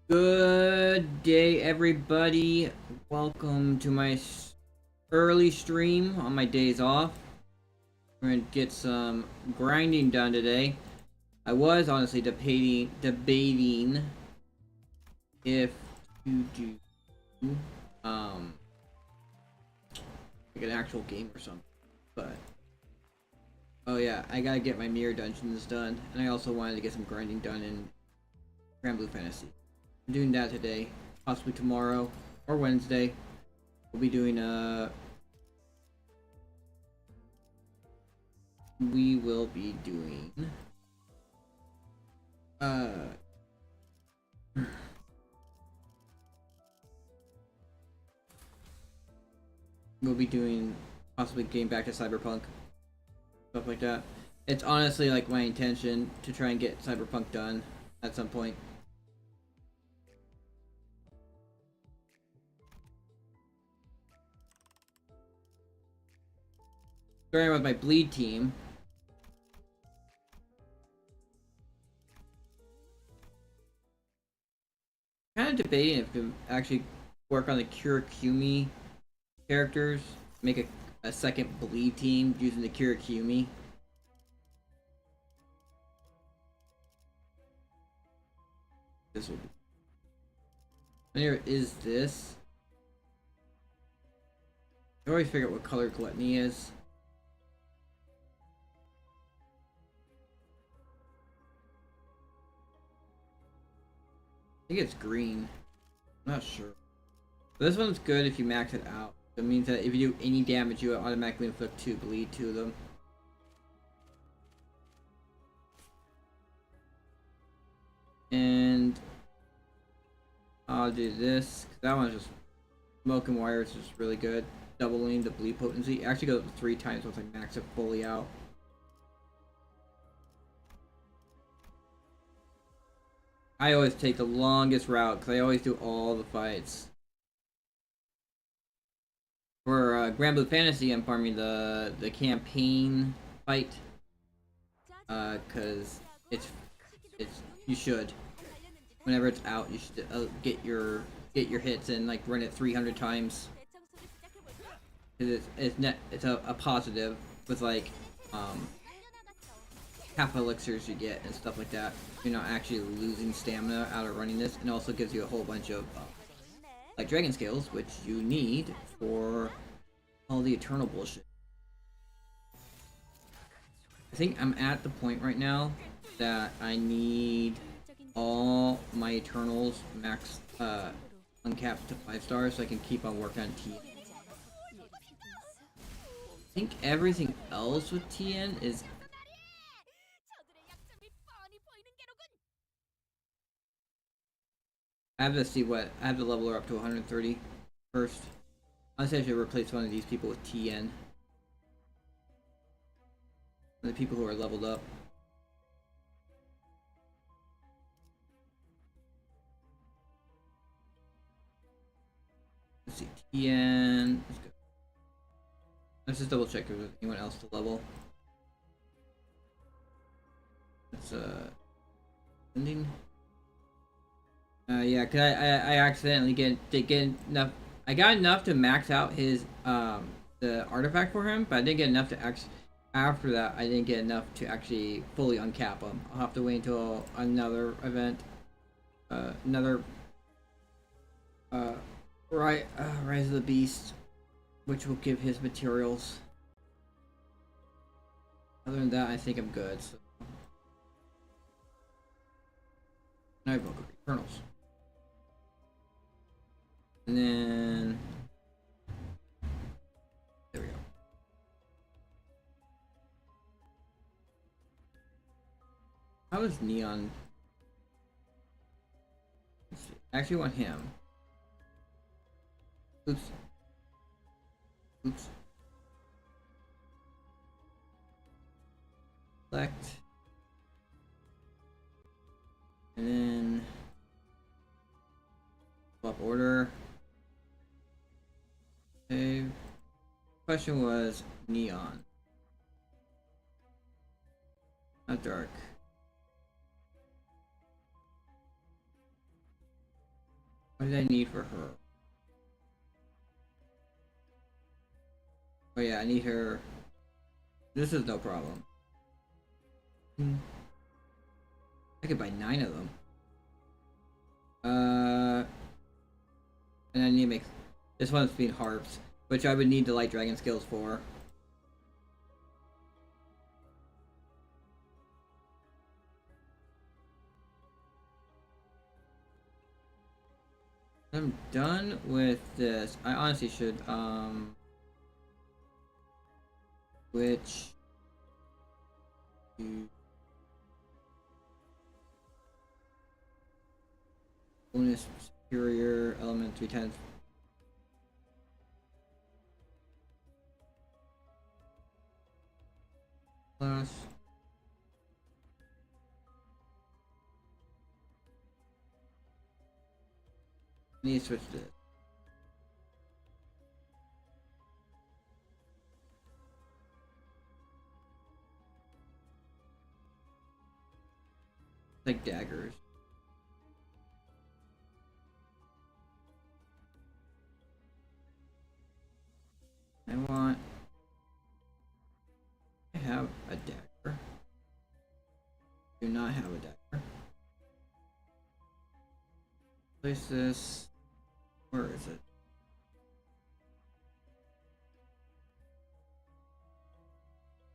Good day, everybody. Welcome to my early stream on my days off. We're gonna get some grinding done today. I was honestly debating if to do um like an actual game or something, but oh yeah, I gotta get my mirror dungeons done, and I also wanted to get some grinding done in Granblue Fantasy. I'm doing that today, possibly tomorrow or Wednesday. We'll be doing we will be doing we'll be doing possibly getting back to Cyberpunk, stuff like that. It's honestly like my intention to try and get Cyberpunk done at some point. Starting with my bleed team. Kind of debating if to actually work on the Kurikumi characters, make a second bleed team using the Kurikumi. This would be. And here is this. I always figure out what color Gluttony is. I think it's green. I'm not sure. But this one's good if you max it out. It means that if you do any damage, you automatically inflict 2 bleed to them. And I'll do this. That one's just smoke and wire is just really good. Doubling the bleed potency. It actually goes up to 3 times once I max it fully out. I always take the longest route because I always do all the fights. For Granblue Fantasy, I'm farming the campaign fight because it's you should, whenever it's out, you should get your hits and like run it 300 times. Cause it's a positive with like half elixirs you get and stuff like that. You're not actually losing stamina out of running this, and also gives you a whole bunch of like dragon scales, which you need for all the eternal bullshit. I think I'm at the point right now that I need all my eternals max uncapped to 5 stars so I can keep on working on TN. I think everything else with TN is I have to see what I have to level her up to 130 first. Honestly, I should replace one of these people with TN. The people who are leveled up. Let's see, TN. Let's go. Let's just double check if there's anyone else to level. It's ending. Yeah, cause I accidentally get enough. I got enough to max out his the artifact for him, but I didn't get enough to after that. I didn't get enough to actually fully uncap him. I'll have to wait until another event, another Rise of the Beast, which will give his materials. Other than that, I think I'm good. So. Now I have Eternals. And then there we go. How is Neon? Let's see. I actually want him. Oops. Oops. Select. And then swap order. Save. Question was Neon. Not dark. What did I need for her? Oh yeah, I need her. This is no problem. I could buy 9 of them. And I need to make this one's being harps, which I would need the light dragon skills for. I'm done with this. I honestly should switch to bonus superior element 3 times. Plus I need to switch to this. Like daggers. I have a dagger. Do not have a dagger. Place this. Where is it?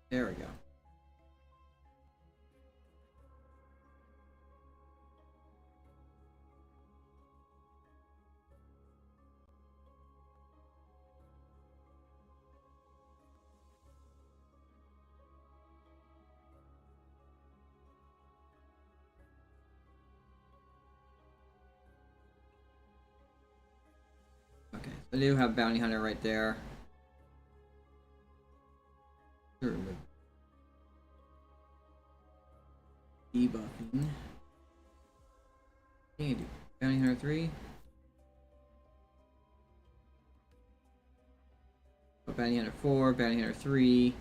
There we go. Okay, so I do have bounty hunter right there. Debuffing. Can you do bounty hunter 3? Oh, bounty hunter 4, bounty hunter 3.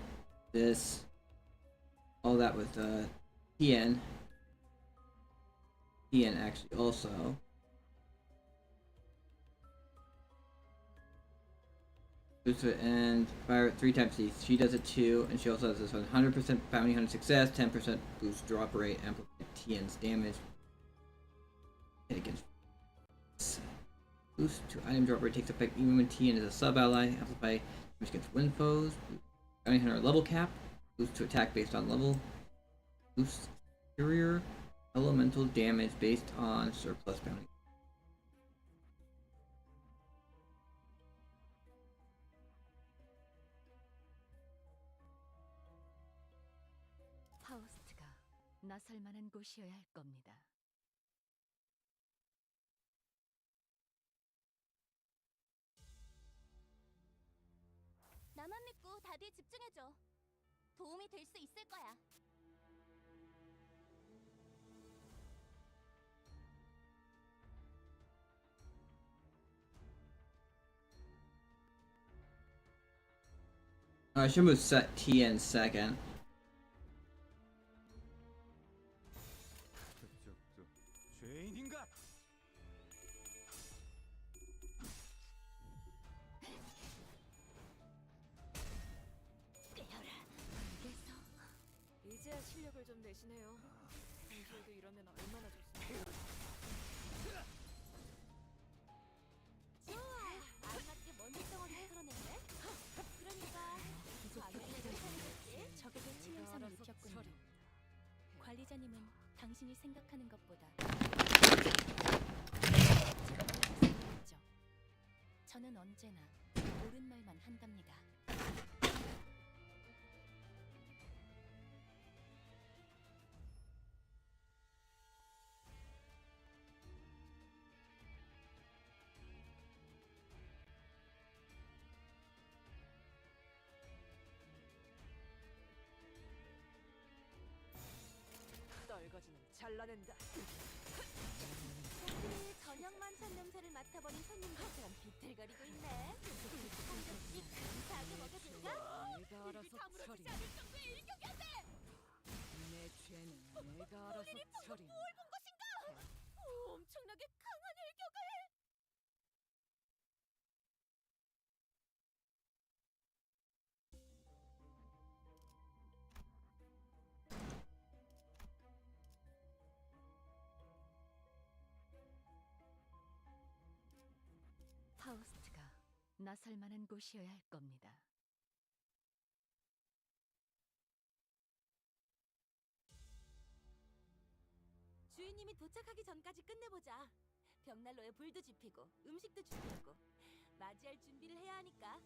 This. All that with TN. TN actually also. Boost it and fire it 3 times each. She does it too, and she also has this one: 100% bounty hunter success, 10% boost drop rate, amplify TN's damage. Hit against. Boost to item drop rate takes effect even when TN is a sub ally. Amplify damage against wind foes. Bounty hunter level cap. Boost to attack based on level. Boost superior elemental damage based on surplus bounty. 파우스트가 나설 만한 곳이어야 할 겁니다. 나만 믿고 다들 집중해줘. 도움이 될 수 있을 거야. I should move set TN second. 죄인인가? 이제야 실력을 좀 내시네요. 평소에도 이러면 얼마나 좋습니까? 좋아. 알맞게 먼지 덩어리 털어냈네. 그러니까 적에게 치명상을 입혔군요. 관리자님은 당신이 생각하는 것보다 저는 언제나 옳은 말만 한답니다. 떨거지는 잘라낸다. 혹시 저녁 만찬 냄새를 맡아버린 손님들처럼 비틀거리고 있네. 한 접시 감사하게 먹여줄까? 내가 알아서 처리. 내 죄는 내가 알아서 처리. 엄청나게 강한 일격을. 나설 만한 곳이어야 할 겁니다. 주인님이 도착하기 전까지 끝내보자. 벽난로에 불도 지피고 음식도 준비하고 맞이할 준비를 해야 하니까.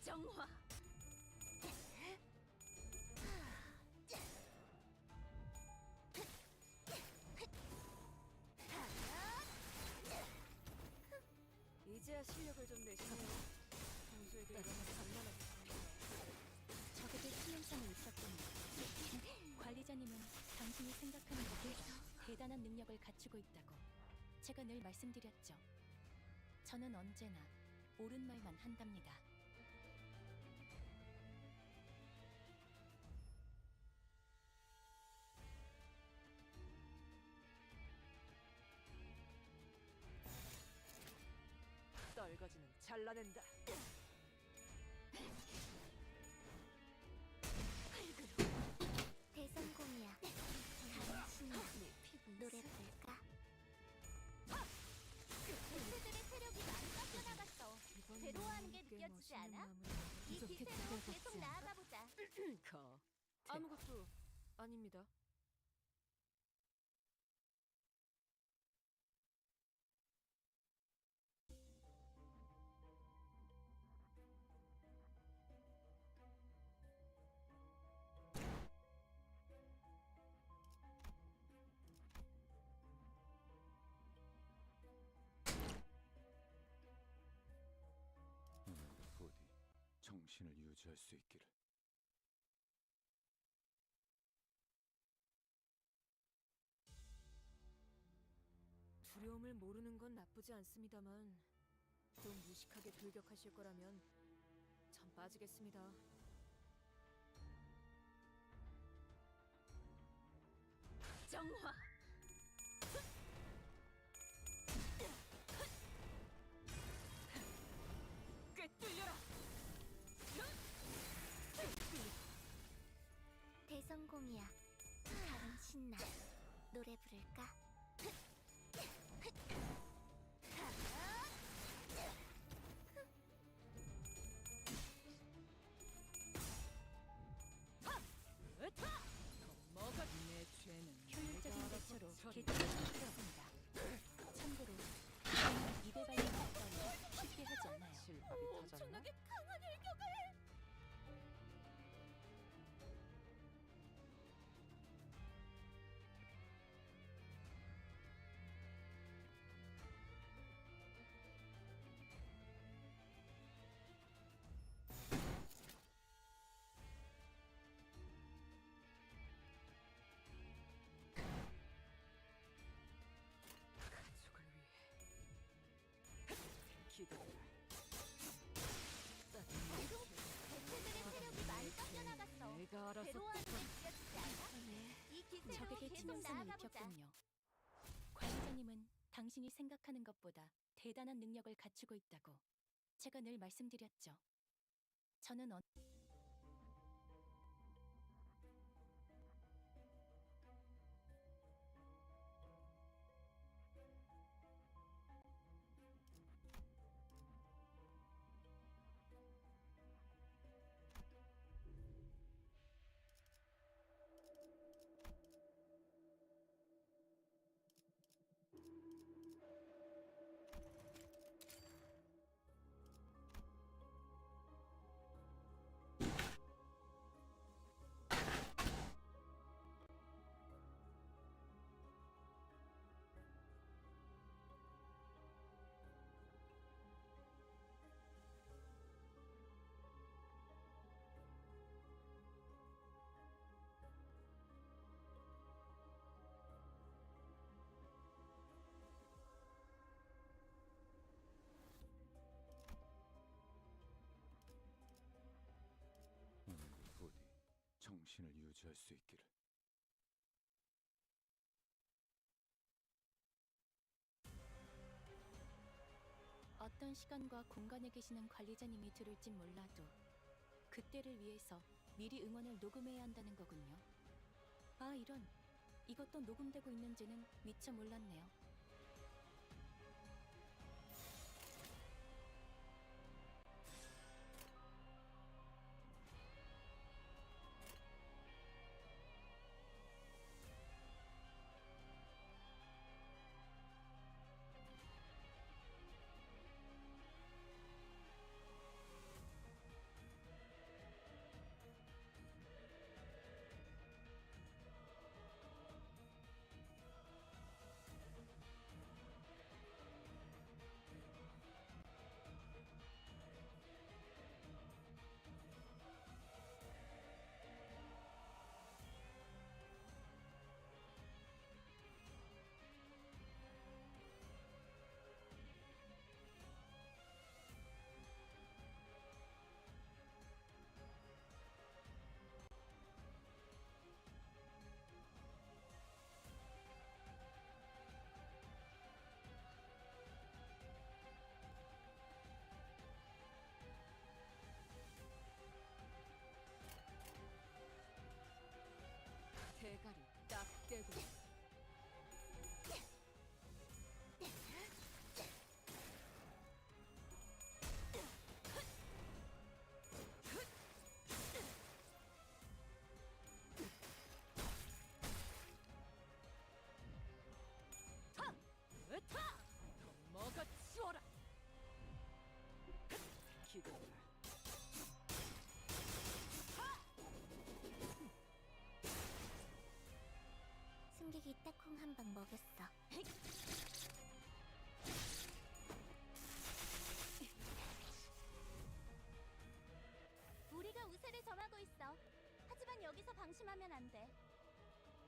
정화! 이제야 실력을 좀 내시네요. 평소에도 이러면 장난하겠습니다. 적에게 수면상이 있었군요. 관리자님은 당신이 생각하는 것보다 대단한 능력을 갖추고 있다고 제가 늘 말씀드렸죠. 저는 언제나 옳은 말만 한답니다. 떨거지는 잘라낸다. 대성공이야. 당신이 노래 부를까? 개체들의 세력이 많이 깎여나갔어. 괴로워하는 게 느껴지지 않아? 이 기세로 계속 나아가보자. 아무것도 아닙니다. 오늘도 부디 정신을 유지할 수 있기를. 두려움을 모르는 건 나쁘지 않습니다만 좀 무식하게 돌격하실 거라면 전 빠지겠습니다. 정화! 꿰뚫려라! 대성공이야. 가끔 신나. 노래 부를까? 뭐가 내 죄는 효율적인 대처로 개체를 상실했습니다. 참고로 저는 입에 발린 말 따위 쉽게 하지 않아요. 실밥이 터졌나? 강한 일격을! 가족을 위해 기도해라. 개체들의 세력이 많이 깎여나갔어. 내가 알아서 괴로워하는 게 느껴지지 않아? 이 기세로 적에게 계속 치명상을 나아가보자. 입혔군요. 관리자님은 당신이 생각하는 것보다 대단한 능력을 갖추고 있다고 제가 늘 말씀드렸죠. 저는 정신을 유지할 수 있기를. 어떤 시간과 공간에 계시는 관리자님이 들을진 몰라도 그때를 위해서 미리 응원을 녹음해야 한다는 거군요. 아, 이런. 이것도 녹음되고 있는지는 미처 몰랐네요. 대가리 딱 떼고. 타! 으타! 더 먹어치워라! 기다려라. 승객이 딱콩 한 방 먹였어. 우리가 우세를 점하고 있어. 하지만 여기서 방심하면 안 돼.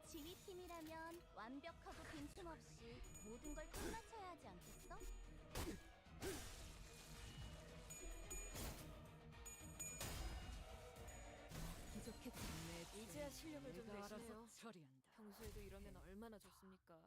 지휘팀이라면 완벽하고 빈틈없이 모든 걸 끝마쳐야 하지 않겠어? 부족했던 내 이제야 실력을 좀 내가 내시네요. 알아서 처리한다. 평소에도 이러면 얼마나 좋습니까?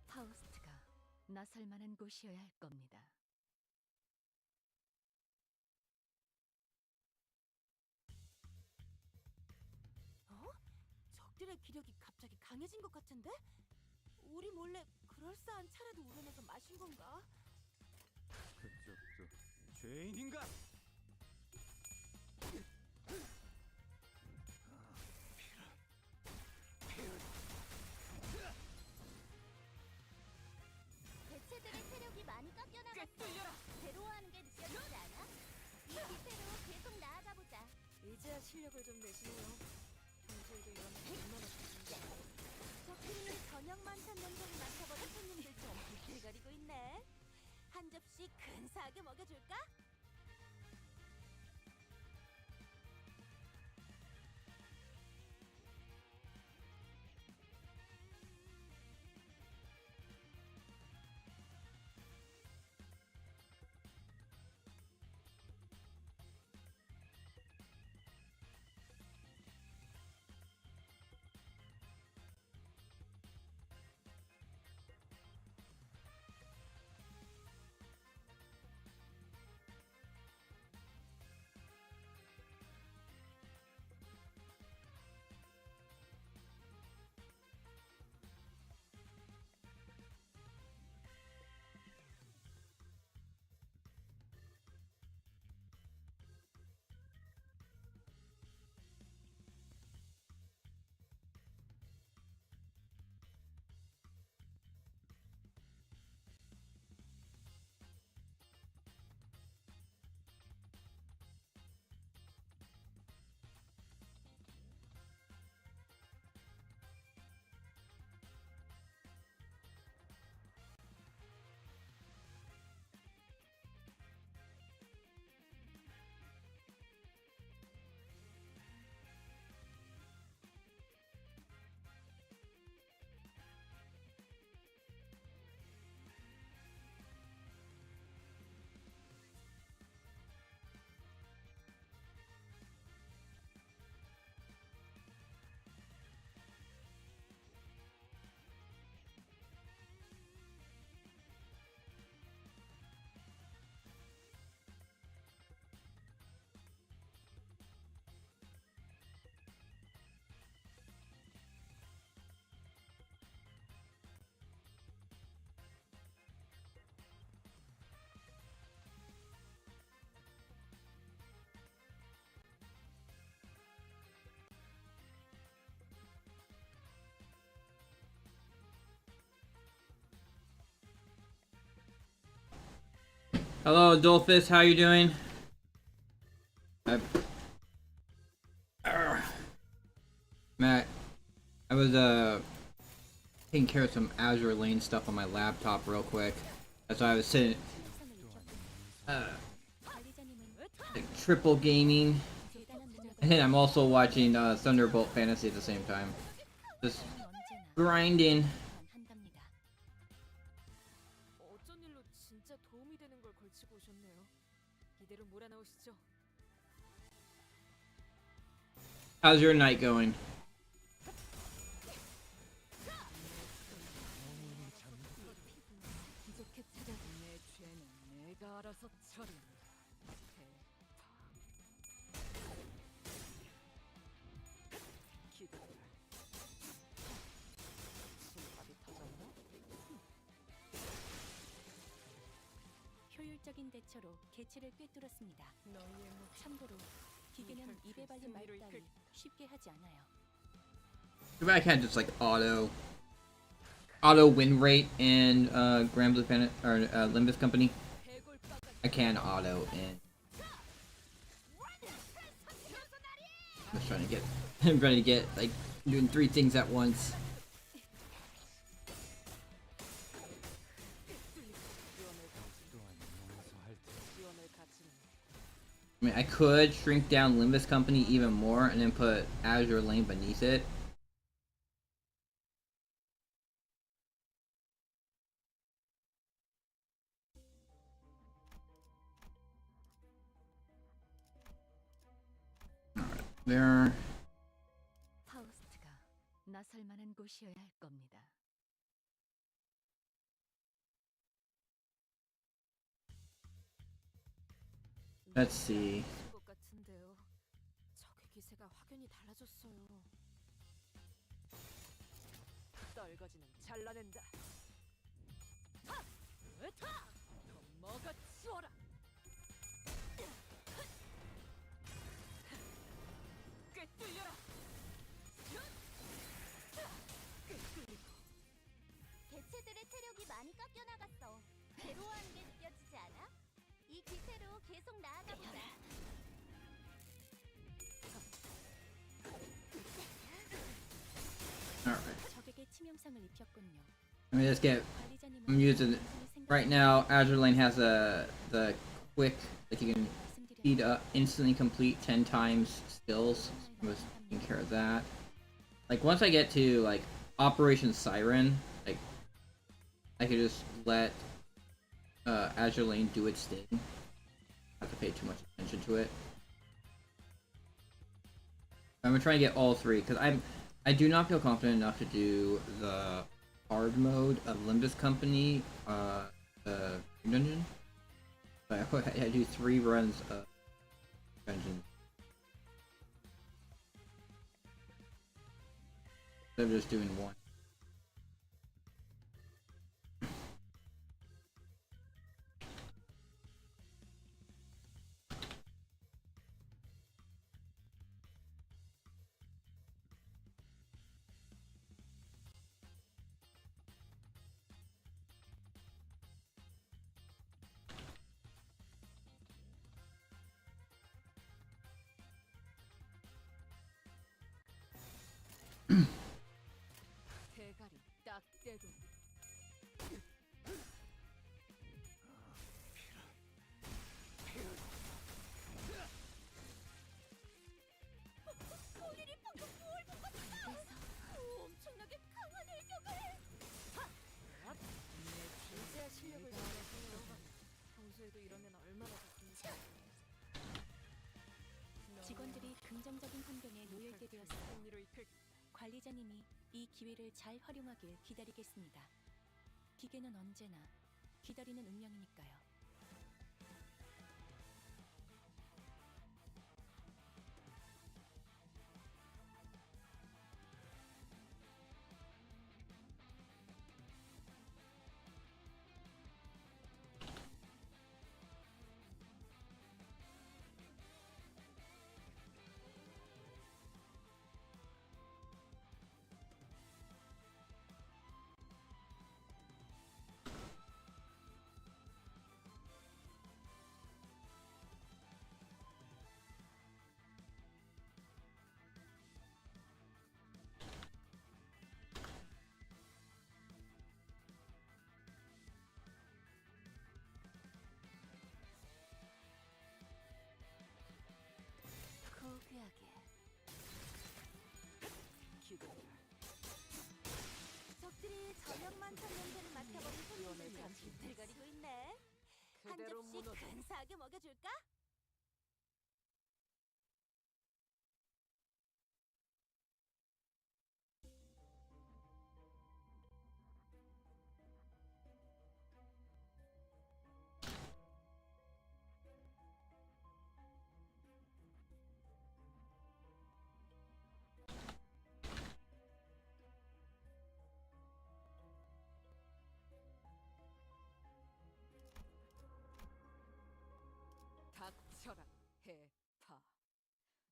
파우스트가 나설 만한 곳이어야 할 겁니다. 어? 적들의 기력이 갑자기 강해진 것 같은데? 우리 몰래 그럴싸한 차라도 우려내서 마신 건가? 그쪽도 죄인인가? 대체들의 체력이 많이 깎여나갔어. 괴로워하는 게 느껴지지 않아? 이 기세로 계속 나아가보자. 이제야 실력을 좀 내시네요. 평소에도 이러면 얼마나 좋습니까? 적들이 저녁 만찬 냄새를 맡아버린 손님들 좀 비틀거리고 있네. 한 접시 근사하게 먹여줄까? Hello, Dolphus. How you doing? Matt, I was taking care of some Azure Lane stuff on my laptop real quick. That's why I was sitting like triple gaming, and I'm also watching Thunderbolt Fantasy at the same time. Just grinding. 한답니다. 어쩐 일로 진짜 도움이 되는 걸 걸치고 오셨네요. 이대로 몰아넣으시죠. How's your night going? 부족해 찾아 내 죄는 내가 알아서 처리. 기다려. 손발이 터졌나? 효율적인 대처로 개체를 꿰뚫었습니다. 너희의 목 참고로 기계는 입에 발린 말 따위 쉽게 하지 않아요. Too bad I can't just like auto win rate in Granblue Fantasy or Limbus Company. I can auto in. I'm just trying to get. I'm trying to get like doing 3 things at once. I mean, I could shrink down Limbus Company even more and then put Azure Lane beneath it. Alright, there. 파우스트가 나설 만한 곳이어야 할 겁니다. Let's see. 것 같은데요. 적의 기세가 확연히 달라졌어요. 떨거지는 잘라낸다. 하! 으타! 더 먹어치워라. 꿰뚫려라. 개체들의 체력이 많이 깎여 나갔어. 괴로워하는 게 느껴지지 않아? 이 기세로 계속 나아가 보자. Alright. 적에게 치명상을 입혔군요. Let me just get. 관리자님은 I'm using right now. Azure Lane has the quick that you can speed up, instantly complete 10 times skills. I was taking care of that. Like once I get to like Operation Siren, like I could just let Azure Lane do its thing. I have to pay too much attention to it. I'm gonna try and get all 3 because I do not feel confident enough to do the hard mode of Limbus Company dungeon. But I do 3 runs of dungeon. Instead of just doing 1. 대가리 딱 떼도. 본인이 방금 뭘 보고 엄청나게 강한 일격을. 내 진짜 실력을 알아서 평소에도 이러면 얼마나 좋습니까? 직원들이 긍정적인 환경에 놓여 있게 되었어요. 승리로 이끌 관리자님이 이 기회를 잘 활용하길 기다리겠습니다. 기계는 언제나 기다리는 운명이니까요. 뒤틀거리고 있네. 한 그대로 접시 무너져. 근사하게 먹여줄까? 닥쳐라, 해파.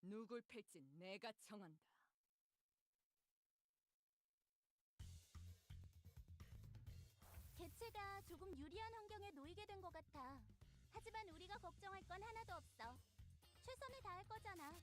누굴 팰지 내가 정한다. 개체가 조금 유리한 환경에 놓이게 된 것 같아. 하지만 우리가 걱정할 건 하나도 없어. 최선을 다할 거잖아.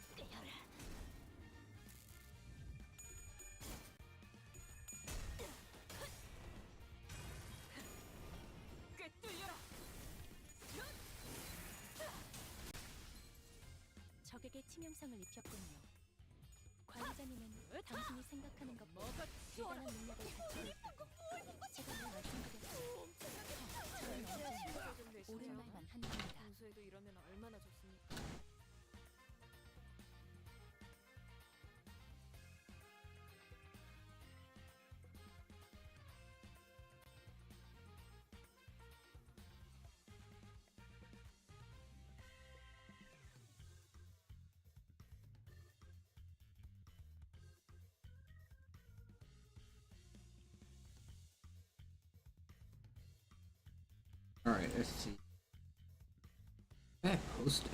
가족을 위해. 꿰뚫려라. 적에게 치명상을 입혔군요. 관리자님은 당신이 생각하는 것보다 대단한 능력을 갖추고 있다고 제가 늘 말씀드렸죠. 저는 언제나 옳은 말만 한답니다. 평소에도 이러면 얼마나 좋습니까? Alright, let's see. I posted.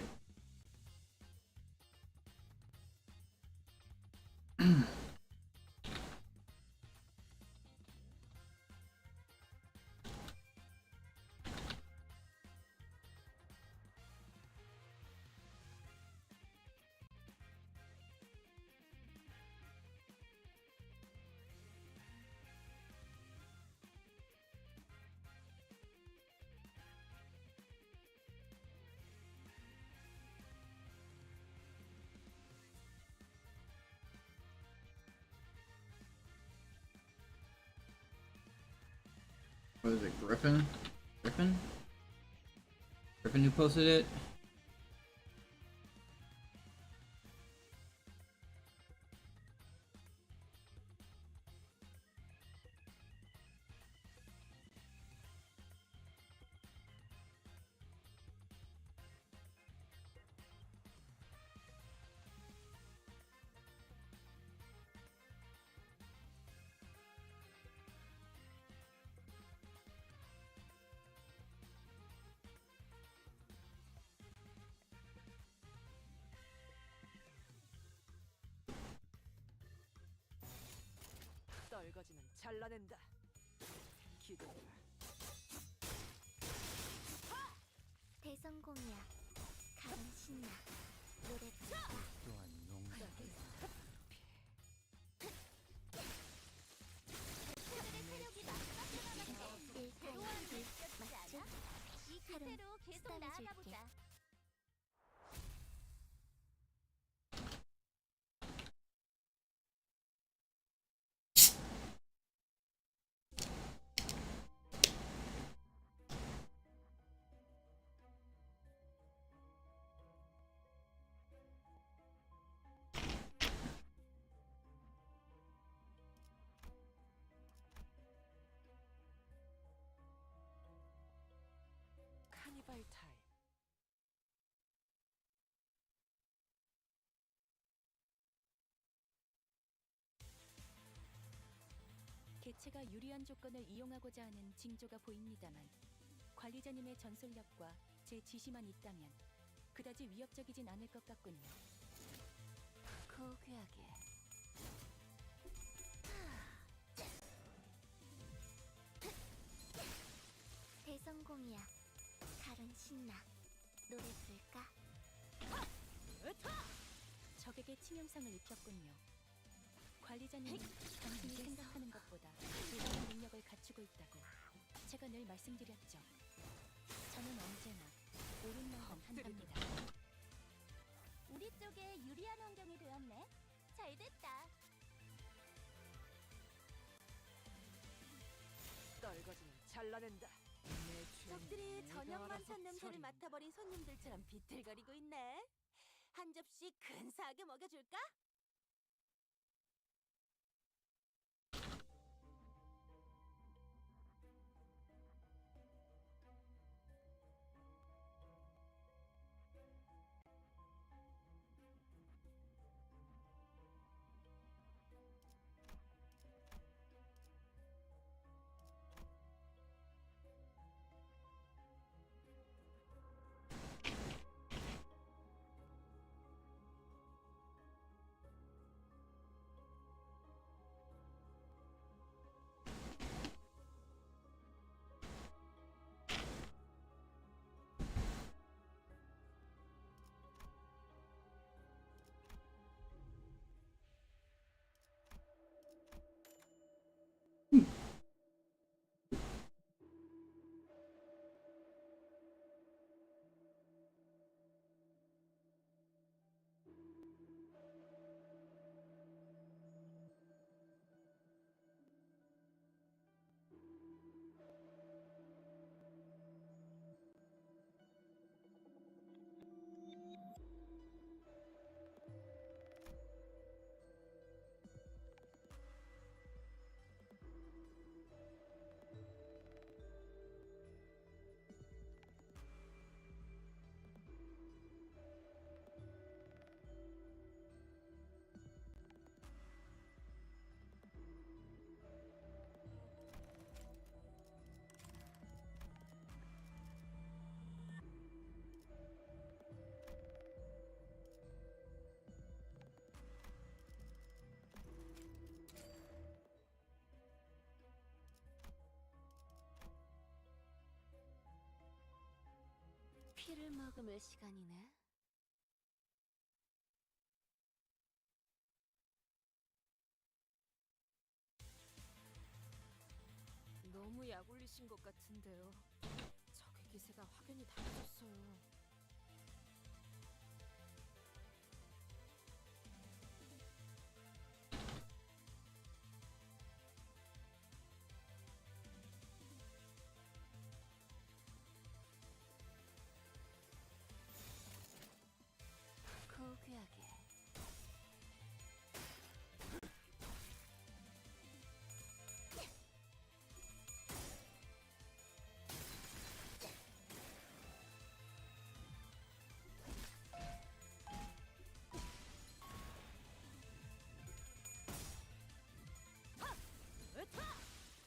What is it, Griffin? Griffin? Griffin who posted it? 떨거지는 잘라낸다. 기도해라. 대성공이야. 가장 신나. 노래 부르자. 또한 용기. 그들의 세력이 마지막에 남았네. 새로운 맞죠? 이 기세로 계속 나아가 보자. 카니발 타임. 개체가 유리한 조건을 이용하고자 하는 징조가 보입니다만 관리자님의 전술력과 제 지시만 있다면 그다지 위협적이진 않을 것 같군요. 고귀하게. 칼은 신나. 노래 부를까? 적에게 치명상을 입혔군요. 관리자님은 당신이 생각하는 것보다 대단한 능력을 갖추고 있다고 제가 늘 말씀드렸죠. 저는 언제나 옳은 말만 한답니다. 우리 쪽에 유리한 환경이 되었네. 잘 됐다. 떨거지는 잘라낸다. 적들이 저녁 만찬 냄새를 맡아버린 손님들처럼 비틀거리고 있네. 한 접시 근사하게 먹여줄까? 피를 머금을 시간이네. 너무 약 올리신 것 같은데요. 적의 기세가 확연히 달라졌어요. 고귀하게.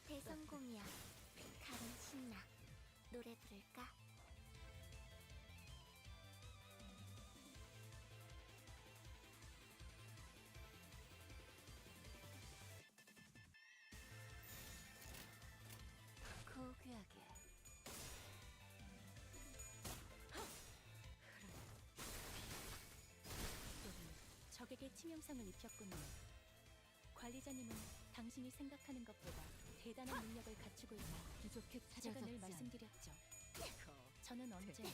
대성공이야. 칼은 신나. 노래 부를까? 고귀하게. 적에게 치명상을 입혔군요. 관리자님은 당신이 생각하는 것보다 대단한 능력을 갖추고 있다고 부족했지. 제가 늘 말씀드렸죠. 저는 언제나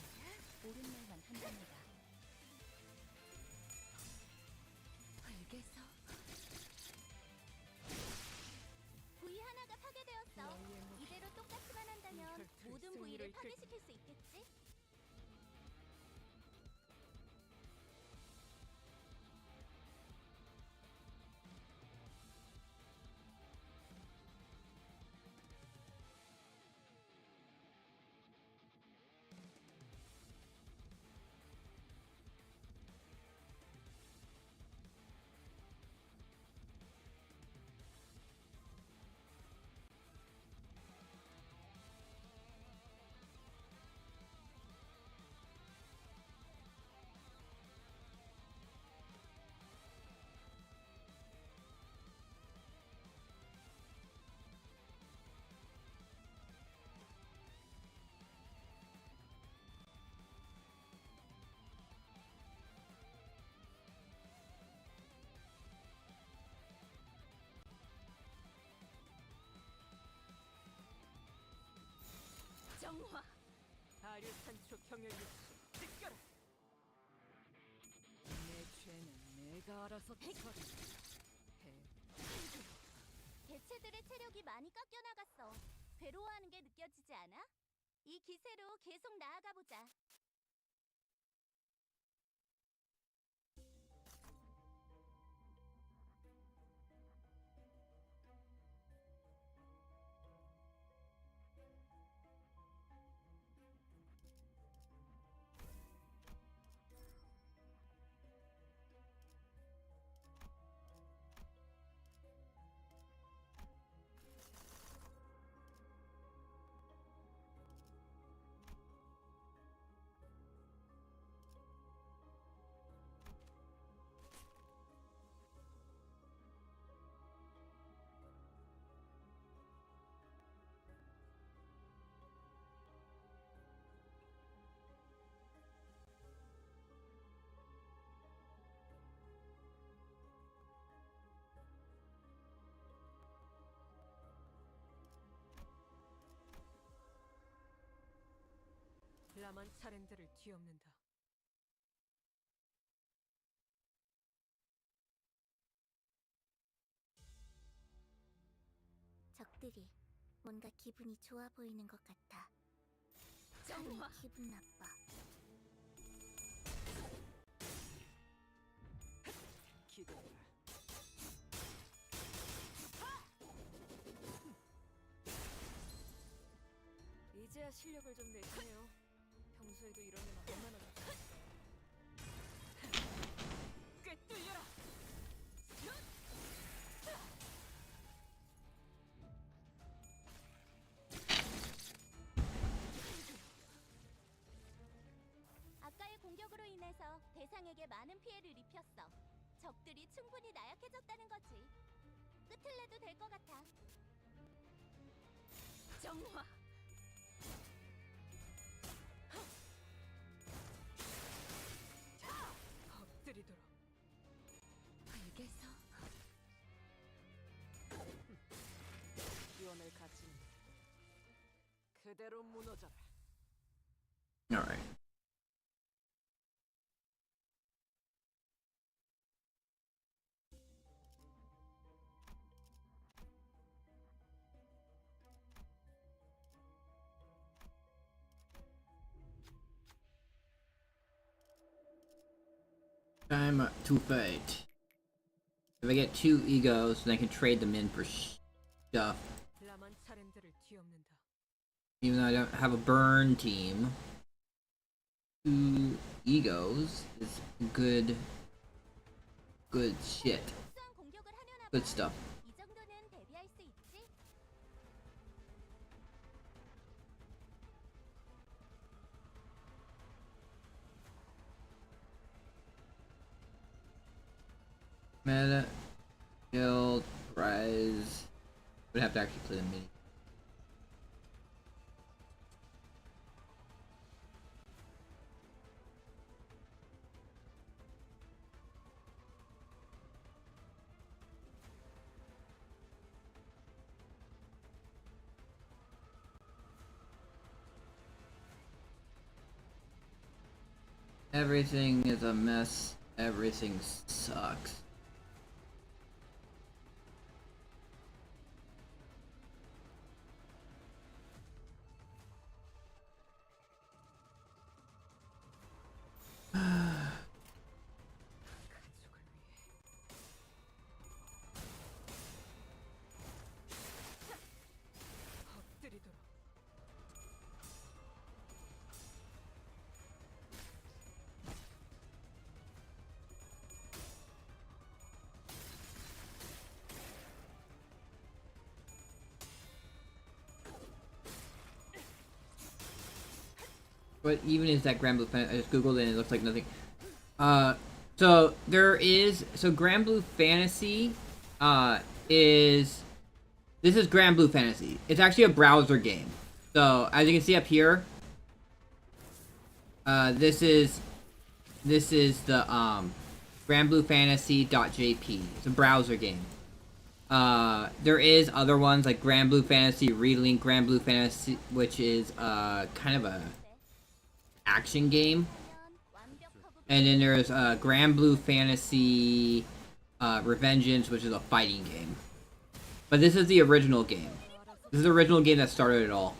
옳은 말만 한답니다. 불개서 부위 하나가 파괴되었어. 이대로 똑같이만 한다면 모든 부위를 파괴시킬 수 있겠지? 정화. 아류 산초 경혈 육수 느껴라. 내 죄는 내가 알아서 처리. 개체들의 체력이 많이 깎여 나갔어. 괴로워하는 게 느껴지지 않아? 이 기세로 계속 나아가 보자. 라만 차렌드를 뒤엎는다. 적들이 뭔가 기분이 좋아 보이는 것 같아. 정화. 기분 나빠. 기도해라. 이제야 실력을 좀 내시네요. 평소에도 이런 애만 얼마나 좋았어요. 꿰뚫려라. 아까의 공격으로 인해서 대상에게 많은 피해를 입혔어. 적들이 충분히 나약해졌다는 거지. 끝을 내도 될 것 같아. 정화. 엎드리도록. 알겠어. 기원을 가진 그대로 무너져라. Alright. Time to fight. If I get 2 egos, then I can trade them in for stuff. 라만 차렌드를 뒤엎는다. Even though I don't have a burn team, 2 egos is good shit. 특수한 공격을 하려나 봐. Good stuff. 이 정도는 대비할 수 있지? Meta, guild, rise. Would have to actually play the mini. Everything is a mess. Everything sucks. 가족을 위해. 엎드리도록. What even is that Granblue Fantasy? I just googled it and it looks like nothing. So there is Granblue Fantasy, is this is Granblue Fantasy. It's actually a browser game. So as you can see up here, this is the Granblue Fantasy.jp. It's a browser game. There is other ones like Granblue Fantasy, Relink Granblue Fantasy, which is kind of a action game, and then there's Granblue Fantasy Revengeance, which is a fighting game. But this is the original game. This is the original game that started it all.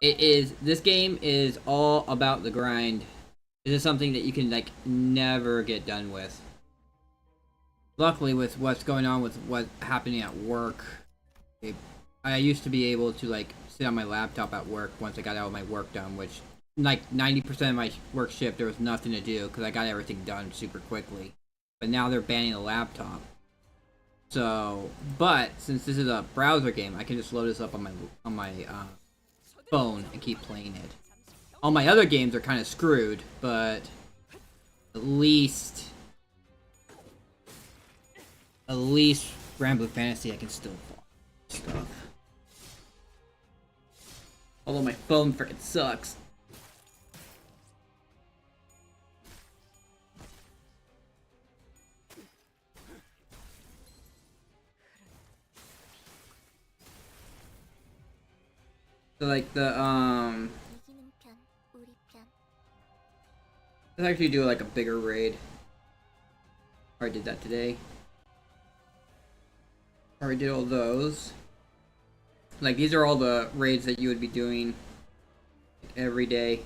This game is all about the grind. This is something that you can like never get done with. Luckily, with what's going on with what's happening at work, I used to be able to like sit on my laptop at work once I got all my work done, which like 90% of my work shift there was nothing to do because I got everything done super quickly. But now they're banning the laptop. So, but since this is a browser game, I can just load this up on my phone and keep playing it. All my other games are kind of screwed, but at least Granblue Fantasy I can still follow stuff. Although my phone frickin' sucks. So like the 이기는 편, 우리 편. let's actually do like a bigger raid. Already did that today. Already did all those. Like these are all the raids that you would be doing every day.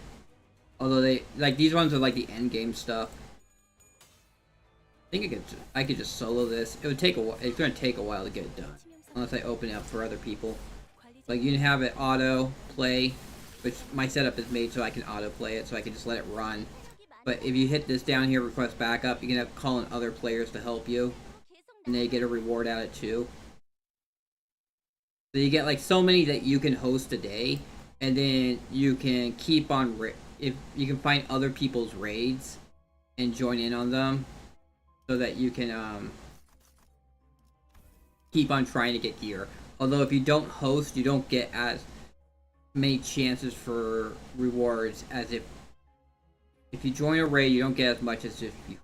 Although they like these ones are like the end game stuff. I think I could just solo this. It would take a while. It's gonna take a while to get it done, unless I open it up for other people. Like you can have it auto play, which my setup is made so I can auto play it, so I can just let it run. But if you hit this down here, request backup, you can have call in other players to help you, and they get a reward out of it too. So you get like so many that you can host a day, and then you can keep on if you can find other people's raids and join in on them, so that you can keep on trying to get gear. Although if you don't host, you don't get as many chances for rewards as if you join a raid, you don't get as much as if you.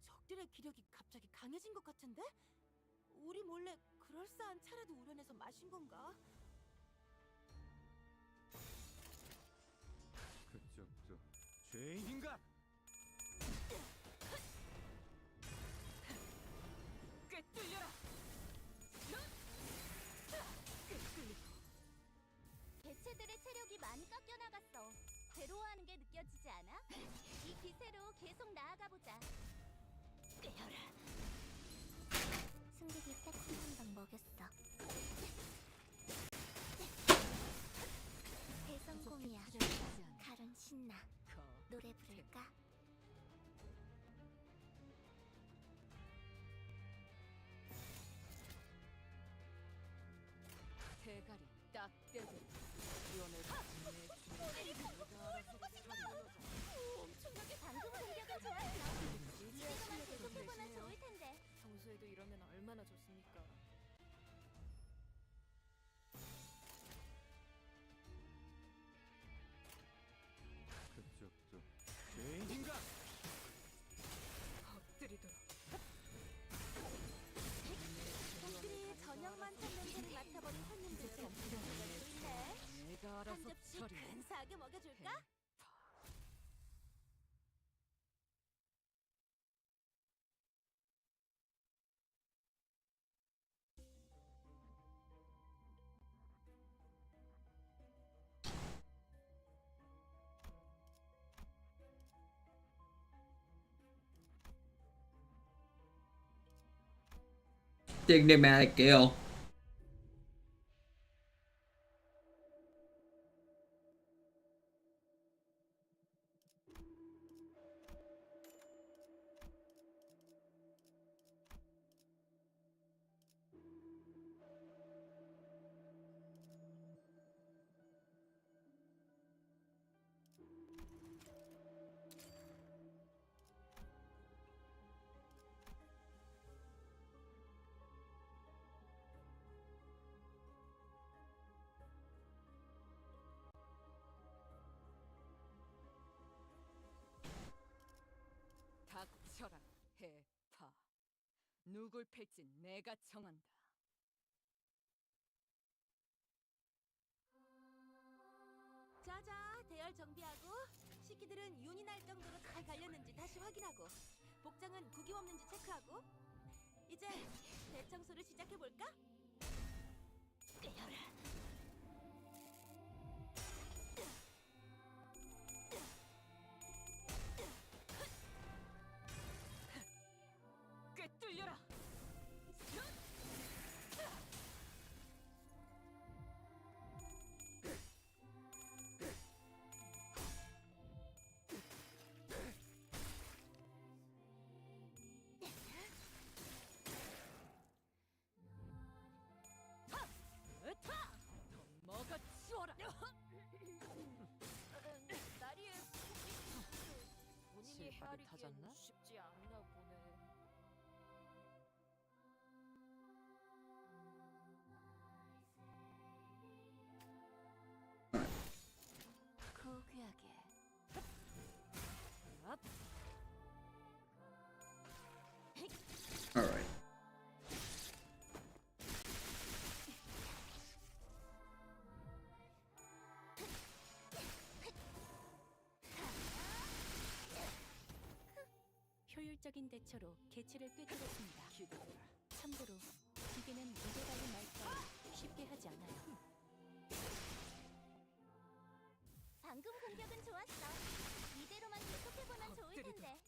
적들의 기력이 갑자기 강해진 것 같은데? 우리 몰래 그럴싸한 차라도 우려내서 마신 건가? 그쪽도 죄인인가? 꿰뚫려라! 개체들의 체력이 많이 깎여 나갔어. 괴로워하는 게 느껴지지 않아? 이 기세로 계속 나아가 보자. 승객이 태권 한방 먹였어. 대성공이야. 칼은 신나. 노래 부를까? 대가리 딱 떼고 엄청나게 방금 공격은 좋았어. 이대로만 계속 해보면 좋을 텐데. 평소에도 이러면 얼마나 좋습니까? 그쪽도 죄인인가? 엎드리도록. 적들이 저녁만 찾는 를 맡아버린 손님들처럼 좋네. 내가 한 알아서 접시 처리. 근사하게 먹여줄까? Enigmatic Gale. 누굴 팰진 내가 정한다. 자자, 대열 정비하고 식기들은 윤이 날 정도로 잘 갈렸는지 다시 확인하고 복장은 구김 없는지 체크하고 이제 대청소를 시작해볼까? 꿰뚫려라. 으타! 더 먹어치워라. 나리의 본인이 실밥이 헤아리기엔 타졌나? 쉽지 않나 보네. 고귀하게. 앞. Alright. 효율적인 대처로 개체를 꿰뚫었습니다. 기다려라. 참고로 기계는 무게 달린 말싸움 쉽게 하지 않아요. 방금 공격은 좋았어. 이대로만 계속해보면 좋을 텐데.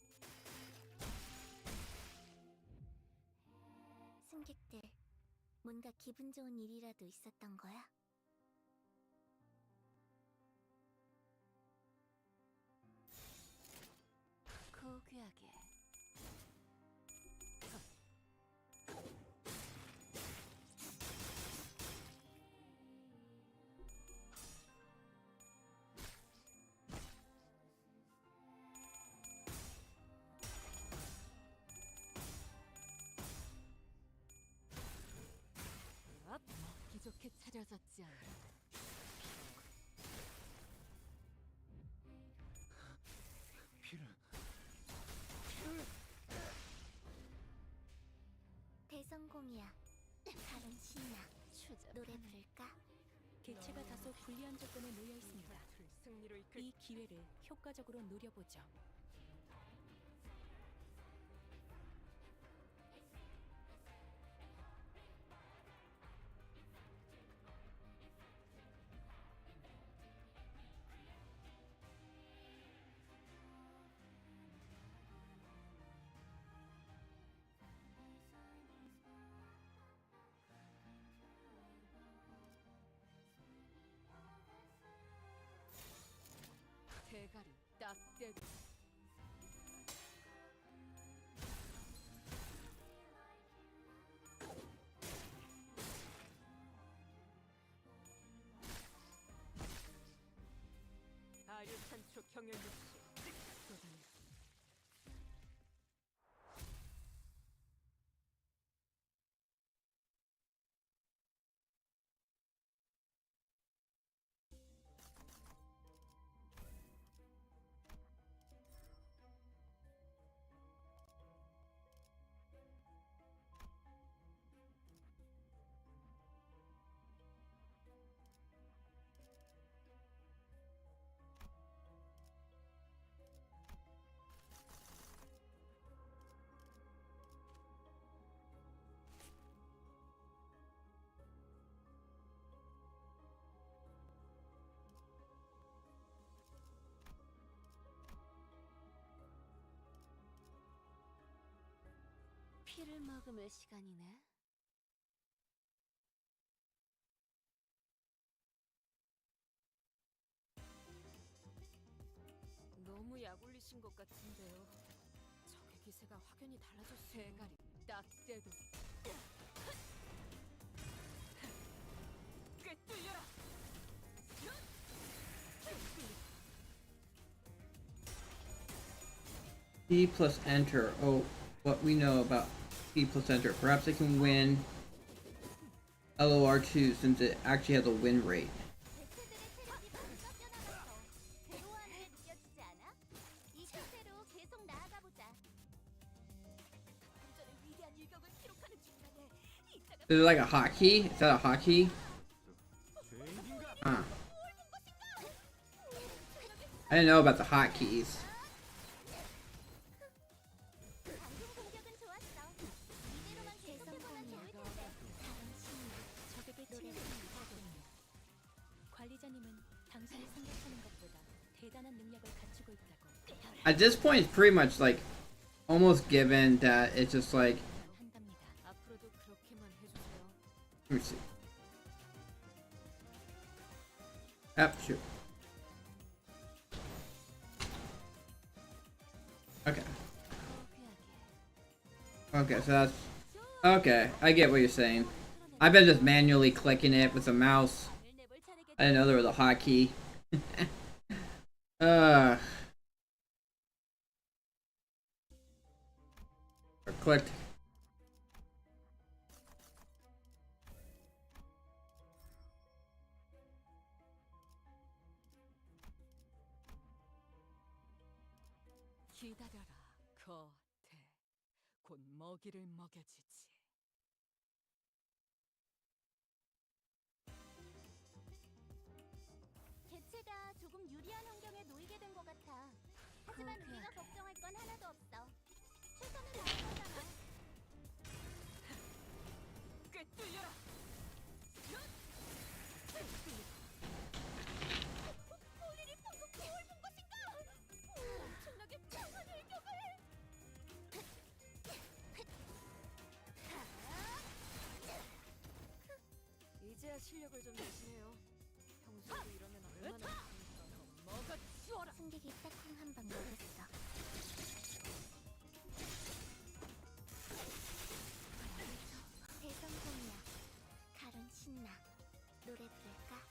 승객들, 뭔가 기분 좋은 일이라도 있었던 거야? 고귀하게. 앞. 먹기 좋게 차려졌지 않나. 피를 대성공이야. 다른 신나. 노래 부를까? 개체가 다소 불리한 조건에 놓여 있습니다. 승리로 이끌. 이 기회를 효과적으로 노려보죠. 대가리 딱 떼고. 아류탄초 경연육수 쏟아내. 피를 머금을 시간이네. 너무 약올리신 것 같은데요. 적의 기세가 확연히 달라졌어요. 대가리 딱 떼고. 꿰뚫려라. P plus enter. Oh, what we know about P plus enter. Perhaps it can win LOR2 since it actually has a win rate. 대체들의 체력이 많이 깎여나가서 괴로워하는 게 느껴지지 않아? 이 추세로 계속 나아가보자. 방금 전에 위대한 일격을 Is it like a hotkey? Is that a hotkey? Huh. I didn't know about the hotkeys. 방금 공격은 좋았어. 이대로만 계속해보면 좋을 텐데. 적에게 치유를 받았군요. 관리자님은 당신이 생각하는 것보다 대단한 능력을 갖추고 있다고 At this point, it's pretty much like almost given that it's just like. 한답니다. 앞으로도 그렇게만 해주세요. Let me see. Yep, shoot. Okay. Okay, so that's... Okay, I get what you're saying. I've been just manually clicking it with the mouse. 내볼 차례겠지. I didn't know there was a hotkey. I clicked. 기다려라, 거태. 곧 먹이를 먹여주지. 개체가 조금 유리한 환경에 놓이게 된 것 같아. 하지만 우리가 걱정할 건 하나도 없어. 최선을 다할 거잖아. 꿰뚫려라. 폴리리 방금 개월 본 것인가? 엄청나게 강한 일격을. 이제야 실력을 좀 내시네요. 평소에도 이러면 얼마나 더 먹어치워라. 승객이 딱콩 한 방 먹었어. 대성공이야. 가론 신나. 노래 부를까?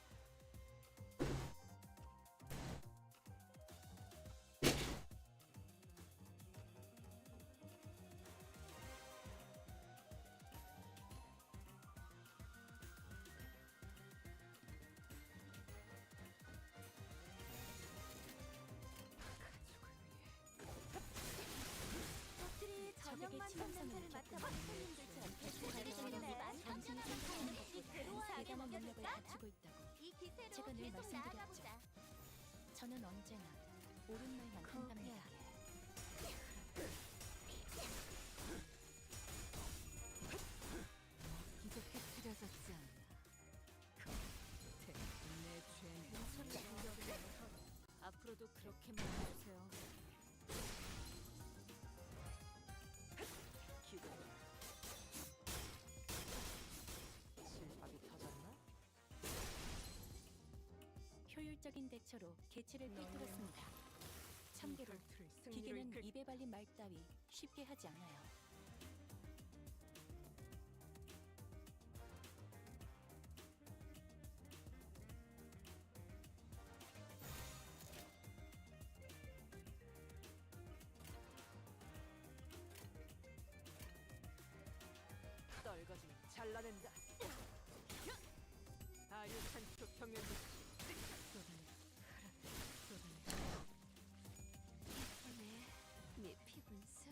적들이 저녁만 적에게 냄새를 맡아봐. 손님들처럼 개체들이 많이 당신이 깜깜한 생각하는 이 것보다 괴로워하게 대단한 능력을 먹여줄까? 갖추고 있다고 이 기세로 제가 늘 계속 말씀드렸죠. 나아가보자. 저는 언제나 옳은 말만 한답니다. 이제 흐트려졌지 않나. 거태, 내 죄는 소리를 앞으로도 그렇게만 해주세요. 기다려. 실밥이 터졌나? 효율적인 대처로 개체를 꿰뚫었습니다. 참고로 기계는 입에 발린 말 따위 쉽게 하지 않아요. 떨거지면 잘라낸다. 아유탄초 경연도 네 피분수?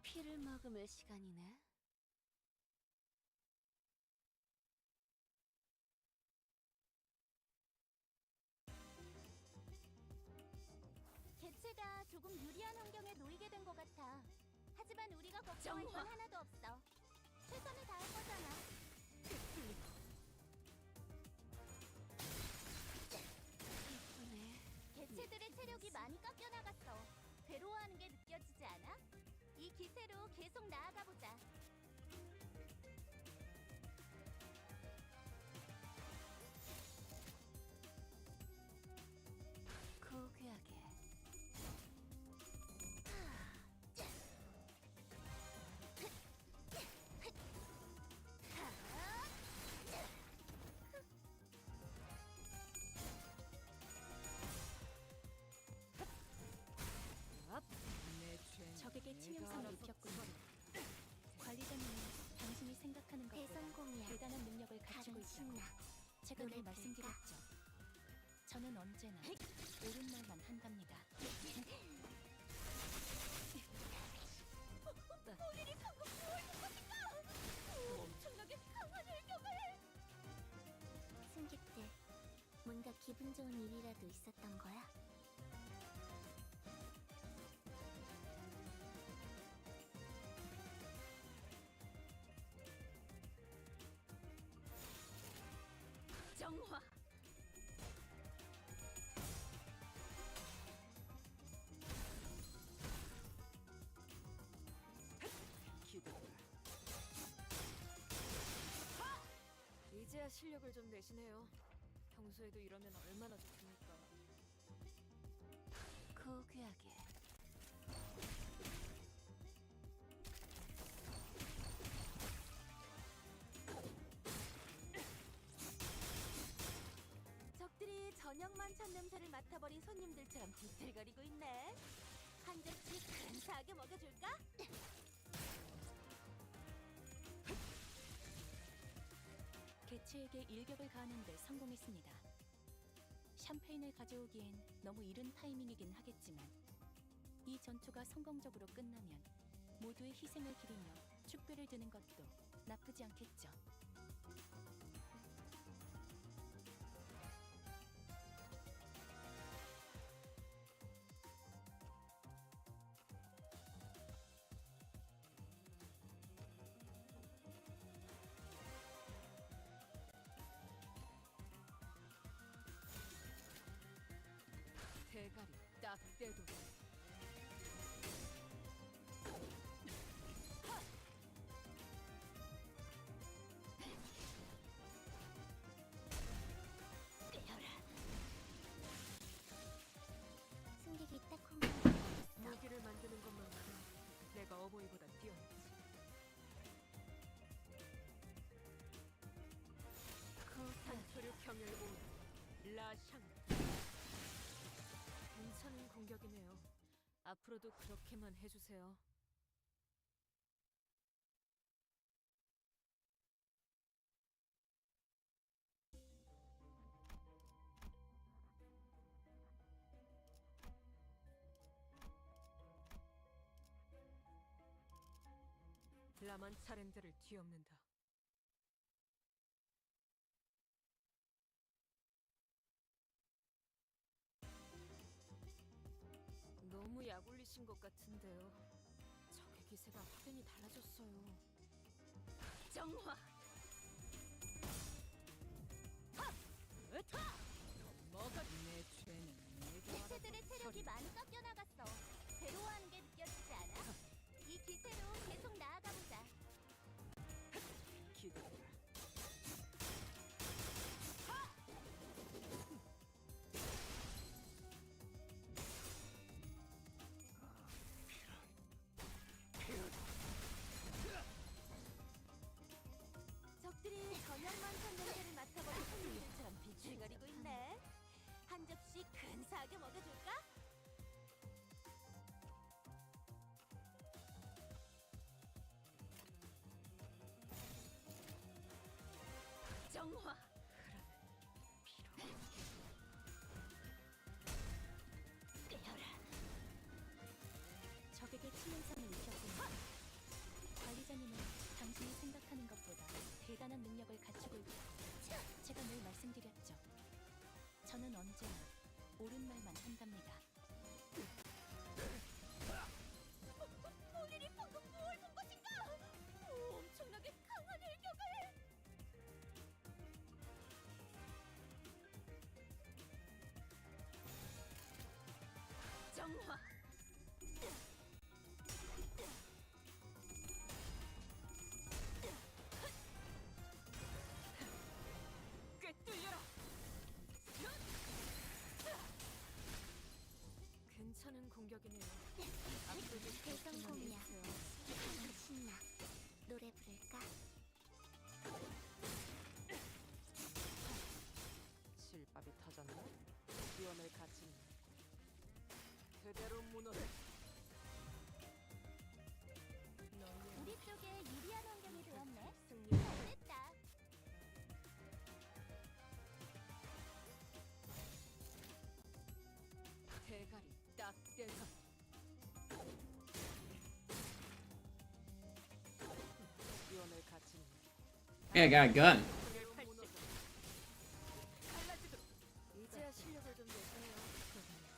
피를 머금을 시간이네. 개체가 조금 유리한 환경에 놓이게 된 것 같아. 하지만 우리가 걱정할 건 하나도 없어. 최선을 다할 거잖아. 개체들의 체력이 많이 깎여 나갔어. 괴로워하는 게 느껴지지 않아? 이 기세로 계속 나아가 보자. 고귀하게. 치명상을 입혔군요. 관리자님은 당신이 생각하는 것보다 대성공이야. 대단한 능력을 가지고 있다고 신나. 제가 늘 노래 말씀드렸죠. 저는 언제나 옳은 말만 한답니다. 본인이 방금 뭘 본 것인가? 엄청나게 강한 일격을! 승객 때 뭔가 기분 좋은 일이라도 있었던 거야? 정화! 기다려. 이제야 실력을 좀 내시네요. 평소에도 이러면 얼마나 좋습니까? 고귀하게. 적들이 저녁 만찬 냄새를 맡아버린 손님들처럼 비틀거리고 있네. 한 접시 근사하게 먹여줄까? 개체에게 일격을 가하는데 성공했습니다. 샴페인을 가져오기엔 너무 이른 타이밍이긴 하겠지만 이 전투가 성공적으로 끝나면 모두의 희생을 기리며 축배를 드는 것도 나쁘지 않겠죠. 대가리 딱 떼도 승객이 딱 홈런 무기를 만드는 것만큼 내가 어머니보다 뛰어났지. 산토류 경혈 오르 라샹. 괜찮은 공격이네요. 앞으로도 그렇게만 해주세요. 라만 차렌드를 뒤엎는다. 너무 약올리신 것 같은데요. 적의 기세가 확연히 달라졌어요. 정화! 뭐가 내 죄는 내가 개체들의 체력이 많이 깎여 나갔어. 괴로워하는 게 느껴지지 않아? 이 기세로 계속 나아가보자. 기다려. 적들이 저녁 만찬 냄새를 맡아버린 손님들처럼 비틀거리고 있네. 한 접시 근사하게 먹여줄까? 정화! 적에게 치명상을 입혔군요. 관리자님은 당신이 생각하는 것보다 대단한 능력을 가지고 있다고 제가 늘 말씀드렸죠. 저는 언제나 옳은 말만 한답니다. 본인이 방금 뭘 본 것인가? 엄청나게 강한 일격을! 정화! 꿰뚫려라. 괜찮은 공격이네요. 앞으로도 그렇게만 대성공이야. 해주세요. 신나. 노래 부를까? 실밥이 터졌나? 지원을 갖지. 그대로 Hey, I got a gun. 이제야 실력을 좀 내세요.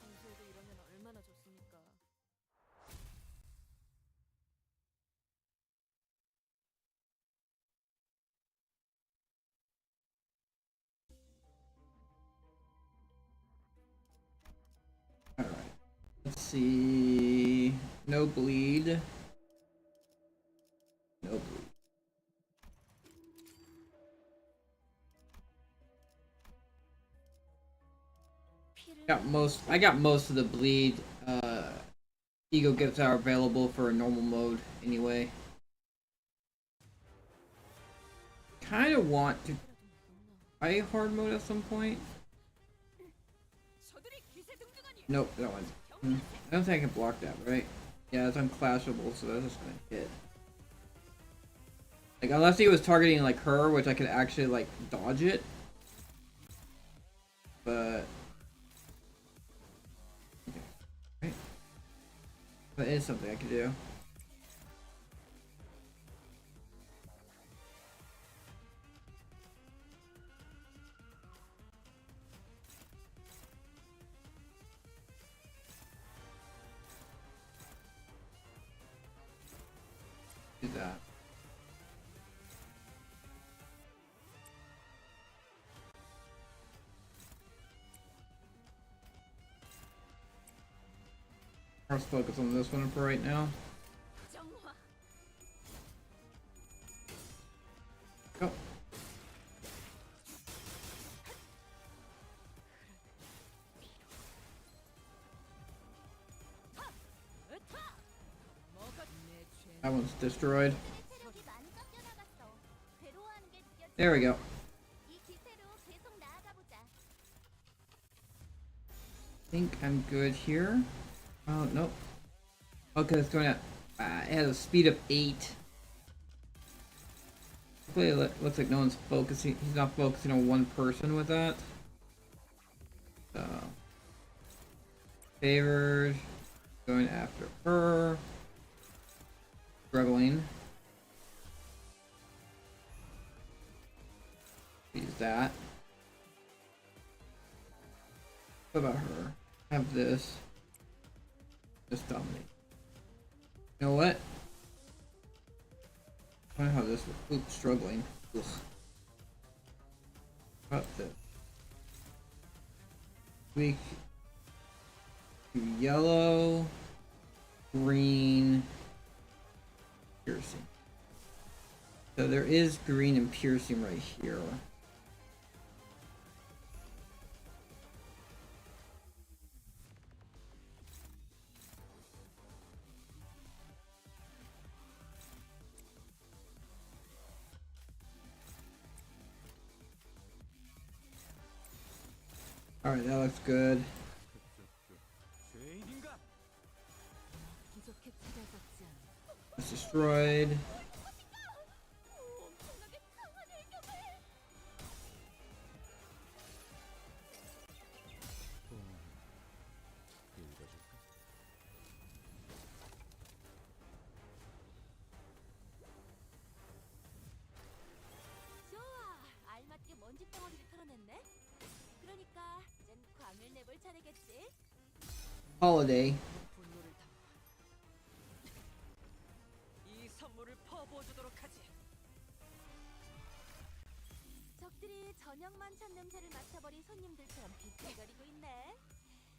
평소에도 이러면 얼마나 좋습니까? Alright. Let's see. No bleed. No bleed. I got most of the bleed ego gifts are available for a normal mode anyway. Kind of want to try hard mode at some point. Nope, that one. I don't think I can block that, right? Yeah, it's unclashable, so that's just gonna hit. Like, unless he was targeting like her, which I could actually like dodge it. But okay. Right. That is something I could do. Do that. Let's focus on this one for right now. Go. That one's destroyed. 체력이 많이 깎여나갔어. 괴로워하는 게 느껴져. There we go. 이 기세로 계속 나아가 보자. I think I'm good here. Oh, nope. Okay, it's going at. It has a speed of 8. Hopefully, it looks like no one's focusing. He's not focusing on one person with that. So. Favored. Going after her. Struggling. Use that. What about her? Have this. Just dominate. You know what? I wonder how this will. Oops, struggling. Ugh. About this. We do yellow, green, piercing. So there is green and piercing right here. Alright, that looks good. 죄인인가? 기적해 찾아섰지 않아. It's destroyed. 엄청나게 강한 일격을. 읽어줄까? 좋아, 알맞게 먼지 덩어리를 털어냈네. 그러니까 이젠 광을 내볼 차례겠지. Holiday. 분노를 담아. 이 선물을 퍼부어주도록 하지. 적들이 저녁만 찬 냄새를 맡아버린 손님들처럼 비틀거리고 있네.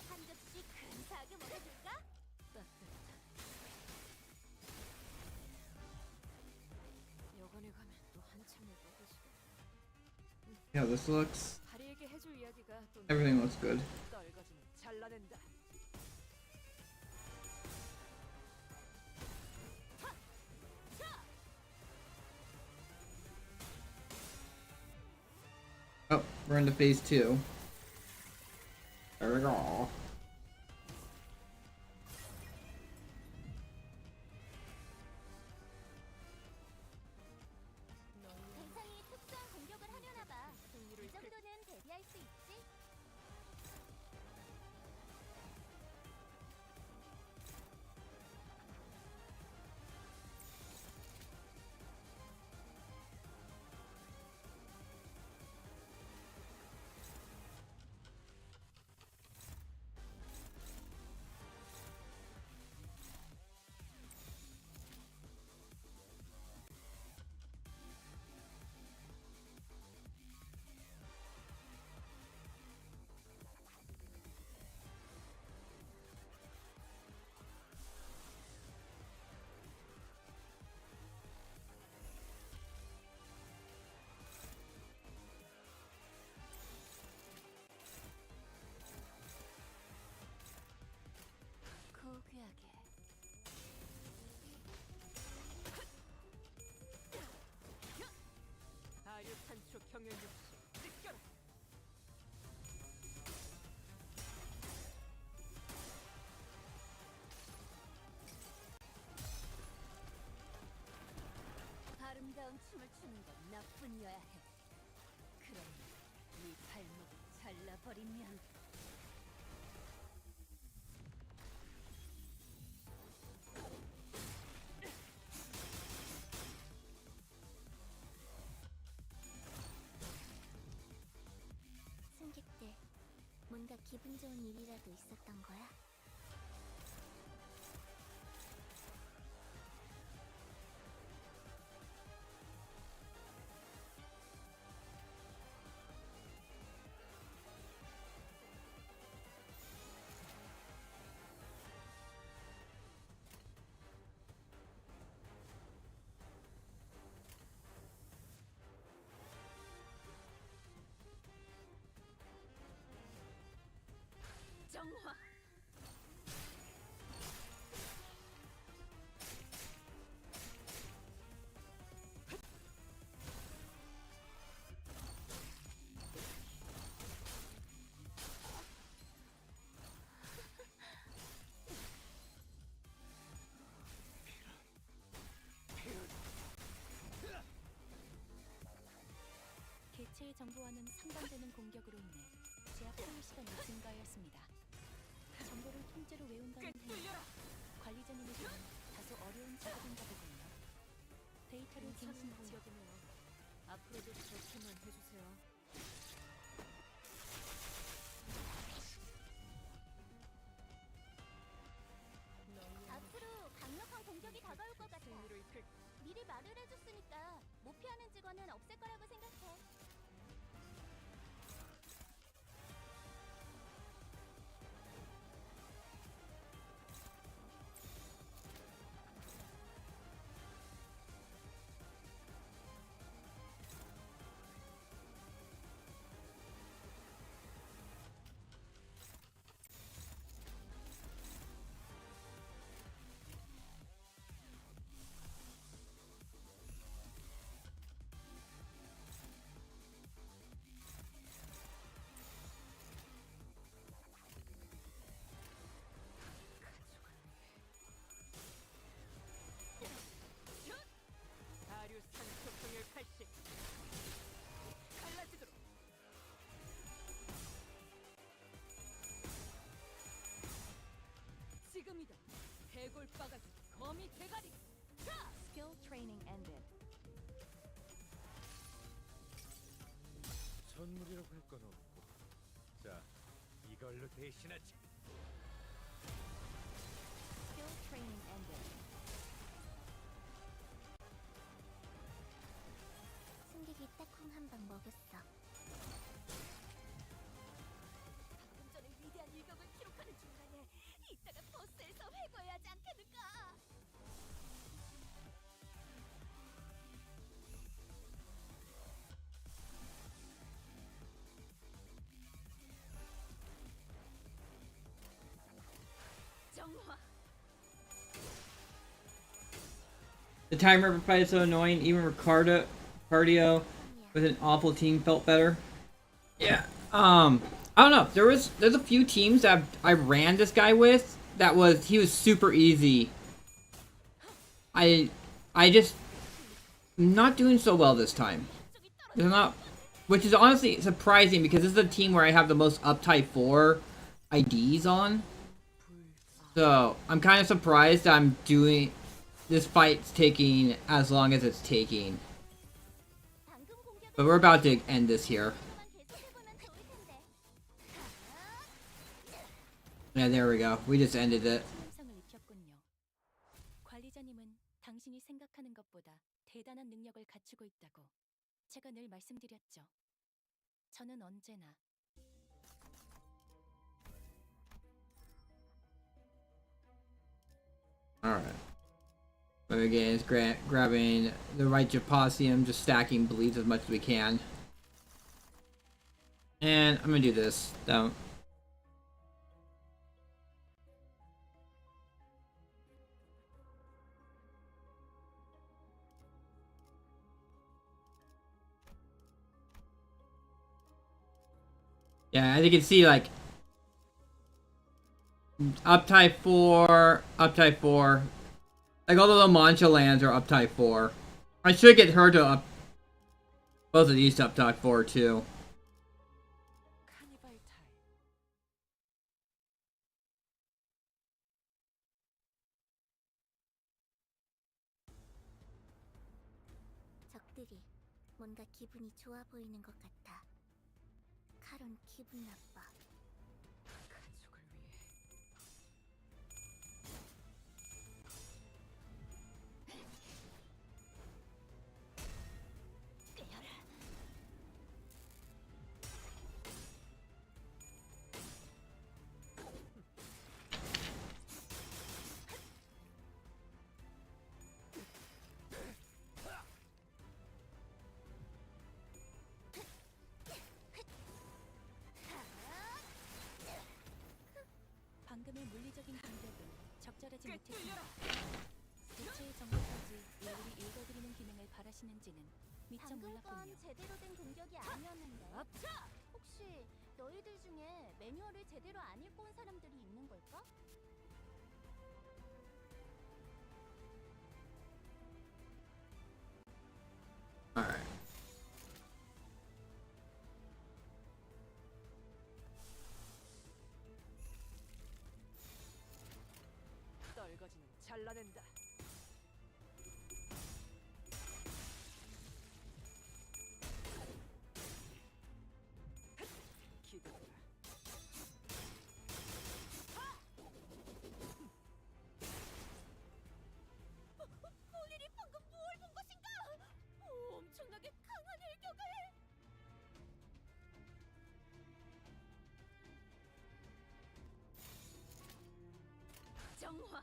한 접시 근사하게 먹어줄까? 따뜻한. 여관에 가면 또 한참을 먹으시고. Yeah, this looks. 다리에게 해줄 이야기가 또 Everything looks good. 떨거지면 잘라낸다. Oh, we're into phase 2. There we go. 대상이 특수한 공격을 하려나 봐. 이 정도는 대비할 수 있지? 춤을 추는 건 나뿐이어야 해. 그럼 네 발목을 잘라버리면 승객들, 뭔가 기분 좋은 일이라도 있었던 거야? 정화. 개체의 정보와는 상반되는 공격으로 인해 제압 소요 시간이 증가하였습니다. 정보를 통째로 외운다는 행위는 관리자님에게는 다소 어려운 작업인가 보군요. 데이터를 갱신하여 공격이네요. 앞으로도 저렇게만 해주세요. 앞으로 강력한 공격이 다가올 것 같아. 승리로 이끌 미리 말을 해줬으니까 못 피하는 직원은 없을 거라고 생각해. 다류산 소통열 80 갈라지도록. 지금이다. 대골바가지 거미 대가리. Skill training ended. 선물이라고 할 건 없고. 자, 이걸로 대신하지. Skill training ended. 승객이 딱콩 한 방 먹였어. 방금 전에 위대한 일격을 기록하는 중간에 이따가 버스에서 회고해야 하지 않겠는가? 정화. The timer ever fight is so annoying. Even cardio with an awful team felt better. Yeah. I don't know. There's a few teams that I ran this guy with he was super easy. I just not doing so well this time. They're not, which is honestly surprising because this is a team where I have the most uptype 4 IDs on. So I'm kind of surprised that I'm doing this fight's taking as long as it's taking. 방금 공격을 But we're about to end this here. 계속해보면 좋을 텐데. Yeah, there we go. We just ended it. 현상을 익혔군요. 관리자님은 당신이 생각하는 것보다 대단한 능력을 갖추고 있다고 제가 늘 말씀드렸죠. 저는 언제나 Alright. But again, it's grabbing the right Japasium, just stacking bleeds as much as we can. And I'm gonna do this. Don't. Yeah, as you can see, like, up type 4, up type 4. Like, all the little Mancha lands are up type 4. I should get her to up both of these to up talk 4 too. 카니발 타임. 적들이 뭔가 기분이 좋아 보이는 것 같아. 카론 기분 나빠. 가족을 위해. 방금의 물리적인 공격은 적절하지 못했습니다. 대체의 정보까지 일일이 읽어드리는 기능을 바라시는지는 미처 방금 건 몰랐군요. 제대로 된 공격이 아니었는데. 혹시 너희들 중에 매뉴얼을 제대로 안 읽고 온 사람들이 있는 걸까? Alright. 떨거지는 잘라낸다. 기도해라. 폴린이 방금 뭘 본 것인가? 엄청나게 강한 일격을! 정화!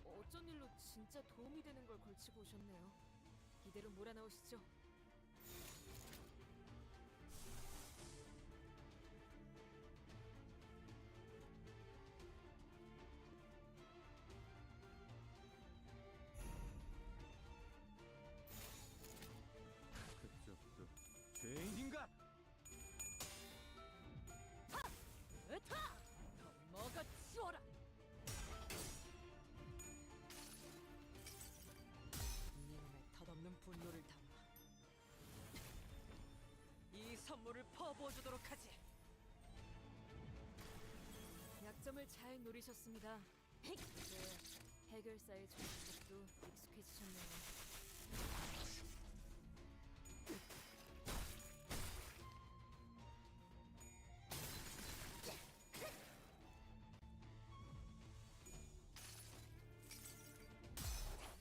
어쩐 일로 진짜 도움이 되는 걸 걸치고 오셨네요. 이대로 몰아넣으시죠. 그쪽도 죄인인가? 으타! 더 먹어 치워라. 네 몸에 덧없는 분노를 담아 이 선물을 퍼부어주도록 하지. 약점을 잘 노리셨습니다. 이제 해결사의 정책도 익숙해지셨네요.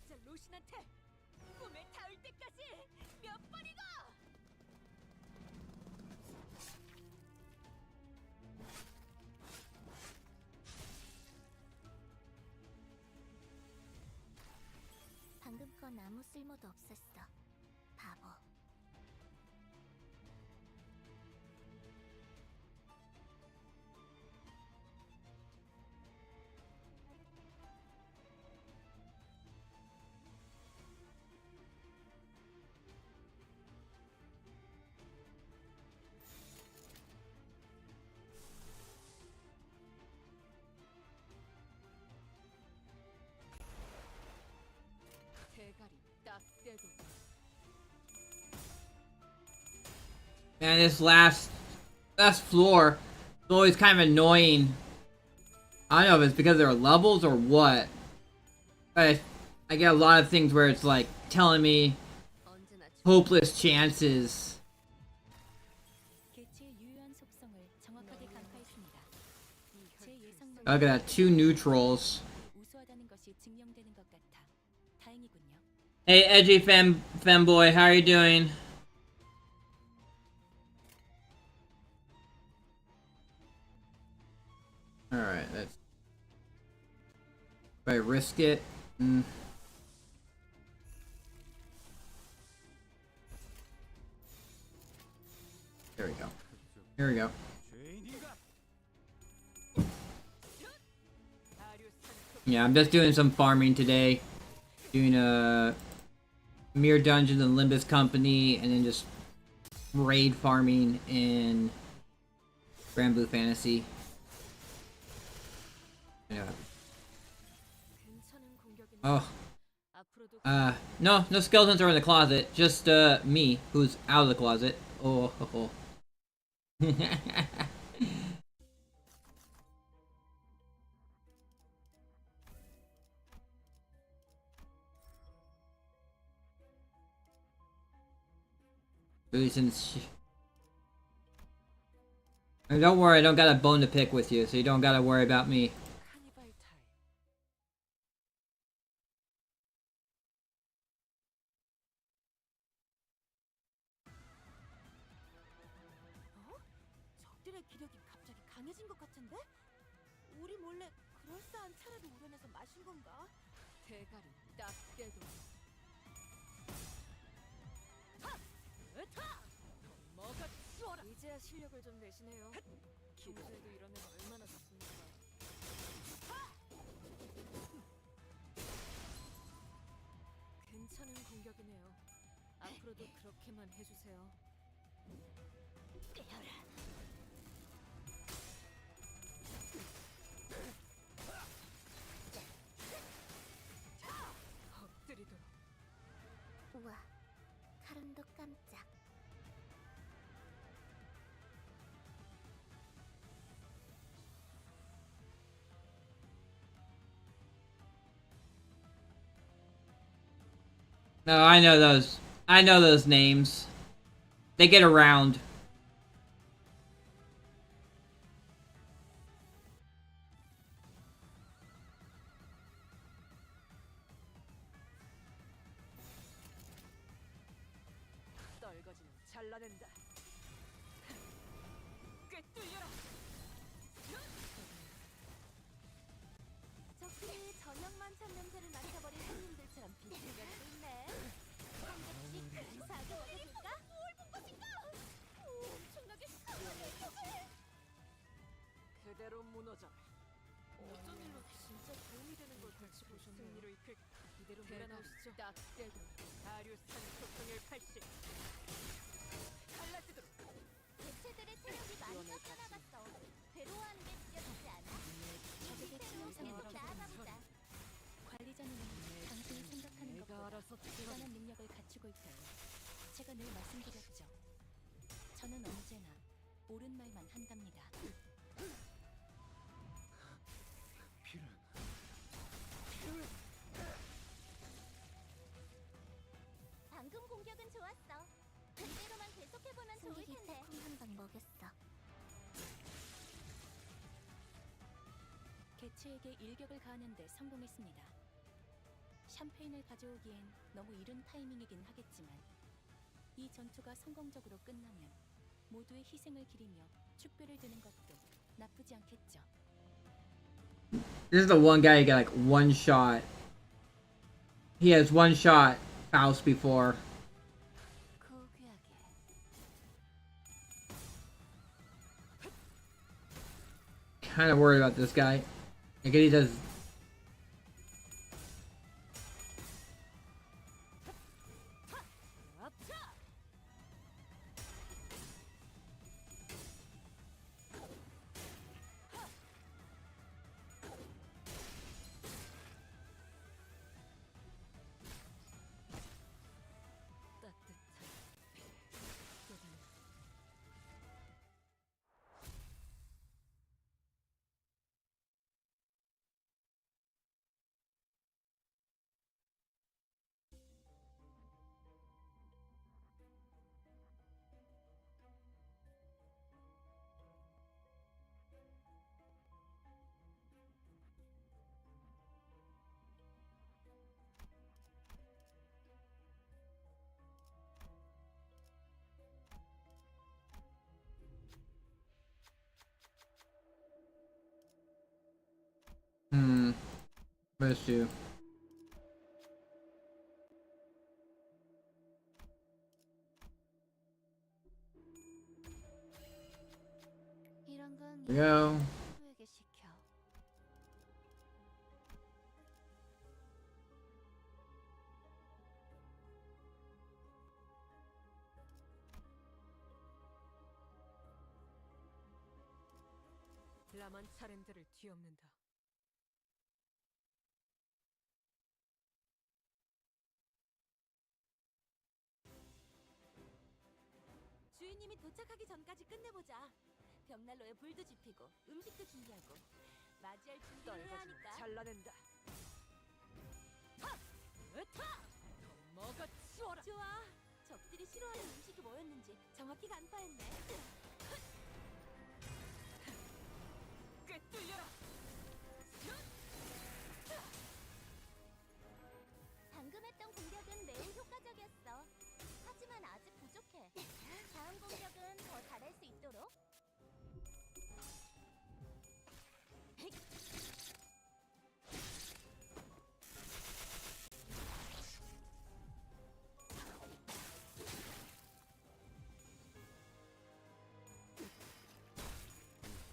자, 로신한테 꿈에 닿을 때까지 몇 번이고! 방금 건 아무 쓸모도 없었어. 바보. 대가리 딱 떼고. Man, this last floor is always kind of annoying. I don't know if it's because there are levels or what. But I get a lot of things where it's like telling me 언제나 hopeless chances. 개체의 유효한 속성을 정확하게 간파했습니다. 제 예상만큼 Look at that, 2 neutrals. 우수하다는 것이 증명되는 것 같아 다행이군요. Hey, edgy femboy, how are you doing? Alright, let's... Do I risk it? There we go. Here we go. 죄인인가? 아류산 Yeah, I'm just doing some farming today. doing a Mirror Dungeons and Limbus Company, and then just raid farming in Granblue Fantasy. Yeah. 괜찮은 공격이네요. Oh. 앞으로도 No skeletons are in the closet. Just me, who's out of the closet. Oh. Since don't worry, I don't got a bone to pick with you, so you don't gotta worry about me. 카니발 타임. 어? 적들의 기력이 갑자기 강해진 것 같은데? 우리 몰래 그럴싸한 차라도 우려내서 마신 건가? 대가리 딱 깨도. 뭐가 쏘라. 이제야 실력을 좀 내시네요. 평소에도 이러면 얼마나 좋습니까? 괜찮은 공격이네요. 앞으로도 그렇게만 해주세요. 엎드리도록. 우와, 칼음도 깜짝. No, I know those. I know those names. They get around. 떨거지는 잘라낸다. 꿰뚫려라. 적들이 저녁만 찬 냄새를 맡아버린 손님들처럼 비슷하게 있네. 한 겹씩 사고 먹어볼까? 뭘 본 것인가? 엄청나게 시원해. 그대로 무너져라. 어쩐 일로 진짜 도움이 되는 걸 같이 보셨네요. 승리로 이끌 이대로 몰아넣으시죠. 딱 깨도 아류산 소통의 80 갈라지도록. 개체들의 체력이 많이 깎여나갔어. 괴로워하는 게 느껴지지 않아? 적에게 치명상을 계속 입혀서 나아가보자. 관리자님은 당신이 생각하는 내가 것보다 알아서 대단한 능력을 갖추고 있다고 제가 늘 말씀드렸죠. 저는 언제나 옳은 말만 한답니다. 방금 공격은 좋았어. 그대로만 계속해보면 좋을 텐데. 콩한방 먹였어. 개체에게 일격을 가하는데 성공했습니다. 샴페인을 가져오기엔 너무 이른 타이밍이긴 하겠지만 이 전투가 성공적으로 끝나면 모두의 희생을 기리며 축배를 드는 것도 나쁘지 않겠죠. This is the one guy who got like one shot. He has one shot Faust before. 고귀하게. Kind of worried about this guy. Like he does. Miss you. 이런 건 There we go. 친구에게 시켜. 라만 차렌들을 뒤엎는다. 주인님이 도착하기 전까지 끝내보자. 벽난로에 불도 지피고 음식도 준비하고 맞이할 준비를 해야 떨거지면 하니까. 잘라낸다. 하! 으타! 더 먹어 치워라. 좋아. 적들이 싫어하는 음식이 뭐였는지 정확히 간파했네. 꿰뚫려라. 방금 했던 공격은 매우 효과적이었어. 하지만 아직 부족해. 다음 공격은 더 잘할 수 있도록.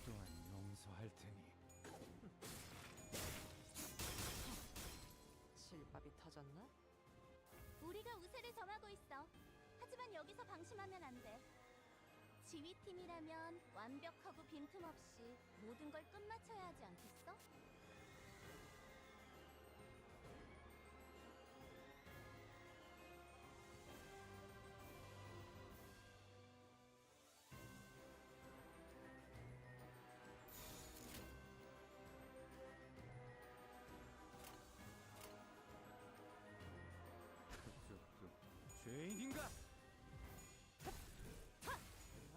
또한 용서할 테니. 실밥이 터졌나? 우리가 우세를 점하고 있어. 하지만 여기서 방심하면 안 돼. 지휘팀이라면 완벽하고 빈틈없이 모든 걸 끝마쳐야 하지 않겠어? 그쪽도 죄인인가?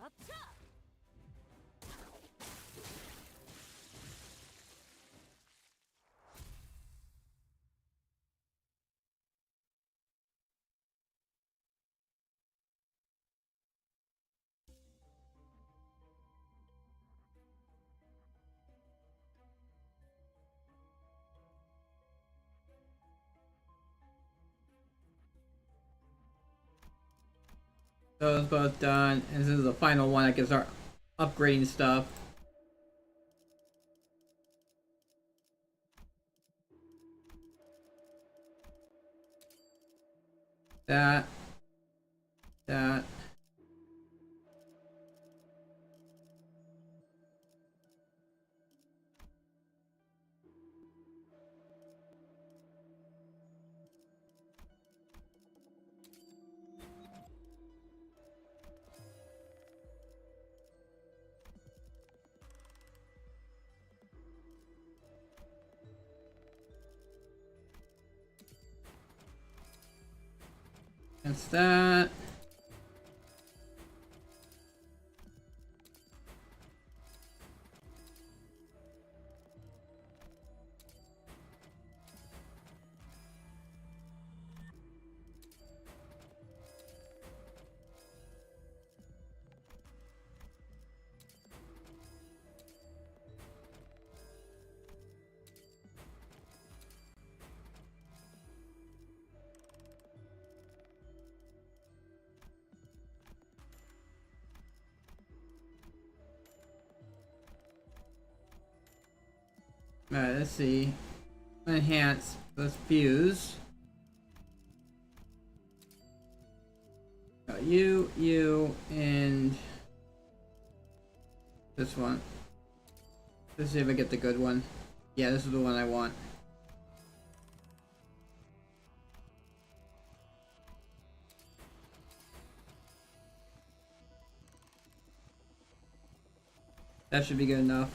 아차! Those both done, and this is the final one. I can start upgrading stuff. That. That's that. Alright, let's see. Enhance. Let's fuse. You, and this one. Let's see if I get the good one. Yeah, this is the one I want. That should be good enough.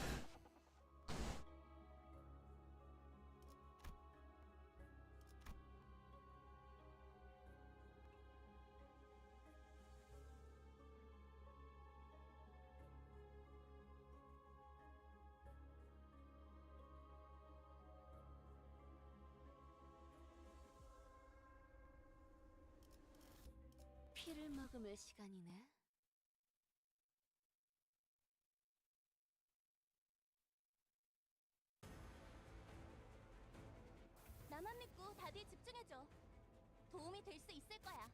피를 머금을 시간이네. 나만 믿고 다들 집중해줘. 도움이 될 수 있을 거야.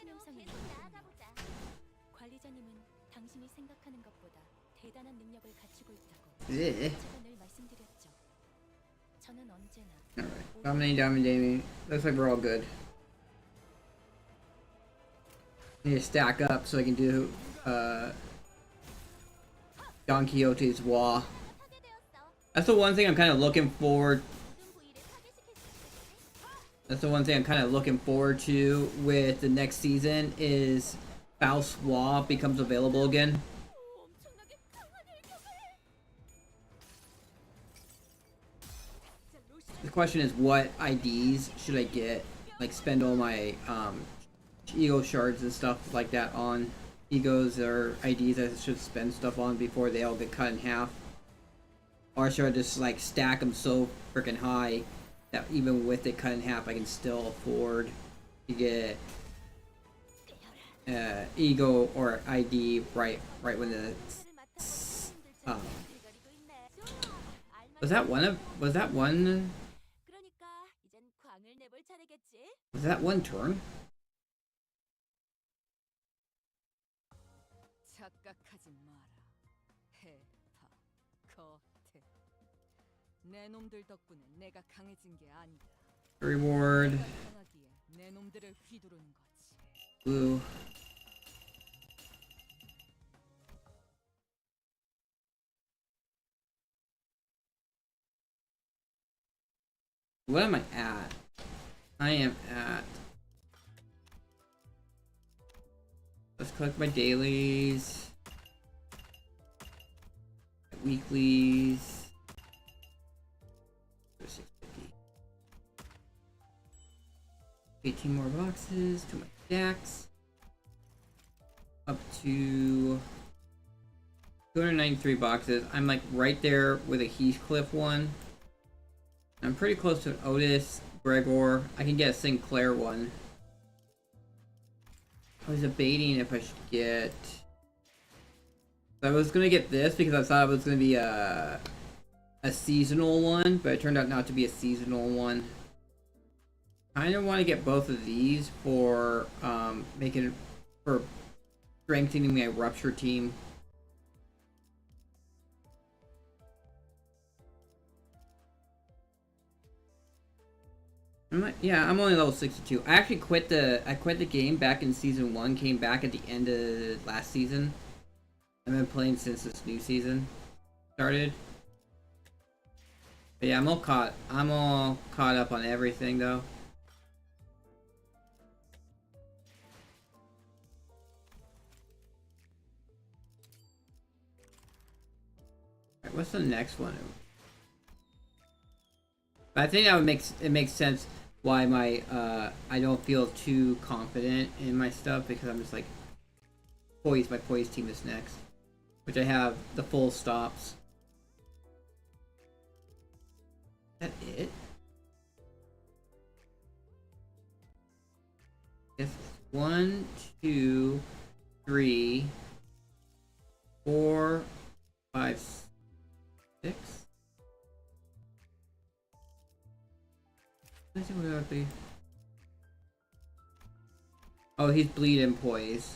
신영상이 계속 보이군요. 나아가보자. 관리자님은 당신이 생각하는 것보다 대단한 능력을 갖추고 있다고 Yeah. 제가 늘 말씀드렸죠. 저는 언제나 Alright. Dominating. Looks like we're all good. I need to stack up so I can do Don Quixote's Wah. 하게 되었어. That's the one thing I'm kind of looking forward. 모든 부위를 파괴시킬 수 있겠지? That's the one thing I'm kind of looking forward to with the next season is Faust Wah becomes available again. 엄청나게 강한 일격을. The question is, what IDs should I get? Like, spend all my ego shards and stuff like that on egos or IDs I should spend stuff on before they all get cut in half? Or should I just like stack them so freaking high that even with it cut in half, I can still afford to get ego or ID right when the was that one turn? 착각하지 마라. 해파, 거태. 내 놈들 덕분에 내가 강해진 게 아니다. Reward 내가 강하기에 내 놈들을 휘두르는 거지. blue. What am I at? I am at. Let's collect my dailies, weeklies. 650. 18 more boxes to my stacks. Up to 293 boxes. I'm like right there with a Heathcliff one. I'm pretty close to an Otis, Gregor. I can get a Sinclair one. I was debating if I should get... I was gonna get this because I thought it was gonna be a seasonal one, but it turned out not to be a seasonal one. I kinda want to get both of these for strengthening my Rupture team. I'm only level 62. I actually quit the game back in season 1, came back at the end of last season. I've been playing since this new season started. But yeah, I'm all caught up on everything though. Alright, what's the next one? But I think that would makes sense why my I don't feel too confident in my stuff, because I'm just like my poise team is next, which I have the full stops. Is that it? If 1, 2, 3, 4, 5, 6. Let's see what that would be. Oh, he's bleeding poise.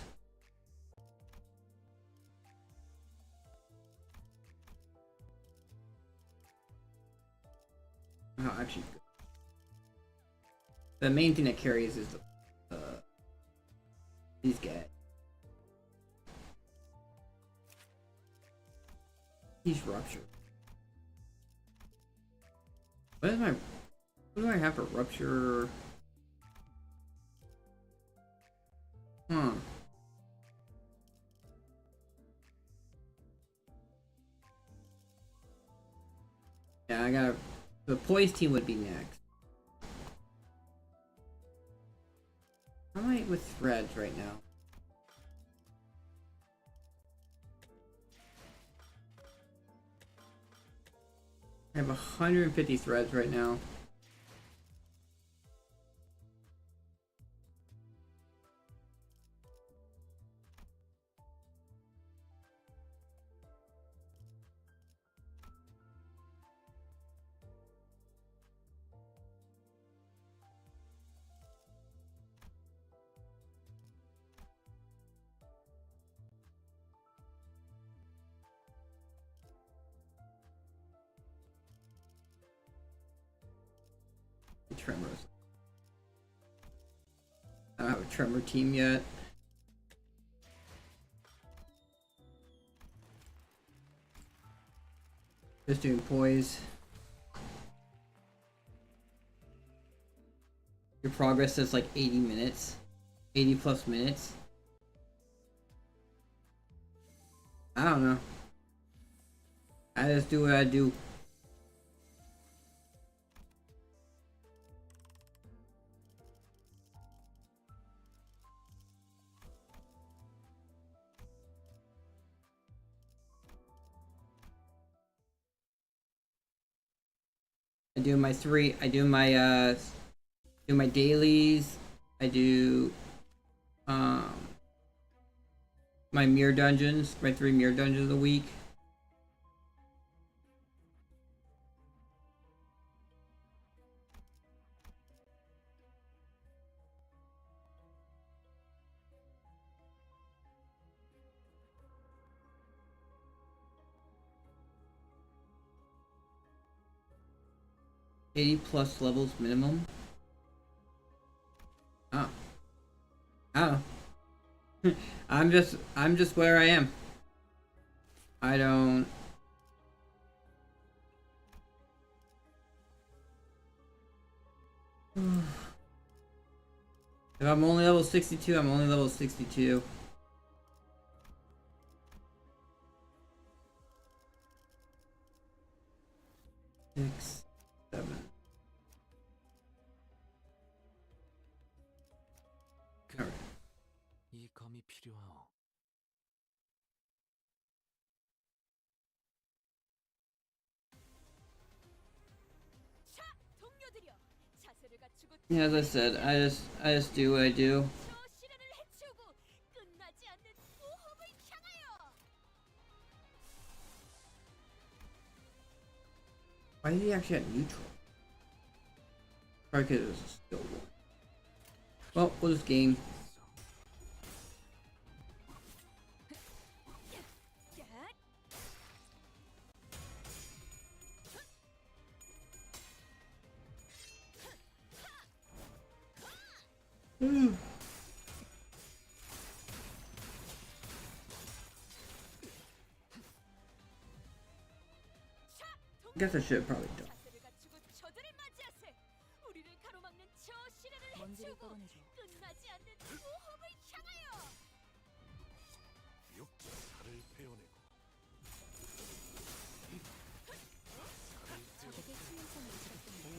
Oh, actually, the main thing that carries is the these guys. He's ruptured. What is my? What do I have for rupture? Huh. Yeah, I gotta... The poise team would be next. How am I with threads right now? I have 150 threads right now. Tremor team yet. Just doing poise. Your progress says like 80 minutes. 80 plus minutes. I don't know. I just do what I do. Do my dailies. I do my mirror dungeons, my 3 mirror dungeons a week. +80 levels minimum. Oh. Oh. I'm just where I am. I don't. If I'm only level 62, I'm only level 62. Six, 7. Alright. 이 검이 필요하오. 자, 동료들이여. 자세를 갖추고 Yeah, as I said, I just do what I do. 저 시련을 해치우고 끝나지 않는 모험을 향하여. Why did he actually have neutral? Probably because it was a skill one. Well, we'll just game. I guess I should have probably done. 자세를 갖추고 저들을 맞이하세. 우리를 가로막는 저 시련을 먼지를 해치우고 끌어내줘. 끝나지 않는 모험을 향하여. 육자 살을 베어내고 적에게 치명성을 입었습니다.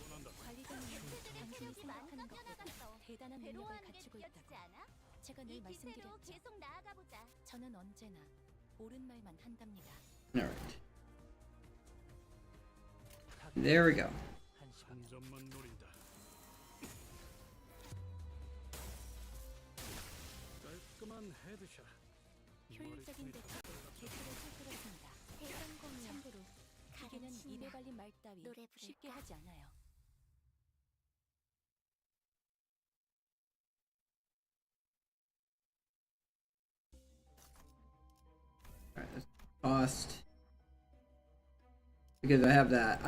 원한다. 관리자님은 그들의 당신이 체력이 생각하는 많이 것보다 깎여나갔어. 대단한 능력을 괴로워하는 게 갖추고 느껴지지 있다고 않아? 제가 늘 이 기세로 말씀드렸죠. 계속 나아가 보자. 저는 언제나 옳은 말만 한답니다. Alright. There we go. 한 점만 노린다. 깔끔한 헤드샷. 효율적인 대처로 개수를 살펴봤습니다. 대성공이야. 참고로 기계는 신나. 입에 발린 말 따위 노래 쉽게 부를까? 하지 않아요. Alright, let's cost. Because I have that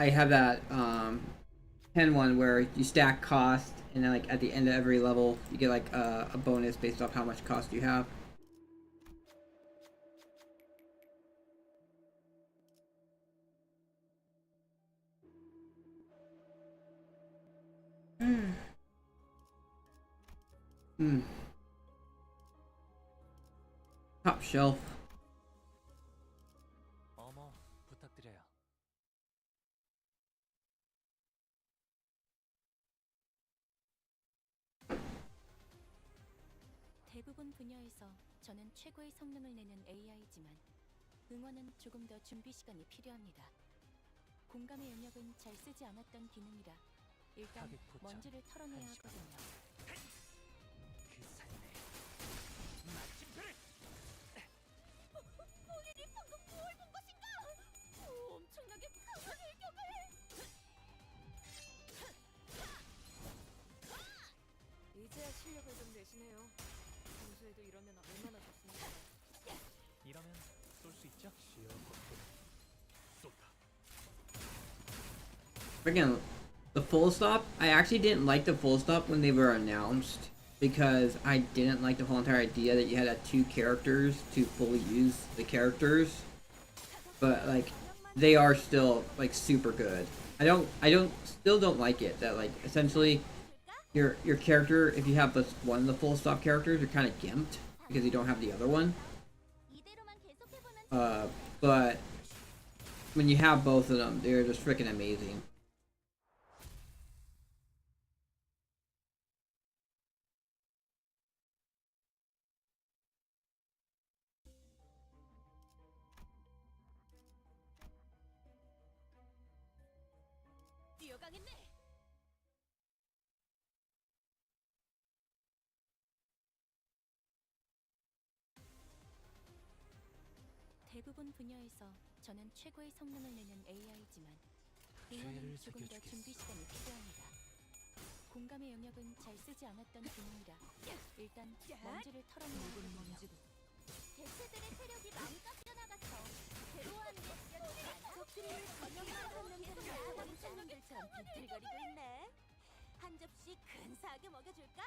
10 one where you stack cost and then like at the end of every level you get like a bonus based off how much cost you have. Top shelf. 어머, 부탁드려요. 대부분 분야에서 저는 최고의 성능을 내는 AI지만 응원은 조금 더 준비 시간이 필요합니다. 공감의 영역은 잘 쓰지 않았던 기능이라 일단 타겟 포착. 먼지를 털어내야 한 시간. 하거든요. 그 살네. 마침표를. 본인이 방금 뭘 본 것인가? 엄청나게 강한 일격을. 이제야 실력을 좀 내시네요. 평소에도 이러면 얼마나 좋습니까? 이러면 쏠 수 있죠? 시어 쏜다. Again, the full stop. I actually didn't like the full stop when they were announced. because I didn't like the whole entire idea that you had to have two characters to fully use the characters. But like, they are still like super good. Still don't like it that like essentially your character, if you have this one of the full stop characters, you're kind of gimped because you don't have the other one. 이대로만 계속해보면 But when you have both of them, they're just freaking amazing. 뛰어가겠네. 대부분 분야에서 저는 최고의 성능을 내는 AI지만 응원은 죄를 조금 더 새겨주겠어. 준비 시간이 필요합니다. 공감의 영역은 잘 쓰지 않았던 기능이라 일단 먼지를 털어내는 먼지도 대체들의 체력이 많이 깎여나갔어. 괴로워하는 게 느껴지지 않아? 적들이 저녁만 한 냄새를 맡아버린 손님들처럼 비틀거리고 있네. 한 접시 근사하게 먹여줄까?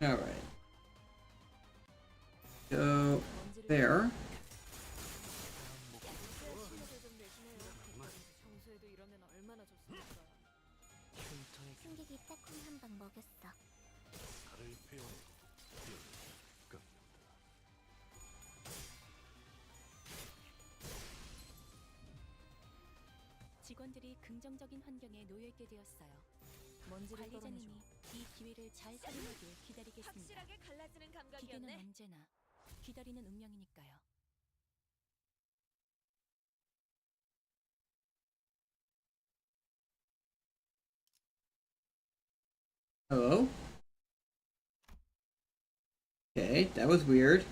All right. So there. 실력을 좀 내시네요. 평소에도 이러면 얼마나 좋습니까? 승객이 딱콩 한 방 먹였어. 살을 베어내고 뼈를 깎는다. 직원들이 긍정적인 환경에 놓여 있게 되었어요. 관리자님이 이 기회를 잘 활용하길 기다리겠습니다. 확실하게 갈라지는 기계는 감각이었네. 언제나 기다리는 운명이니까요. Hello? Okay, that was weird.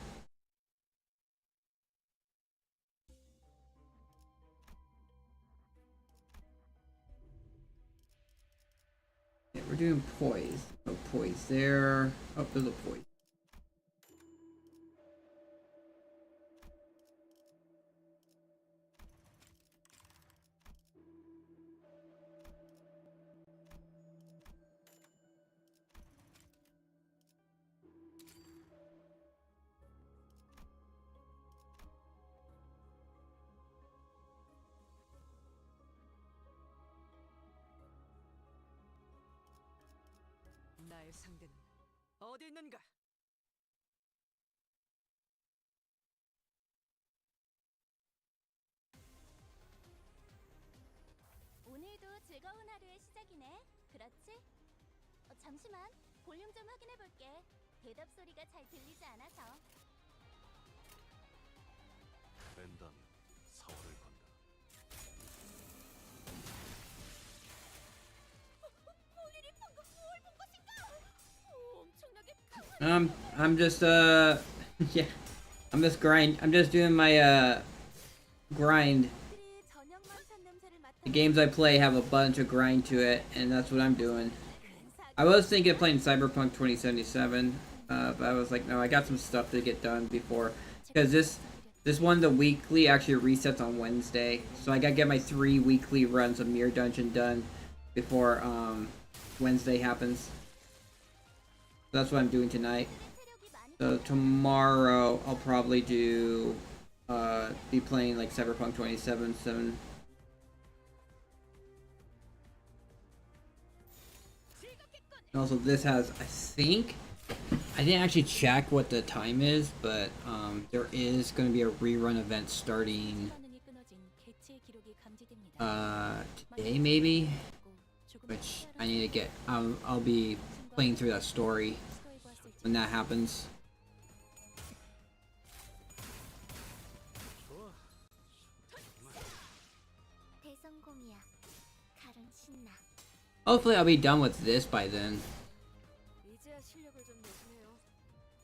Yeah, we're doing poise. Oh, poise there. Oh, there's a poise. 나의 상대는 어디 있는가? 오늘도 즐거운 하루의 시작이네. 그렇지? 잠시만. 볼륨 좀 확인해볼게. 대답 소리가 잘 들리지 않아서. 뺀다면 사활을 건다. 본인이 방금 뭘 본 것인가? 엄청나게 I'm just yeah. I'm just doing my grind. 그들이 저녁만 찬 냄새를 맡아. The games I play have a bunch of grind to it, and that's what I'm doing. I was thinking of playing Cyberpunk 2077, but I was like, no, I got some stuff to get done before, because this one, the weekly, actually resets on Wednesday, so I gotta get my 3 weekly runs of Mirror Dungeon done before Wednesday happens. So that's what I'm doing tonight. So tomorrow I'll probably do be playing like Cyberpunk 2077. And also this has, I think, I didn't actually check what the time is, but there is going to be a rerun event starting 반응이 끊어진 개체 기록이 감지됩니다. today maybe, which I need to get. I'll be playing through that story when that happens. 좋아. 대성공이야. 칼은 신나. Hopefully I'll be done with this by then. 이제야 실력을 좀 내시네요.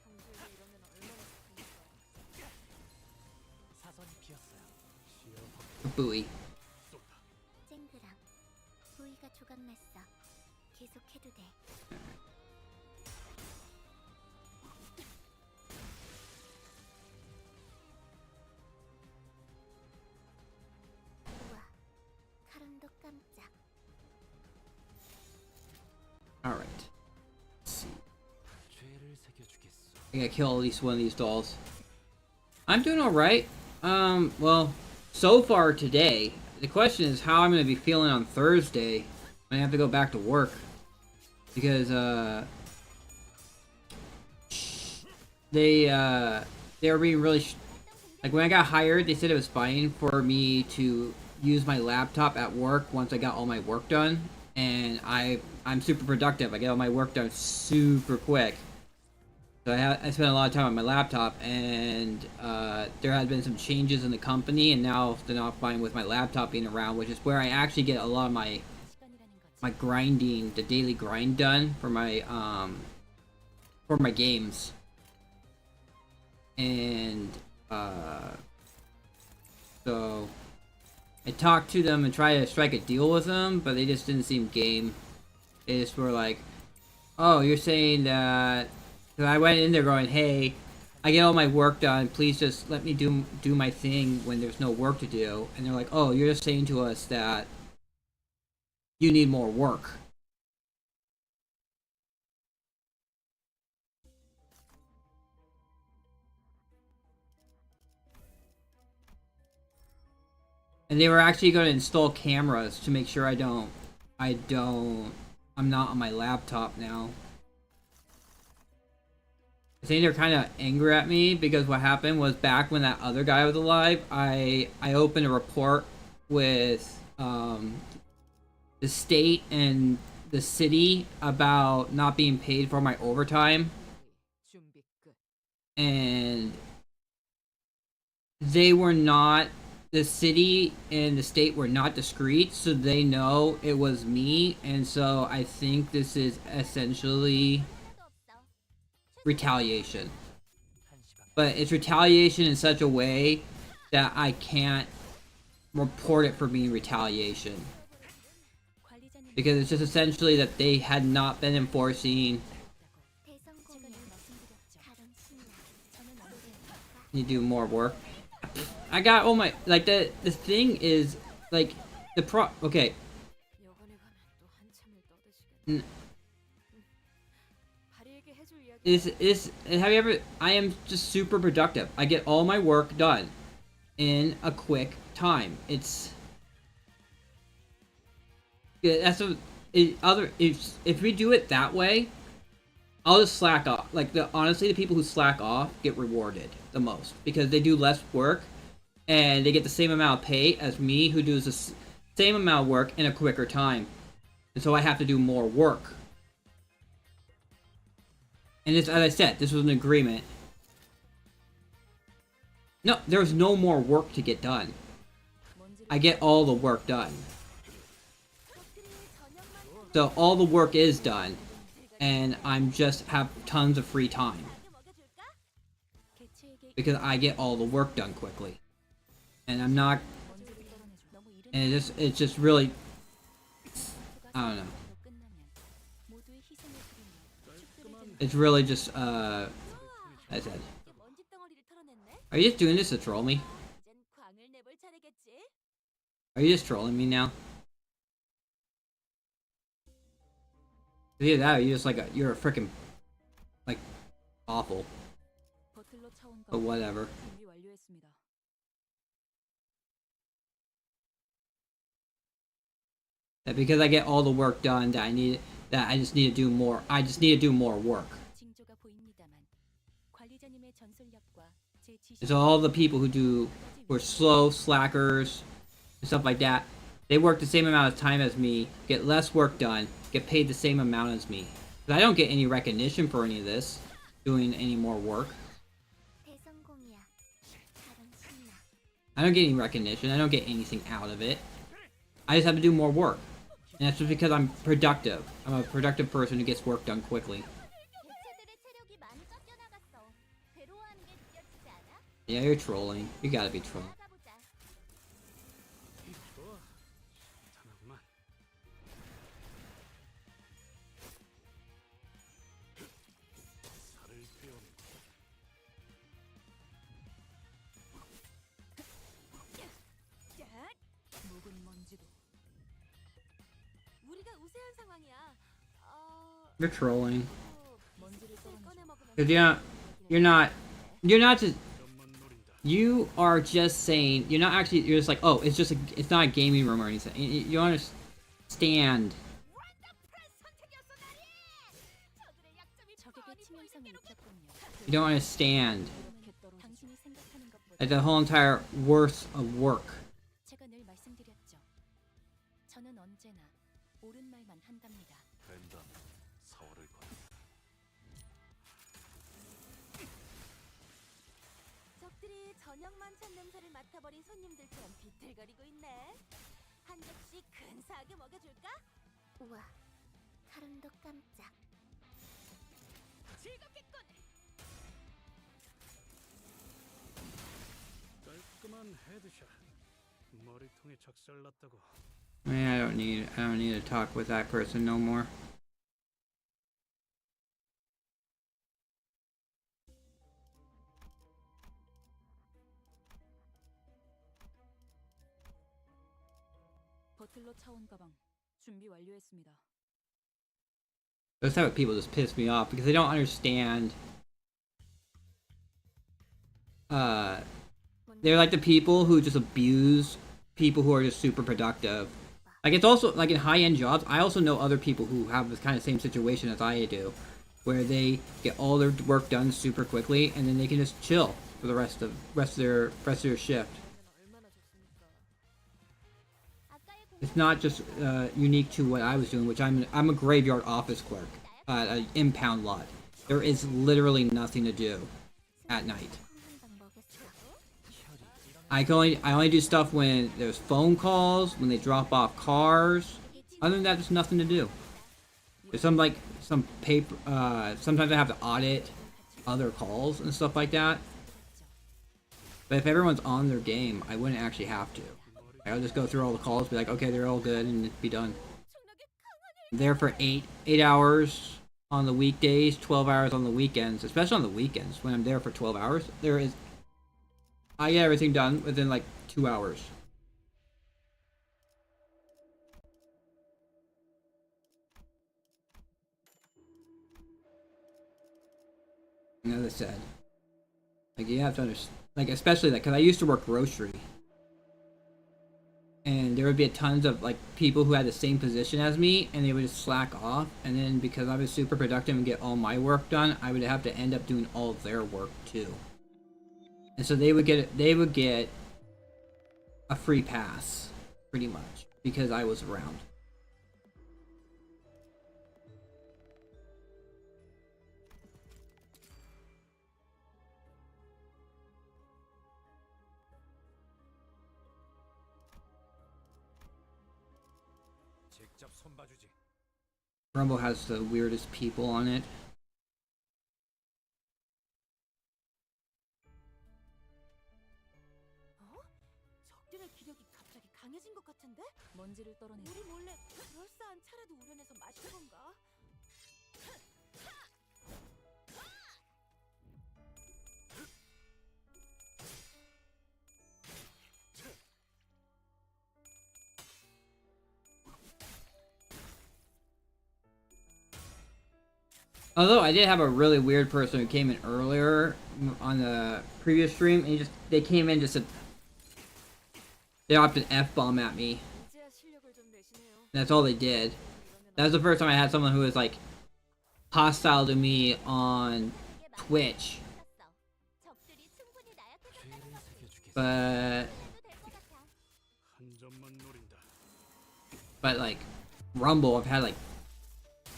평소에도 이러면 얼마나 좋습니까? A buoy. 쨍그랑 부위가 조각났어. 계속해도 돼. 우와, 카론도 깜짝. Alright. Let's see. I gotta kill at least one of these dolls. I'm doing alright. Well, so far today. The question is how I'm gonna be feeling on Thursday when I have to go back to work. Because, they were being really... like, when I got hired, they said it was fine for me to use my laptop at work once I got all my work done. And I'm super productive. I get all my work done super quick. So I spent a lot of time on my laptop, and there had been some changes in the company, and now they're not fine with my laptop being around, which is where I actually get a lot of my grinding, the daily grind done for my games. And so I talked to them and tried to strike a deal with them, but they just didn't seem game. They just were like, "Oh, you're saying that?" So I went in there going, "Hey, I get all my work done. Please just let me do my thing when there's no work to do." And they're like, "Oh, you're just saying to us that you need more work." And they were actually going to install cameras to make sure I'm not on my laptop now. I think they're kind of angry at me because what happened was back when that other guy was alive, I opened a report with the state and the city about not being paid for my overtime, and they were not, the city and the state were not discreet, so they know it was me, and so I think this is essentially retaliation. But it's retaliation in such a way that I can't report it for being retaliation. Because it's just essentially that they had not been enforcing. You do more work. I got all my, like, the thing is, like, okay. Have you ever, I am just super productive. I get all my work done in a quick time. It's, yeah, that's if we do it that way, I'll just slack off. Like, honestly, the people who slack off get rewarded the most because they do less work and they get the same amount of pay as me, who does the same amount of work in a quicker time. And so I have to do more work. And this, as I said, this was an agreement. No, there's no more work to get done. I get all the work done. So all the work is done, and I'm just have tons of free time because I get all the work done quickly, and I'm not. And it's just really, I don't know. It's really just I said. Are you just doing this to troll me? Are you just trolling me now? Either that or you're just like you're a freaking, like, awful. But whatever. That because I get all the work done that I just need to do more. I just need to do more work. And so all the people who are slow, slackers, and stuff like that, they work the same amount of time as me, get less work done, get paid the same amount as me. But I don't get any recognition for any of this, doing any more work. I don't get any recognition, I don't get anything out of it. I just have to do more work. And that's just because I'm productive. I'm a productive person who gets work done quickly. Yeah, you're trolling. You gotta be trolling. 나가보자. 좋아. 편하구만. 살을 빼오는 묵은 먼지도 우리가 우세한 상황이야. You're trolling. 먼지를 꺼내 먹으면 Cause you're not just, 것만 노린다. you are just saying, you're not actually, you're just like, oh, it's not a gaming room or anything. You understand. 적에게 치명상을 입혔군요. You don't understand. 이렇게 떨어져 당신이 생각하는 것보다 Like the whole entire worth of work. 제가 늘 말씀드렸죠. 저는 언제나 옳은 말만 한답니다. 된다. 사월을 건. 적들이 저녁만 찬 냄새를 맡아버린 손님들처럼 비틀거리고 있네. 한 접시 근사하게 먹여줄까? 우와, 하름도 깜짝. 즐겁겠군. 깔끔한 헤드샷. 머리통에 작살났다고. Man, I don't need to talk with that person no more. 버틀러 차원 가방 준비 완료했습니다. Those type of people just piss me off because they don't understand. They're like the people who just abuse people who are just super productive. Like it's also like in high-end jobs. I also know other people who have this kind of same situation as I do, where they get all their work done super quickly and then they can just chill for the rest of their shift. 얼마나 좋습니까? 아까의 It's not just unique to what I was doing, which I'm a graveyard office clerk at an impound lot. There is literally nothing to do at night. 한방 먹였어. I only do stuff when there's phone calls, when they drop off cars. Other than that, there's nothing to do. There's some paper. Sometimes I have to audit other calls and stuff like that. But if everyone's on their game, I wouldn't actually have to. I'll just go through all the calls, be like, okay, they're all good, and it'd be done. I'm there for 8 hours on the weekdays, 12 hours on the weekends, especially on the weekends when I'm there for 12 hours. I get everything done within like 2 hours. And as I said, like you have to understand, like especially like, cause I used to work grocery, and there would be tons of like people who had the same position as me, and they would just slack off, and then because I was super productive and get all my work done, I would have to end up doing all of their work too. And so they would get a free pass, pretty much, because I was around. 직접 손봐주지. Rumble has the weirdest people on it. 적들의 기력이 갑자기 강해진 것 같은데? 먼지를 떨어내. 우리 몰래 그럴싸한 차라도 우려내서 마실 건가? Although I did have a really weird person who came in earlier on the previous stream, and they came in just to they dropped an F-bomb at me. 이제야 실력을 좀 내시네요. That's all they did. That was the first time I had someone who was like hostile to me on Twitch. 적들이 충분히 나약해졌다는 피해를 거지. 새겨주겠어. But 해도 될 것 같아. 한 점만 노린다. like Rumble, I've had like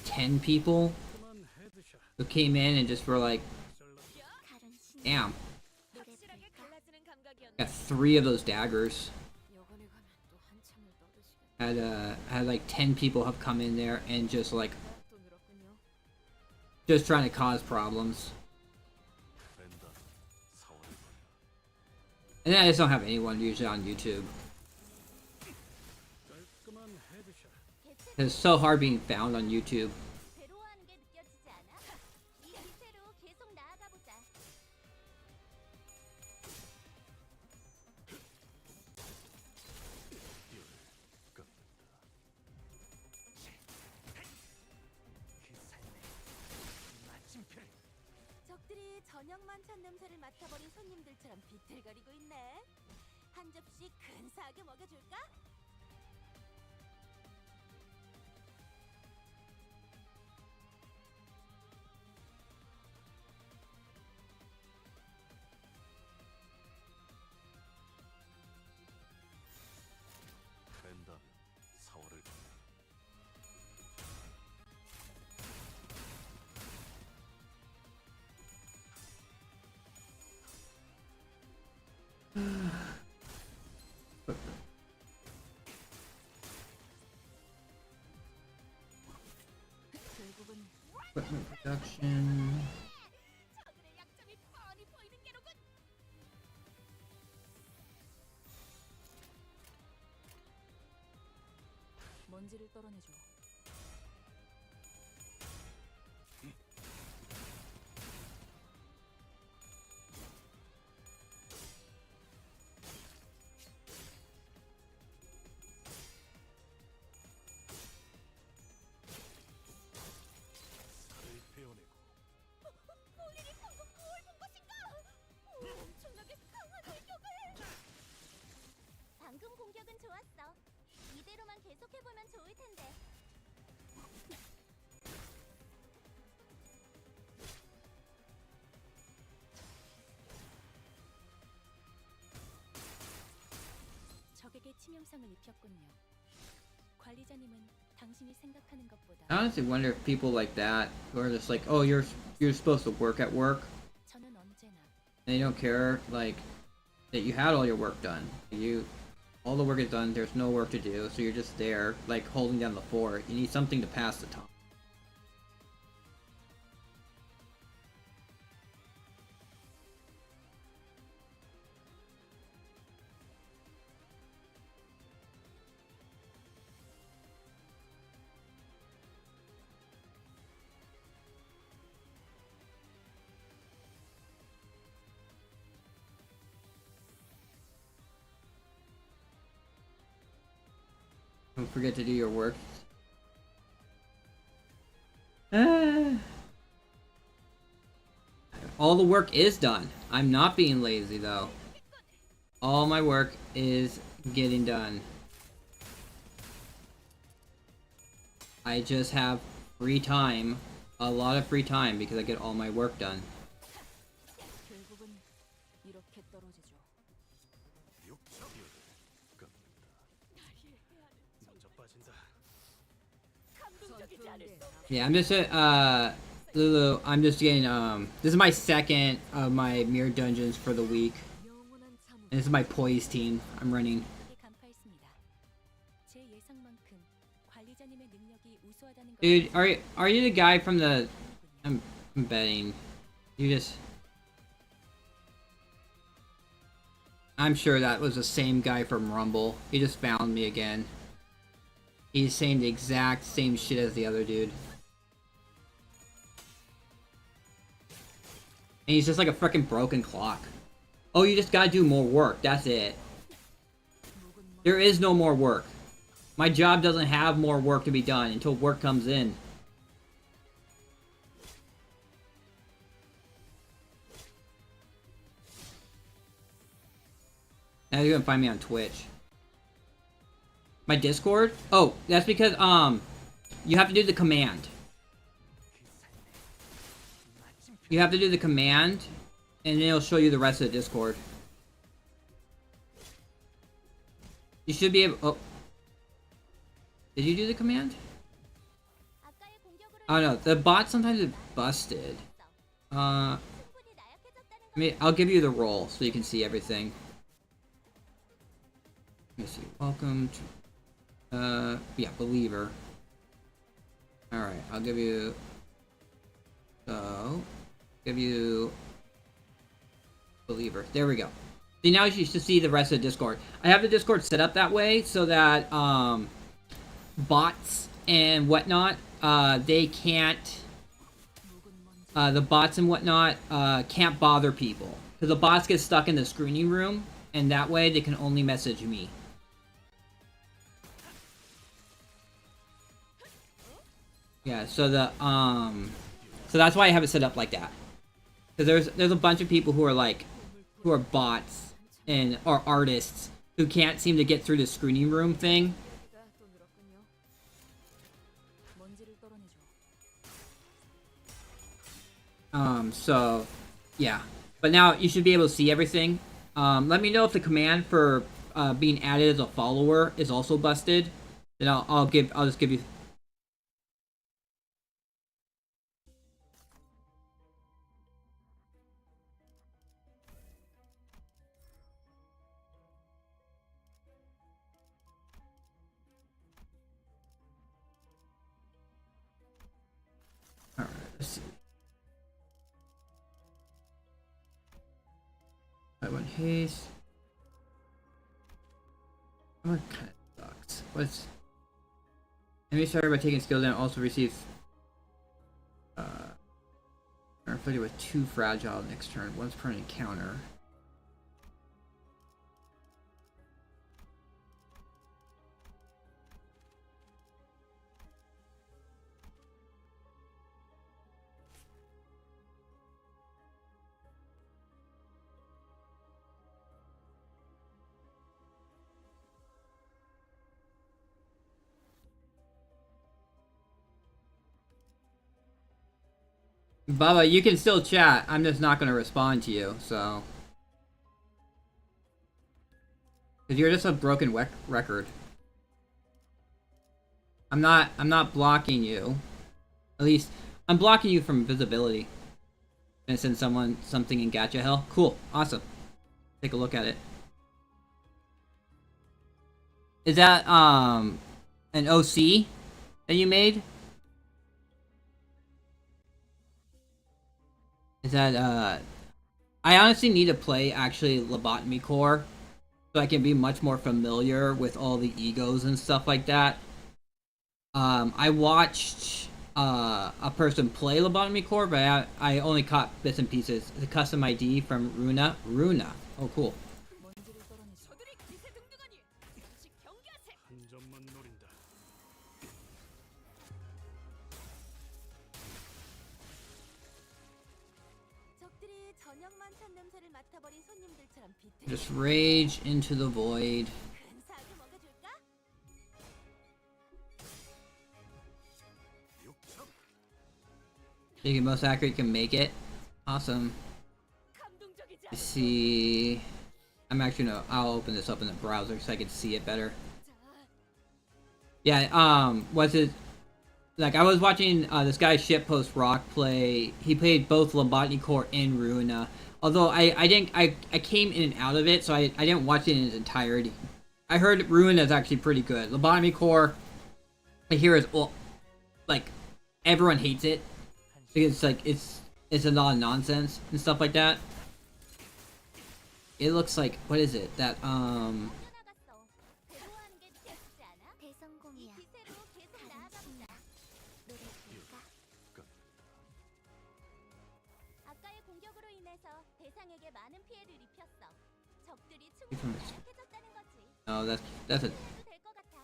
10 people 그만 헤드샷. who came in and just were like, 작살났다. 다른 신 damn, 확실하게 갈라지는 감각이었네. got 3 of those daggers. 여관에 가면 또 한참을 떠드시겠네. Had like 10 people have come in there and just like 또 늘었군요. just trying to cause problems. 된다. 사월을 건. And then I just don't have anyone usually on YouTube. 깔끔한 헤드샷. It's so hard being found on YouTube. 괴로워하는 게 느껴지지 않아? 이 기세로 계속 나아가 보자. 적들이 저녁 만찬 냄새를 맡아버린 손님들처럼 비틀거리고 있네. 한 접시 근사하게 먹여줄까? 된다면 사월을 보내. 결국은 Equipment production. 저들의 약점이 뻔히 보이는 게로군. 먼지를 떨어내줘. 살을 베어내고 본인이 방금 뭘 본 것인가? 엄청나게 강한 공격을. 방금 공격은 좋았어. 이대로만 계속해보면 좋을 텐데. 적에게 치명상을 입혔군요. 관리자님은 당신이 생각하는 것보다 I honestly wonder if people like that who are just like, oh, you're supposed to work at work, 저는 언제나 and they don't care like that you had all your work done. All the work is done. There's no work to do, so you're just there, like holding down the fort. You need something to pass the time. Don't forget to do your work. All the work is done. I'm not being lazy though. All my work is getting done. I just have free time, a lot of free time because I get all my work done. 결국은 이렇게 떨어지죠. 욕심을 깎는다. 먼저 빠진다. 감동적이지 않을 수 없어. Yeah, I'm just Lulu, I'm just getting this is my second of my mirror dungeons for the week. 영원한 참음. And this is my poise team I'm running. 크게 간파했습니다. 제 예상만큼 관리자님의 능력이 우수하다는 걸 Dude, are you the guy from the I'm betting. I'm sure that was the same guy from Rumble. He just found me again. He's saying the exact same shit as the other dude. And he's just like a freaking broken clock. Oh, you just gotta do more work. That's it. There is no more work. My job doesn't have more work to be done until work comes in. Now you can find me on Twitch. My Discord? Oh, that's because you have to do the command. You have to do the command, and then it'll show you the rest of the Discord. You should be able. Oh, did you do the command? 아까의 공격으로 Oh no, the bot sometimes is busted. 충분히 나약해졌다는 I mean, I'll give you the role so you can see everything. Let me see. Welcome to, yeah, believer. Alright, I'll give you, so, give you believer. There we go. See, now you should see the rest of the Discord. I have the Discord set up that way so that bots and whatnot, they can't. The bots and whatnot can't bother people. Because the bots get stuck in the screening room, and that way they can only message me. Yeah, so so that's why I have it set up like that. Because there's a bunch of people who are bots and or artists who can't seem to get through the screening room thing. So yeah, but now you should be able to see everything. Let me know if the command for being added as a follower is also busted. Then I'll just give you. Alright, let's see. I went haste. What kind of sucks? What's enemy started by taking skill down also receives are inflicted with 2 fragile next turn, once per encounter. Bubba, you can still chat. I'm just not gonna respond to you, so. Cause you're just a broken record. I'm not blocking you. At least, I'm blocking you from visibility. Gonna send something in Gacha Hell? Cool, awesome. Take a look at it. Is that, an OC that you made? Is that, I honestly need to play, actually, Lobotomy Core, so I can be much more familiar with all the egos and stuff like that. I watched, a person play Lobotomy Core, but I only caught bits and pieces. The custom ID from Runa. Runa. Oh, cool. 한 점만 노린다. 적들이 저녁만 찬 냄새를 맡아버린 손님들처럼 비틀. Just rage into the void. 큰 사고 먹여줄까? You can most accurate, you can make it. Awesome. 감동적이지 Let's see. I'm actually no. I'll open this up in the browser so I can see it better. Yeah. Was it like I was watching this guy Shitpost Rock play? He played both Lobotomy Core and Ruina. Although I didn't. I came in and out of it, so I didn't watch it in its entirety. I heard Ruina is actually pretty good. Lobotomy Core, I hear is like everyone hates it because it's a lot of nonsense and stuff like that. It looks like what is it that 나갔어. 배도하는 게 느껴지지 않아? 이 대성공이야. 기세로 계속 나아가 보자. 노래 부를까? 아까의 공격으로 인해서 대상에게 많은 피해를 입혔어. 적들이 충분히 약해졌다는 거지. no that's a 해도 될 것 같아.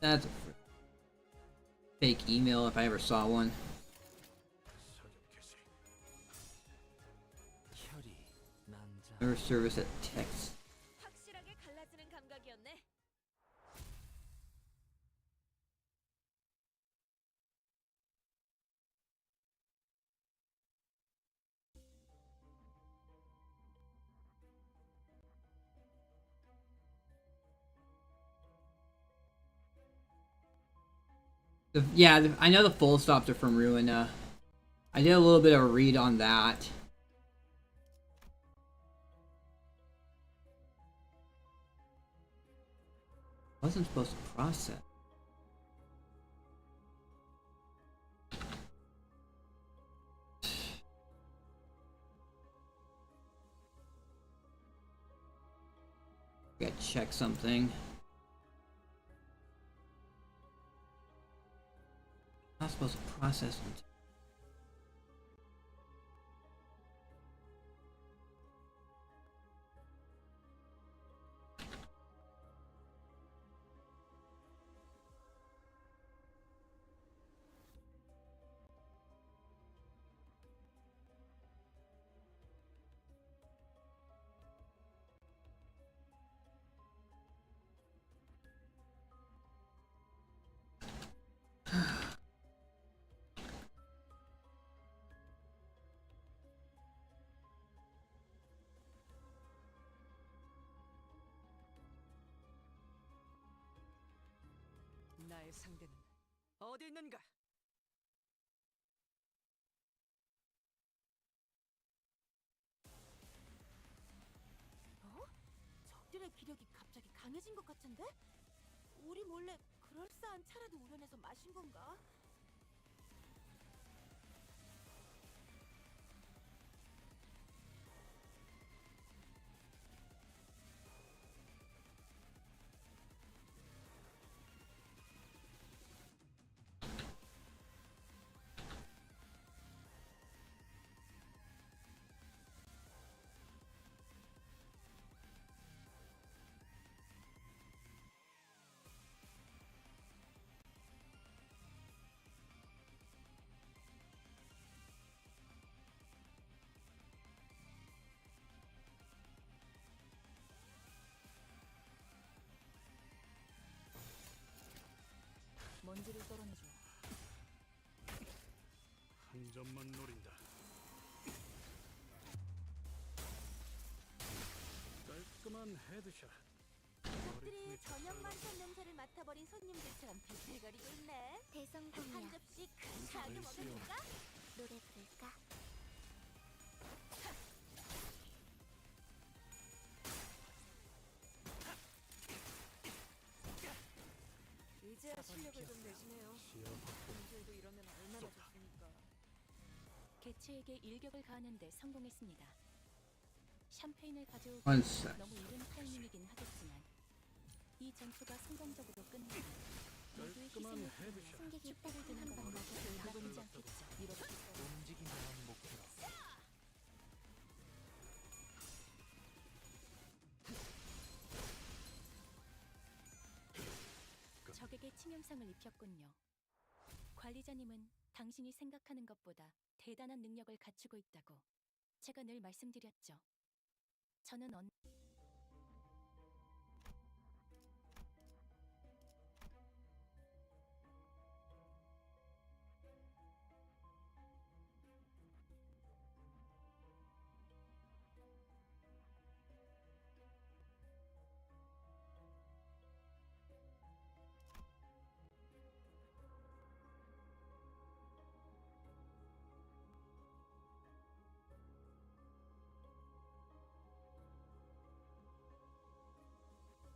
that's a fake email if I ever saw one. Never service at text. 확실하게 갈라지는 감각이었네. Yeah, I know the full stops are from Ruina. I did a little bit of a read on that. Wasn't supposed to process. Gotta check something. Not supposed to process them. 나의 상대는 어디 있는가? 어? 적들의 기력이 갑자기 강해진 것 같은데? 우리 몰래 그럴싸한 차라도 우려내서 마신 건가? 먼지를 떨어내줘. 한 점만 노린다. 깔끔한 헤드샷. 적들이 저녁만 찬 냄새를 맡아버린 손님들처럼 비틀거리고 있네. 대성공이야. 한 접시 근사하게 먹어줄까? 노래 부를까? 이제야 실력을 좀 내시네요. 분들도 이러면 얼마나 좋습니까? 개체에게 일격을 가하는데 성공했습니다. 샴페인을 가져오기 One sec. 너무 이른 타이밍이긴 하겠지만 이 전투가 성공적으로 끝나면 모두의 깔끔한 희생을 헤드샷. 승객이 따르긴 한번 한번 먹어도 먹어볼까? 나쁘지 않겠죠. 이렇게 움직임만 목표로 적에게 치명상을 입혔군요. 관리자님은 당신이 생각하는 것보다 대단한 능력을 갖추고 있다고 제가 늘 말씀드렸죠. 저는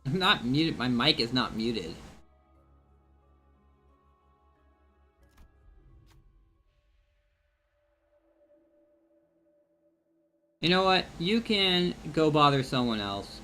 I'm not muted. My mic is not muted. You know what? You can go bother someone else.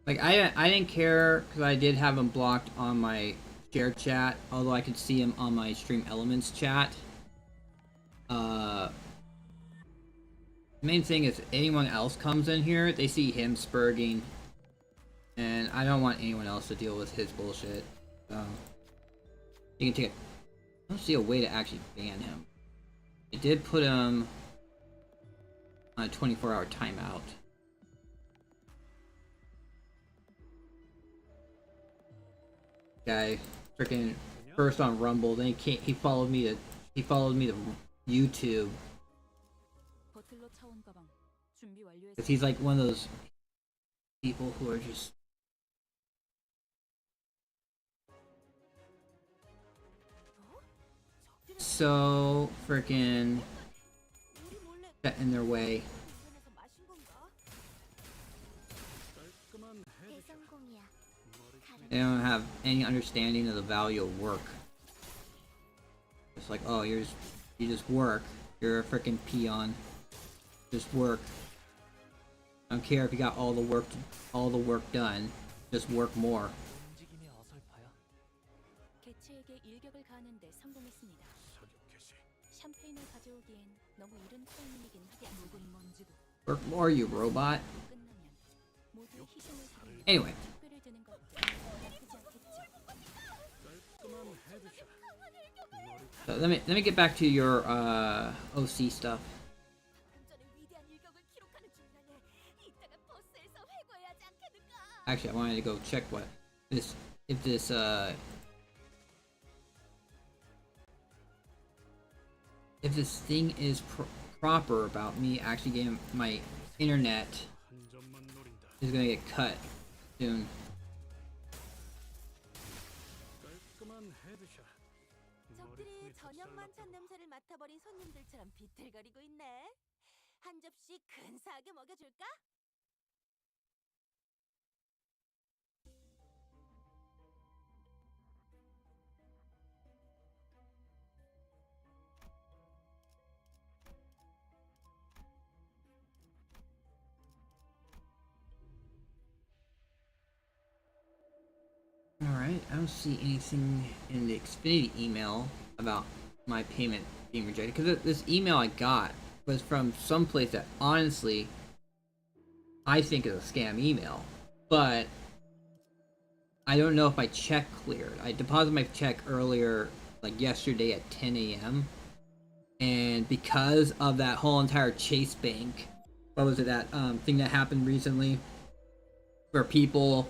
Like I didn't care because I did have him blocked on my share chat, although I could see him on my Stream Elements chat. Main thing is if anyone else comes in here, they see him spurging, and I don't want anyone else to deal with his bullshit. So you can take it. I don't see a way to actually ban him. It did put him on a 24-hour timeout. Guy freaking first on Rumble, then he followed me to YouTube. 버틀러 차원 가방 준비 완료했습니다. Because he's like one of those people who are just so freaking 우리 몰래 set in their way. 공연에서 마신 건가? 깔끔한 헤드샷. 대성공이야. They don't have any understanding of the value of work. It's like, oh, you just work. You're a freaking peon. Just work. I don't care if you got all the work done. Just work more. 움직임이 어설퍼요. 개체에게 일격을 가하는데 성공했습니다. 사격 개시. 샴페인을 가져오기엔 너무 이른 타이밍이긴 하겠지만 묵은 먼지도 Work more, you robot. 끝나면 모두의 희생을 드리는 Anyway, 특별을 드는 것도 나쁘지 않겠죠. 깔끔한 헤드샷. so let me get back to your OC stuff. 방금 전에 위대한 일격을 기록하는 중이라네. 이따가 버스에서 회고해야지 않겠는가? Actually, I wanted to go check what this if this thing is proper about me actually getting my internet 한 점만 노린다. is gonna get cut soon. 깔끔한 헤드샷. 적들이 저녁만 찬 냄새를 맡아버린 손님들처럼 비틀거리고 있네. 한 접시 근사하게 먹여줄까? Alright, I don't see anything in the Xfinity email about my payment being rejected. Because this email I got was from someplace that honestly I think is a scam email. But I don't know if my check cleared. I deposited my check earlier, like yesterday at 10 a.m. And because of that whole entire Chase Bank, what was it, that thing that happened recently? Where people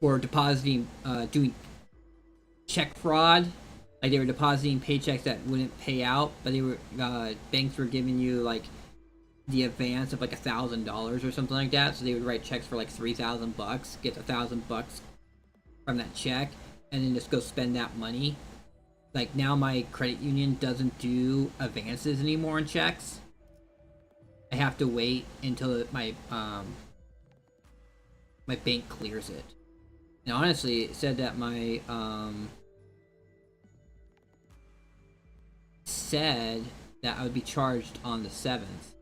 were depositing, doing check fraud. Like they were depositing paychecks that wouldn't pay out, but they were, banks were giving you like the advance of like $1,000 or something like that. So they would write checks for like $3,000, get $1,000 from that check, and then just go spend that money. Like now my credit union doesn't do advances anymore in checks. I have to wait until my my bank clears it. And honestly, it said that my said that I would be charged on the 7th.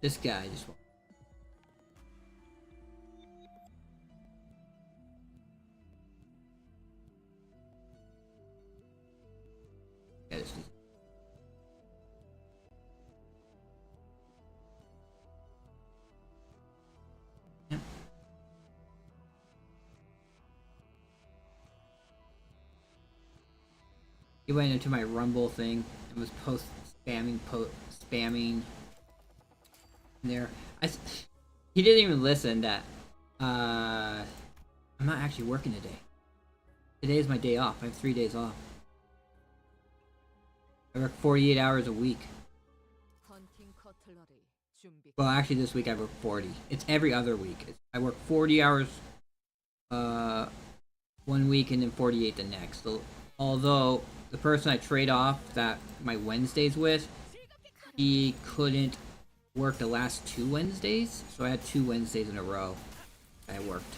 This guy just yeah, this is he went into my Rumble thing and was spamming there. He didn't even listen that I'm not actually working today. Today is my day off. I have 3 days off. I work 48 hours a week. 헌팅 커틀러리 준비. Well, actually this week I work 40. It's every other week. I work 40 hours 1 week and then 48 the next. So, although the person I trade off that my Wednesdays with, he couldn't work the last 2 Wednesdays, so I had 2 Wednesdays in a row I worked.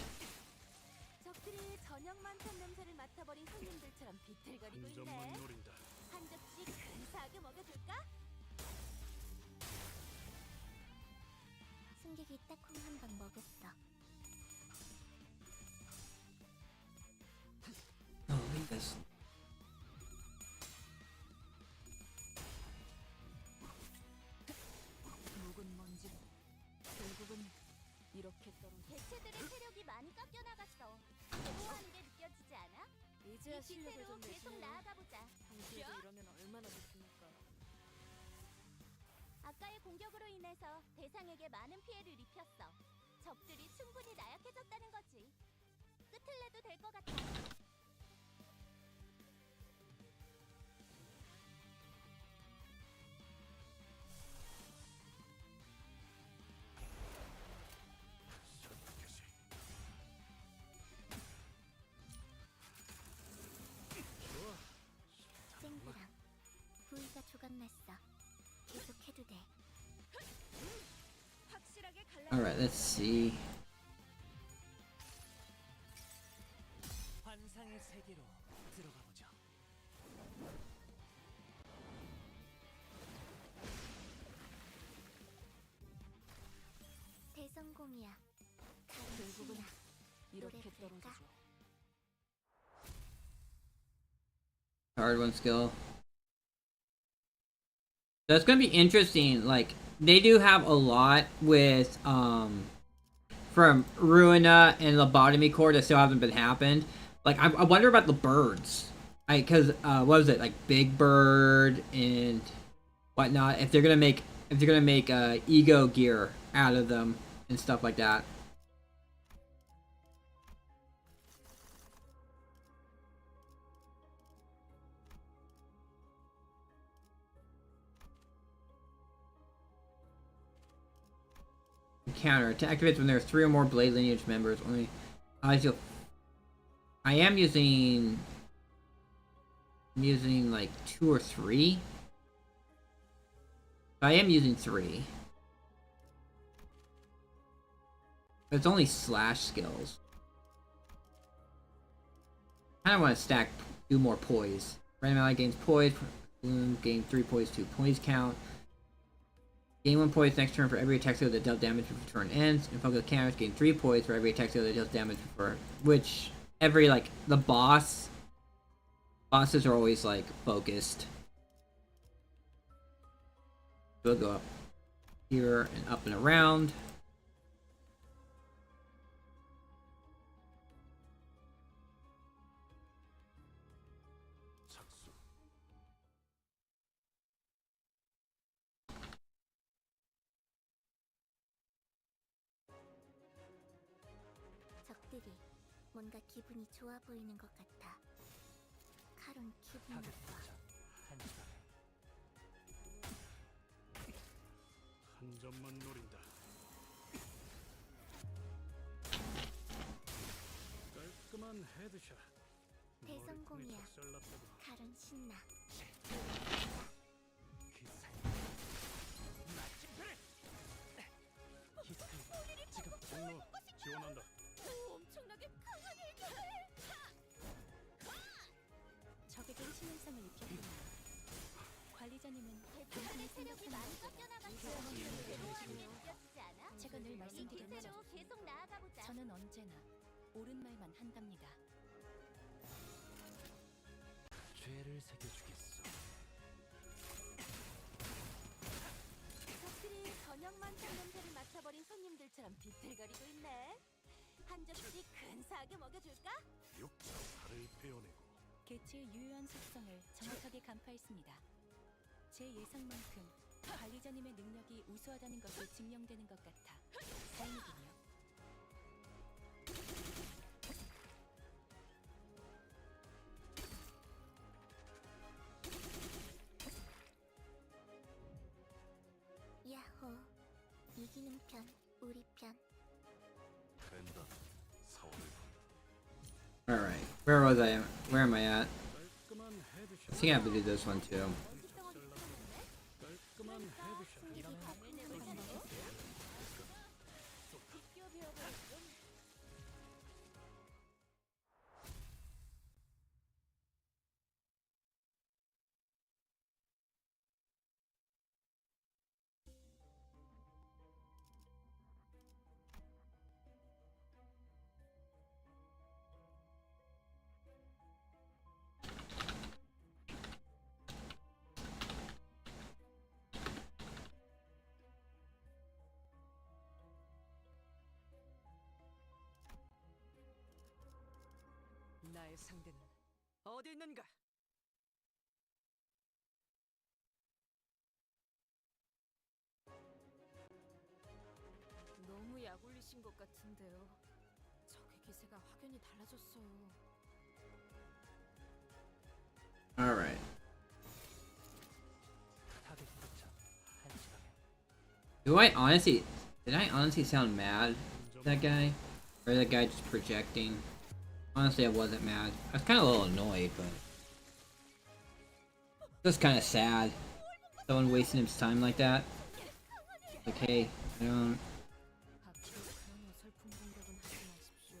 적들이 저녁만 찬 냄새를 맡아버린 손님들처럼 비틀거리고 한 있네. 점만 노린다. 한 접시 근사하게 먹여줄까? 승객이 딱 콩 한 방 먹였어. Oh, leave this. 묵은 먼지도 결국은 이렇게 떨어져. 개체들의 체력이 많이 깎여 나갔어. 공허한 게 느껴지지 않아? 이제야 이 실력을 기세로 좀 계속 내시네. 나아가 보자. 당신도 이러면 얼마나 좋습니까? 아까의 공격으로 인해서 대상에게 많은 피해를 입혔어. 적들이 충분히 나약해졌다는 거지. 끝을 내도 될 것 같아. 쨍그랑 부위가 조각났어. 계속해도 돼. 확실하게 갈라. Alright, let's see. 환상의 세계로 들어가 보죠. 대성공이야. 결국은 가르치나. 이렇게 노래 부를까? 떨어지죠. Hard one skill. So it's gonna be interesting. Like they do have a lot with from Ruina and Lobotomy Core that still hasn't been happened. Like I wonder about the birds. Because what was it, like Big Bird and whatnot? If they're gonna make ego gear out of them and stuff like that. Counter to activates when there are 3 or more blade lineage members. Only I am using like 2 or 3. I am using 3. But it's only slash skills. I kind of want to stack, do more poise. Random ally gains poise. Balloon gain 3 poise, 2 poise count. Gain 1 poise next turn for every attack skill that dealt damage before turn ends. And focus counters gain 3 poise for every attack skill that deals damage before. Which every like the bosses are always like focused. We'll go up here and up and around. 적들이 뭔가 기분이 좋아 보이는 것 같아. 칼은 기분이 타겟 나빠. 포착. 한 시간에. 한 점만 노린다. 깔끔한 헤드샷. 대성공이야. 머리통이 작살났다고. 칼은 신나. 그 사이. 히스테리. 지금 공로 지원한다. 엄청나게 강한 일들. 적에게 신음성을 입혔군요. 관리자님은 당신의 세력이 생각하는 많이 것보다 꺾여나갔어. 우수한 괴로움이 느껴지지 않아? 제가 늘 이 말씀드렸죠. 기세로 계속 나아가보자. 저는 언제나 옳은 말만 한답니다. 죄를 새겨주겠어. 적들이 저녁만 참냄새를 맡아버린 손님들처럼 비틀거리고 있네. 한 접시 근사하게 먹여줄까? 육자 살을 베어내고 개체의 유효한 속성을 정확하게 간파했습니다. 제 예상만큼 관리자님의 능력이 우수하다는 것이 증명되는 것 같아 다행이군요. 야호. 이기는 편, 우리 편. 된다. 사원을 Alright, where was I? Where am I at? 깔끔한 헤드샷. I think I have to do this one too. 깔끔한 헤드샷. 이러면 밤을 내보자고. 비껴 베어버렸군. 나의 상대는 어디 있는가? 너무 약 올리신 것 같은데요. 적에게 기세가 확연히 달라졌어요. Alright. 타겟 포착 1시간에 Did I honestly sound mad at that guy? Or that guy just projecting? Honestly, I wasn't mad. I was kind of a little annoyed, but just kind of sad. Someone wasting his time like that. Like, hey, I don't. 앞으로 그런 어설픈 공격은 하지 마십시오.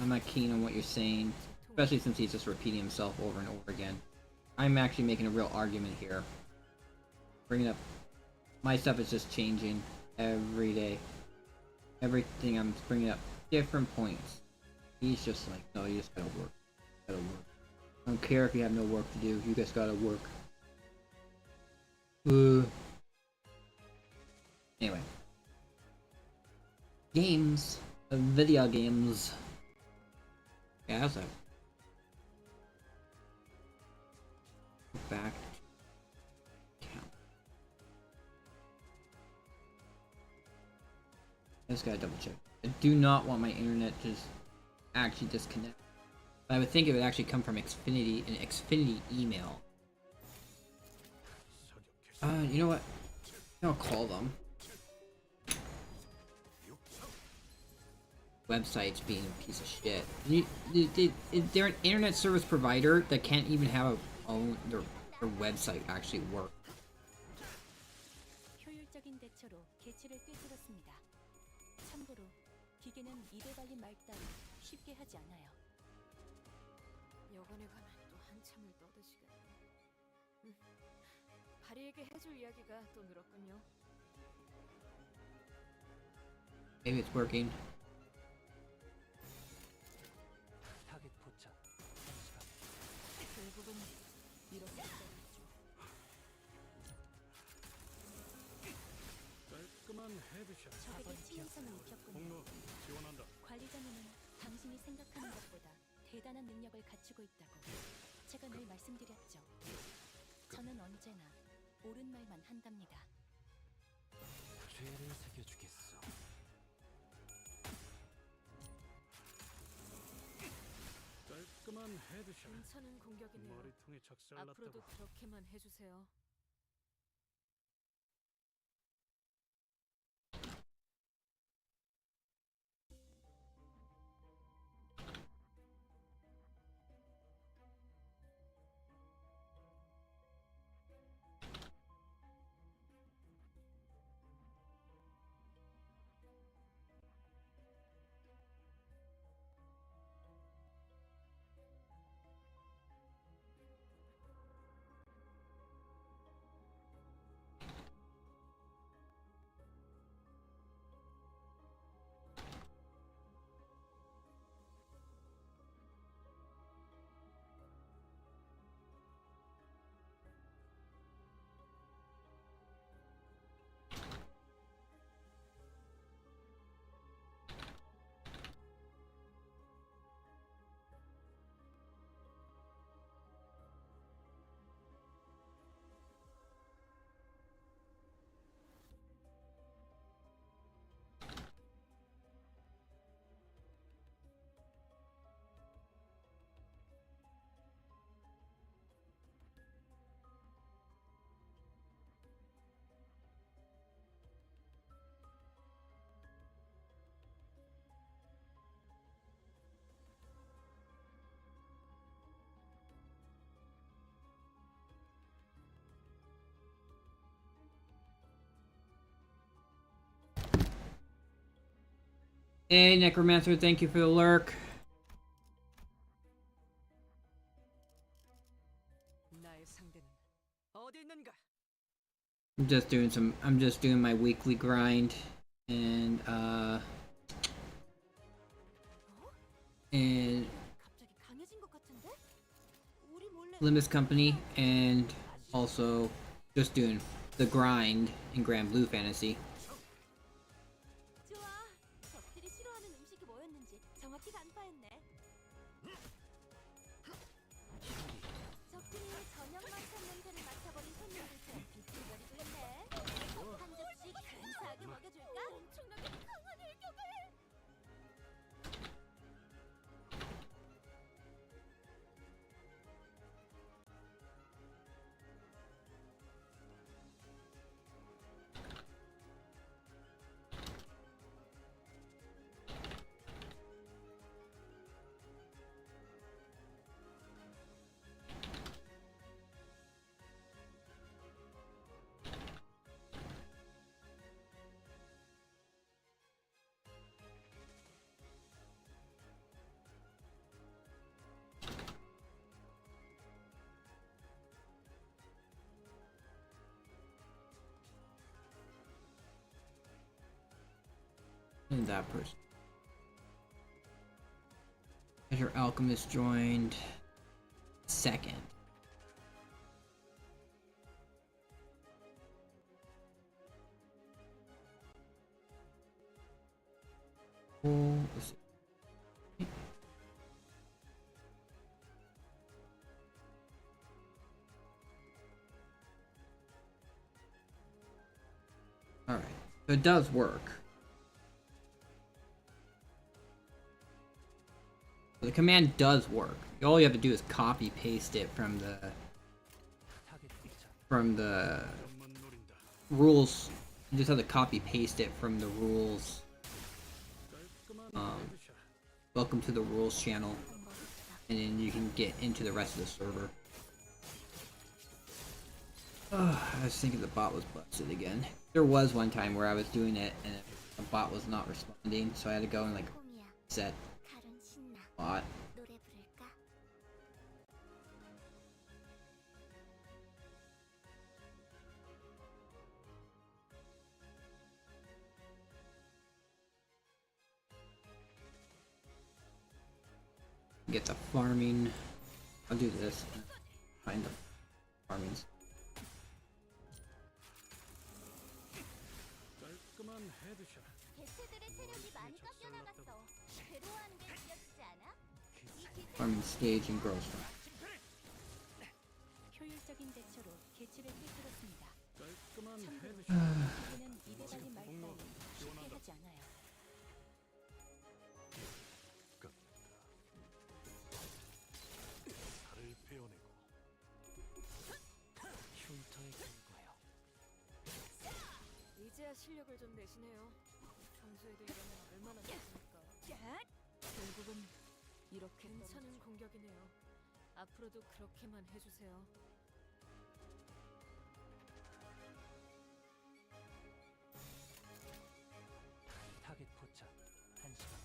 I'm not keen on what you're saying, especially since he's just repeating himself over and over again. I'm actually making a real argument here. Bringing up my stuff is just changing every day. Everything I'm bringing up, different points. He's just like, no, you just gotta work. Gotta work. I don't care if you have no work to do. You guys gotta work. Anyway. Games. Video games. Yeah, that's a... Back. Count. I just gotta double check. I do not want my internet to just actually disconnect. But I would think it would actually come from Xfinity, an Xfinity email. You know what? I'll call them. Website's being a piece of shit. They're an internet service provider that can't even have their website actually work. 효율적인 대처로 개체를 꿰뚫었습니다. 참고로 기계는 입에 발린 말 따위 쉽게 하지 않아요. 여관에 가면 또 한참을 떠드시겠네. 바리에게 해줄 이야기가 또 늘었군요. Maybe it's working. 타겟 포착 1시간 결국은 이렇게 되었죠. 깔끔한 헤드샷. 적에게 치명성을 입혔군요. 공로 지원한다. 관리자님은 당신이 생각하는 것보다 대단한 능력을 갖추고 있다고 제가 늘 말씀드렸죠. 저는 언제나 옳은 말만 한답니다. 죄를 새겨주겠어. 깔끔한 헤드샷. 괜찮은 공격이네요. 머리통에 작살났다. 앞으로도 그렇게만 해주세요. Hey, Necromancer, thank you for the lurk. 나의 상대는 어디 있는가? I'm just doing my weekly grind and 갑자기 강해진 것 같은데? 우리 몰래 Limbus Company, and also just doing the grind in Granblue Fantasy. 좋아. 적들이 싫어하는 음식이 뭐였는지 정확히 간파했네. 적들이 저녁만 찬 냄새를 맡아버린 손님들처럼 비틀거리고 있네. 한 접시 근사하게 먹여줄까? 엄청나게 강한 일격을. And that person. Treasure Alchemist joined second. Cool. Let's see. Alright, so it does work. The command does work. All you have to do is copy paste it from the rules. You just have to copy paste it from the rules. Welcome to the rules channel, and then you can get into the rest of the server. I was thinking the bot was busted again. There was one time where I was doing it and the bot was not responding, so I had to go and like set bot. 노래 부를까? Get the farming. I'll do this. Find the farming. 개체들의 체력이 많이 깎여 나갔어. 괴로워하는 게 느껴지지 않아? 이 개체 Farming stage and growth. 효율적인 대처로 개체를 꿰뚫었습니다. 참고로 개체는 입에 달린 말 따위 쉽게 하지 않아요. 살을 베어내고 흉터에 긁어요. 이제야 실력을 좀 내시네요. 평소에도 이러면 얼마나 좋습니까? 결국은 이렇게 괜찮은 공격이네요. 앞으로도 그렇게만 해주세요. 타겟 포착 1시간.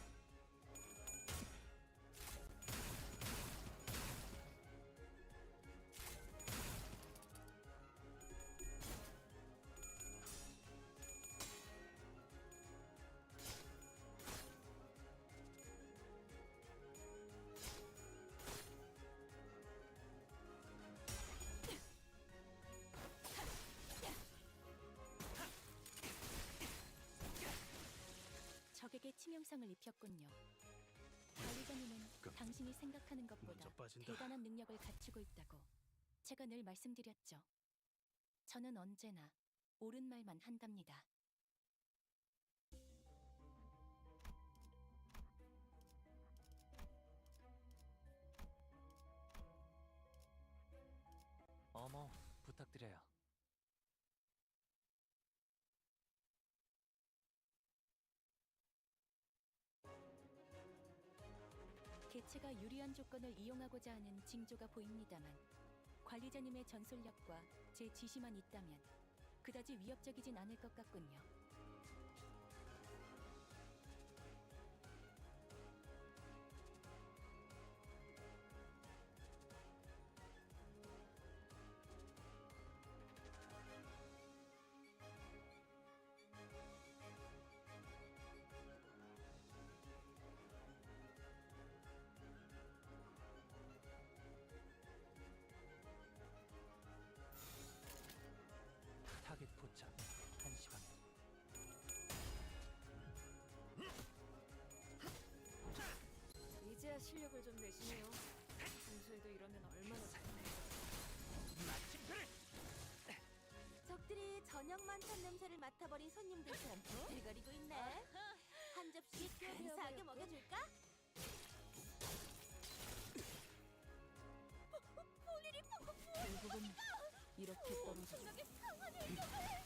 적에게 치명상을 입혔군요. 관리자님은 당신이 생각하는 것보다 먼저 빠진다. 대단한 능력을 갖추고 있다고 제가 늘 말씀드렸죠. 저는 언제나 옳은 말만 한답니다. 어머, 부탁드려요. 개체가 유리한 조건을 이용하고자 하는 징조가 보입니다만 관리자님의 전술력과 제 지시만 있다면 그다지 위협적이진 않을 것 같군요. 타겟 포착 1시간. 이제야 실력을 좀 내시네요. 평소에도 이러면 얼마나 좋습니까? 적들이 저녁만 찬 냄새를 맡아버린 손님들처럼 비틀거리고 있네. 한 접시 근사하게 먹여줄까? 볼일이 펑펑 결국은 이렇게 떨어져. 생각에 상하네 이거를.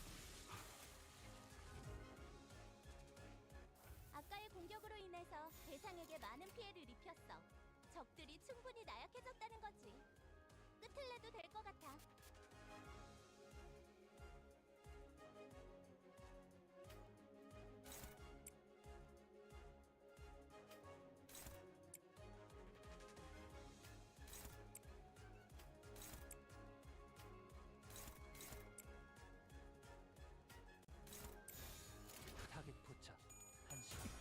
아까의 공격으로 인해서 대상에게 많은 피해를 입혔어. 적들이 충분히 나약해졌다는 거지. 끝을 내도 될 것 같아. 타겟 포착 1시간.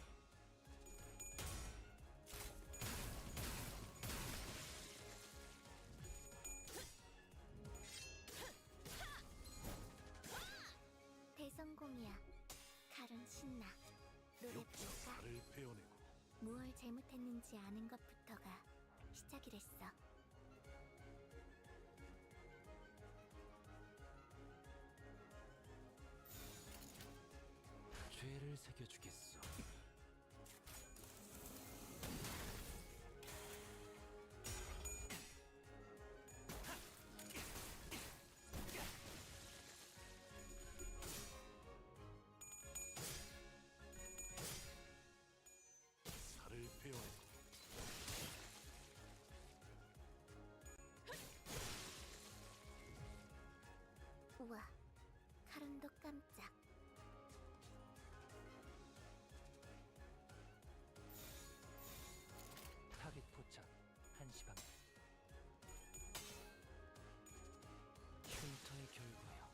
잘못했는지 아는 것부터가 시작이랬어. 죄를 새겨주겠어. 살을 베어 우와, 칼음도 깜짝. 타겟 포착 1시 방향. 흉터의 결과요.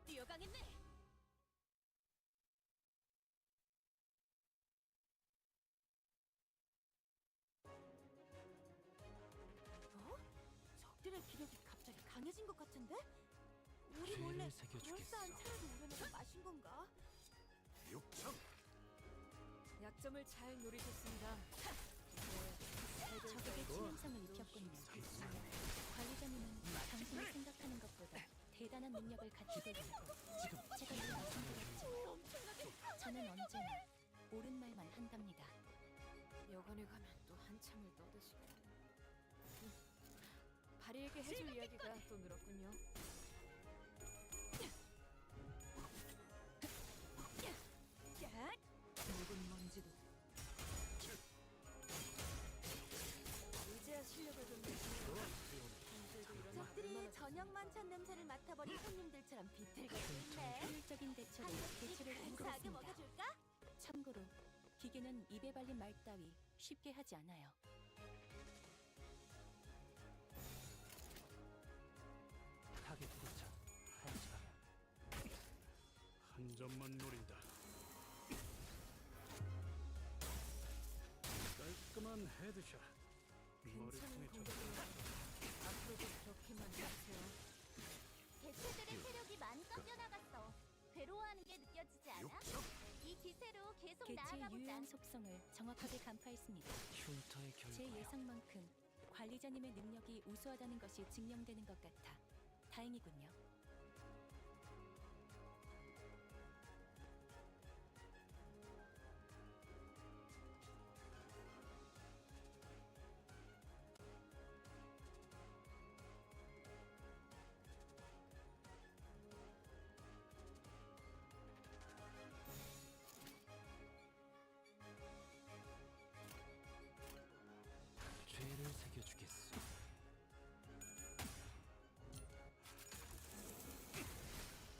뛰어가겠네. 어? 적들의 기력이 갑자기 강해진 것 같은데? 우리 몰래 죄를 새겨주겠어. 그럴싸한 차라도 우려내서 마신 건가? 육청. 약점을 잘 노리셨습니다. 적에게 치명상을 입혔군요. 관리자님은 당신이 생각하는 것보다 대단한 능력을 가지고 있고 제가 늘 말씀드렸지만 저는 언제나 옳은 말만 한답니다. 여관에 가면 또 한참을 떠드시고 바리에게 해줄 이야기가 또 늘었군요. 묵은 먼지도 이제야 실력을 좀 내시네요. 현실도 이런 적들이 저녁만 찬 냄새를 맡아버린 손님들처럼 비틀거리고 있네. 효율적인 대처로 대처를 근사하게 해보았습니다. 먹여줄까? 참고로 기계는 입에 발린 말 따위 쉽게 하지 않아요. 타겟 포착 1시 방향. 한 점만 노린다. 깔끔한 헤드샷. 괜찮은 머리통에 공격이네요. 앞으로도 그렇게만 해주세요. 개체들의 체력이 많이 꺾여나갔어. 괴로워하는 게 느껴지지 않아? 육청. 이 기세로 계속 개체의 나아가보자. 유효한 속성을 정확하게 간파했습니다. 흉터의 제 결과요. 예상만큼 관리자님의 능력이 우수하다는 것이 증명되는 것 같아 다행이군요. 죄를 새겨주겠어.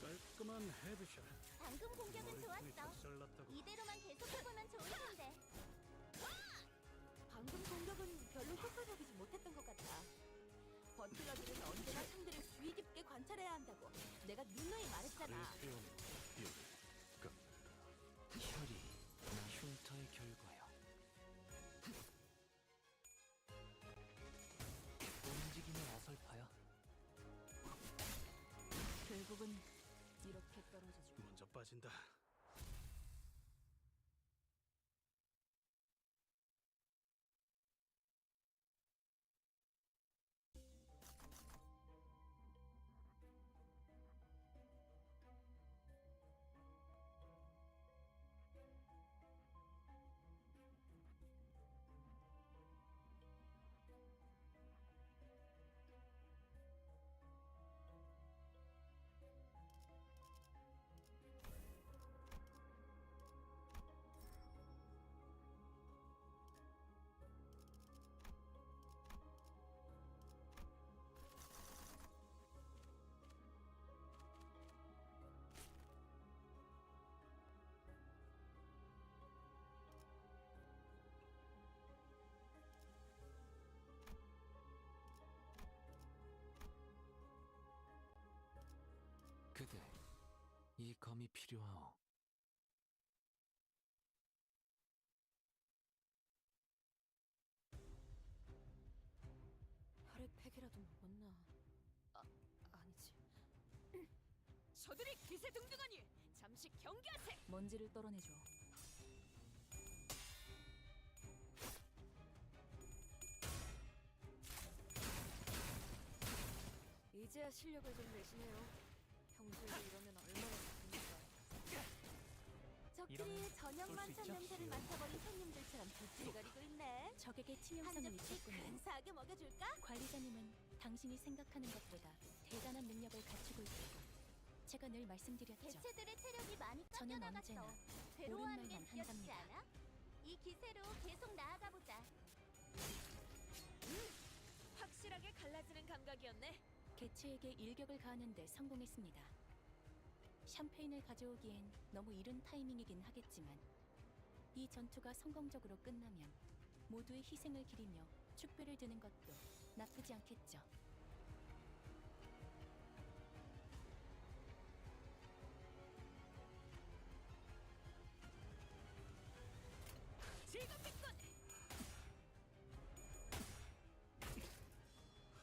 깔끔한 헤드샷. 방금 공격은 머리통에 좋았어. 작살났다고. 이대로만 계속해보면 좋을 텐데. 방금 공격은 별로 효과적이지 못했던 것 같아. 버틀러들은 언제나 상대를 주의 깊게 관찰해야 한다고 내가 누누이 말했잖아. 살을 베어 혈이 나 흉터의 결과요. 움직이는 어설퍼요. 결국은 이렇게 떨어져주고 먼저 빠진다. 이 검이 필요하오. 혈액팩이라도 먹었나? 아니지. 저들이 기세등등하니 잠시 경계하세. 먼지를 떨어내줘. 이제야 실력을 좀 내시네요. 평소에도 이러면 얼마나 좋습니까? 적들이 이러면 저녁만 쏠수 찬 있죠? 냄새를 맡아버린 손님들처럼 비틀거리고 있네. 적에게 한 치명성을 접시 입혔군요. 근사하게 먹여줄까? 관리자님은 당신이 생각하는 것보다 대단한 능력을 갖추고 있다고 제가 늘 말씀드렸죠. 개체들의 체력이 많이 저는 깎여나갔어. 언제나 괴로워하는 게 옳은 말만 느껴지지 한답니다. 않아? 이 기세로 계속 나아가보자. 확실하게 갈라지는 감각이었네. 개체에게 일격을 가하는데 성공했습니다. 샴페인을 가져오기엔 너무 이른 타이밍이긴 하겠지만 이 전투가 성공적으로 끝나면 모두의 희생을 기리며 축배를 드는 것도 나쁘지 않겠죠. 즐겁겠군.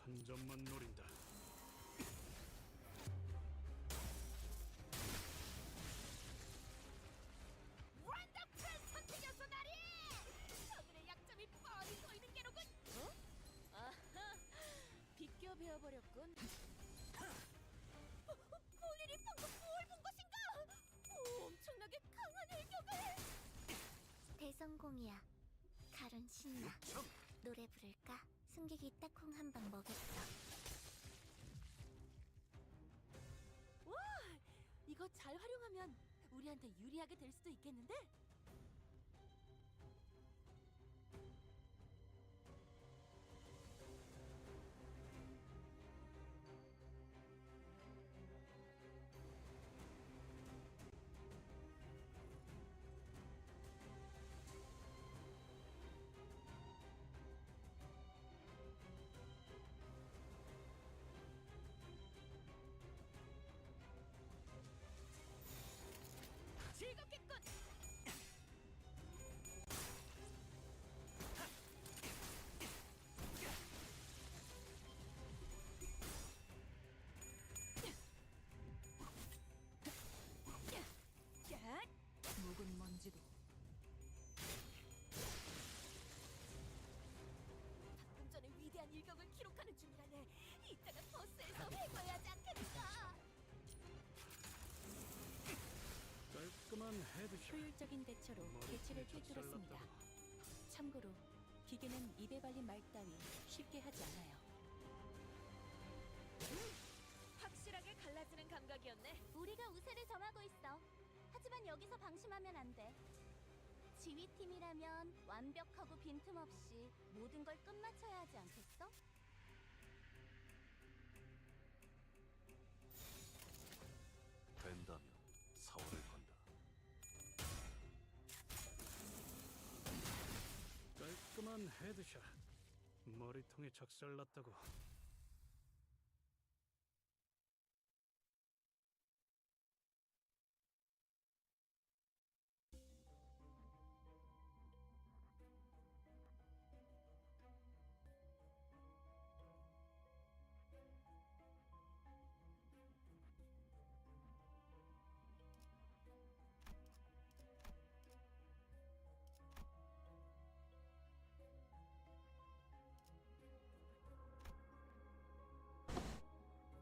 한 점만 노린다. 원더풀 선택이었어 나리. 저들의 약점이 뻔히 보이는 게로군. 아하, 비껴 베어버렸군. 폴리리 방금 뭘 본 것인가? 엄청나게 강한 일격을! 대성공이야. 칼은 신나. 노래 부를까? 승객이 딱콩 한 방 먹였어. 와! 이거 잘 활용하면 우리한테 유리하게 될 수도 있겠는데? 즐겁겠군. 묵은 먼지도 방금 전에 위대한 일격을 기록하는 중이라네. 이따가 버스에서 회고해야지 않겠는가? 깔끔한 헤드샷. 효율적인 대처로 개체를 꿰뚫었습니다. 참고로 기계는 입에 발린 말 따위 쉽게 하지 않아요. 확실하게 갈라지는 감각이었네. 우리가 우세를 점하고 있어. 하지만 여기서 방심하면 안 돼. 지휘팀이라면 완벽하고 빈틈없이 모든 걸 끝마쳐야 하지 않겠어? 된다면 사활을 건다. 깔끔한 헤드샷. 머리통에 작살났다고.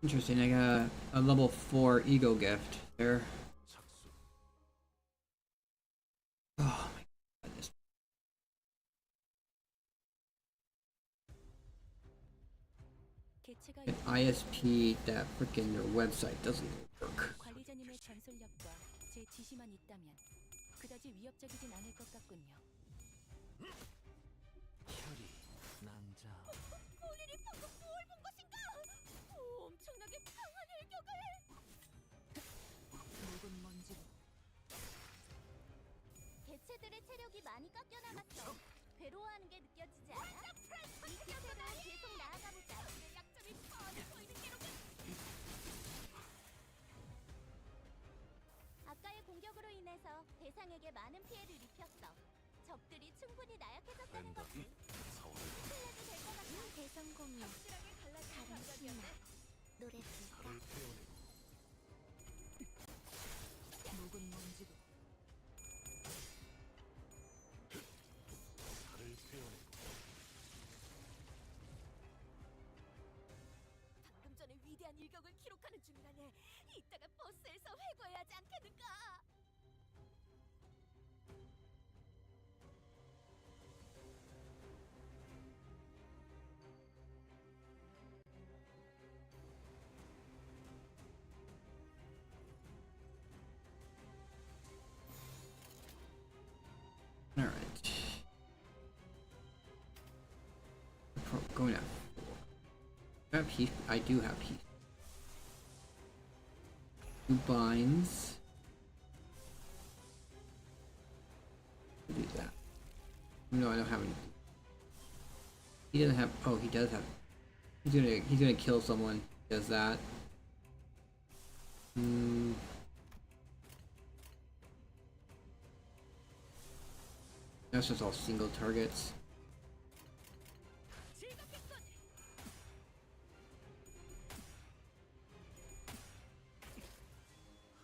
Interesting, I got a level 4 ego gift there. 착수. Oh my goodness. 개체가 An ISP that freaking their website doesn't work. 관리자님의 전술력과 제 지시만 있다면 그다지 위협적이진 않을 것 같군요. 혈이 난자. 폴리리 방금 뭘 본 것인가? 엄청나게 강한 일격을! 묵은 먼지도 개체들의 체력이 많이 깎여나갔어. 괴로워하는 게 느껴지지 않아? 이 기세로 계속 나아가보자. 약점이 뻔히 보이는 게로군. 공격으로 인해서 대상에게 많은 피해를 입혔어. 적들이 충분히 나약해졌다는 거지. 스틸레도 될 것 같아. 대성공이야. 가른 신나. 노래 부를까? 묵은 먼지도 방금 전에 위대한 일격을 기록하는 중이라네. 이따가 버스에서 회고해야 하지 않겠는가? All right. Going out. I have heat. I do have heat. 2 binds. Do that. No, I don't have any. He doesn't have. Oh, he does have. He's gonna kill someone. Does that? That's just all single targets.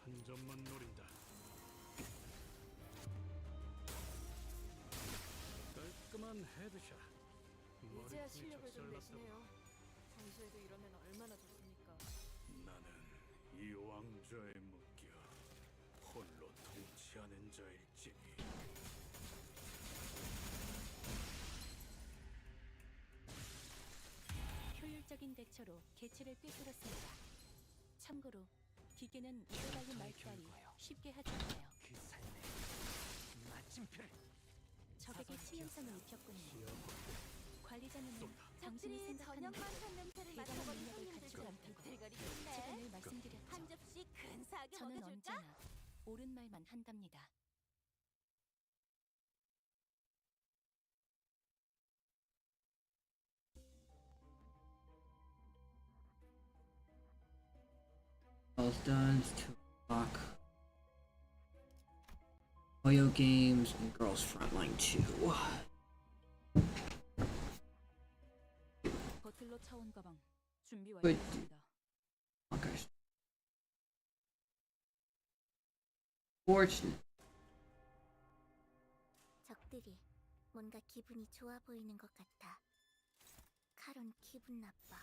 한 점만 노린다. 깔끔한 헤드샷. 이제야 머리통이 실력을 좀 작살났다고. 내시네요. 평소에도 이러면 얼마나 좋습니까? 나는 이 왕좌에 묶여 홀로 통치하는 자일지니. 효율적인 대처로 개체를 꿰뚫었습니다. 참고로 기계는 이걸 달린 말다리 쉽게 하지 않아요. 그 삶의 마침표를 적에게 치명상을 입혔군요. 관리자님은 당신이 적들이 생각하는 저녁만 것보다 산 냄새를 대단한 맡아버린 능력을 가지고 손님들도 있다고 비틀거리고 제가 있네. 늘 말씀드렸죠. 한 접시 근사하게 저는 먹여줄까? 언제나 옳은 말만 한답니다. All's done. It's 2 o'clock. Oyo Games and Girls Frontline 2. 버틀러 차원 가방 준비 Good. 완료했습니다. Okay. Fortunate. 적들이 뭔가 기분이 좋아 보이는 것 같아. 카론 기분 나빠.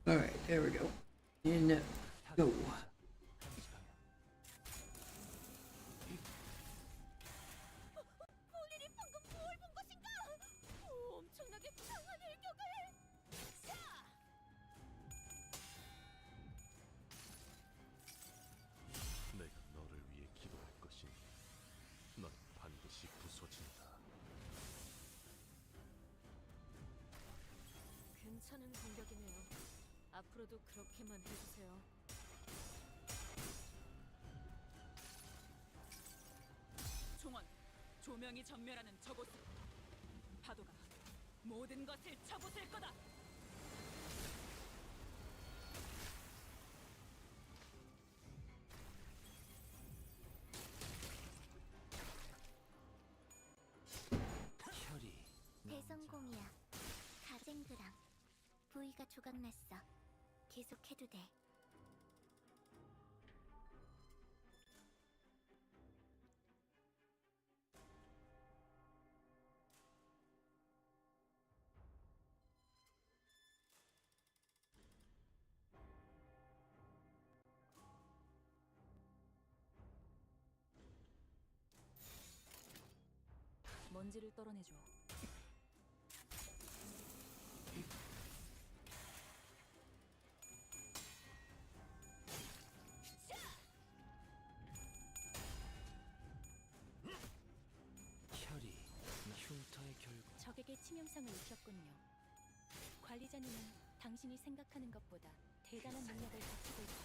Alright, there we go. In go. 볼일이 방금 뭘 본 것인가? 엄청나게 강한 일격을! 자! 내가 너를 위해 기도할 것이니 넌 반드시 부서진다. 괜찮은 공격이네요. 앞으로도 그렇게만 해주세요. 총원, 조명이 전멸하는 저곳으로 파도가 모든 것을 쳐부술 거다. 혈이 대성공이야. 가쟁그랑. 부위가 조각났어. 계속해도 돼. 먼지를 떨어내줘. 혈이 흉터의 결과. 적에게 치명상을 입혔군요. 관리자님은 당신이 생각하는 것보다 대단한 능력을 갖추고 있다고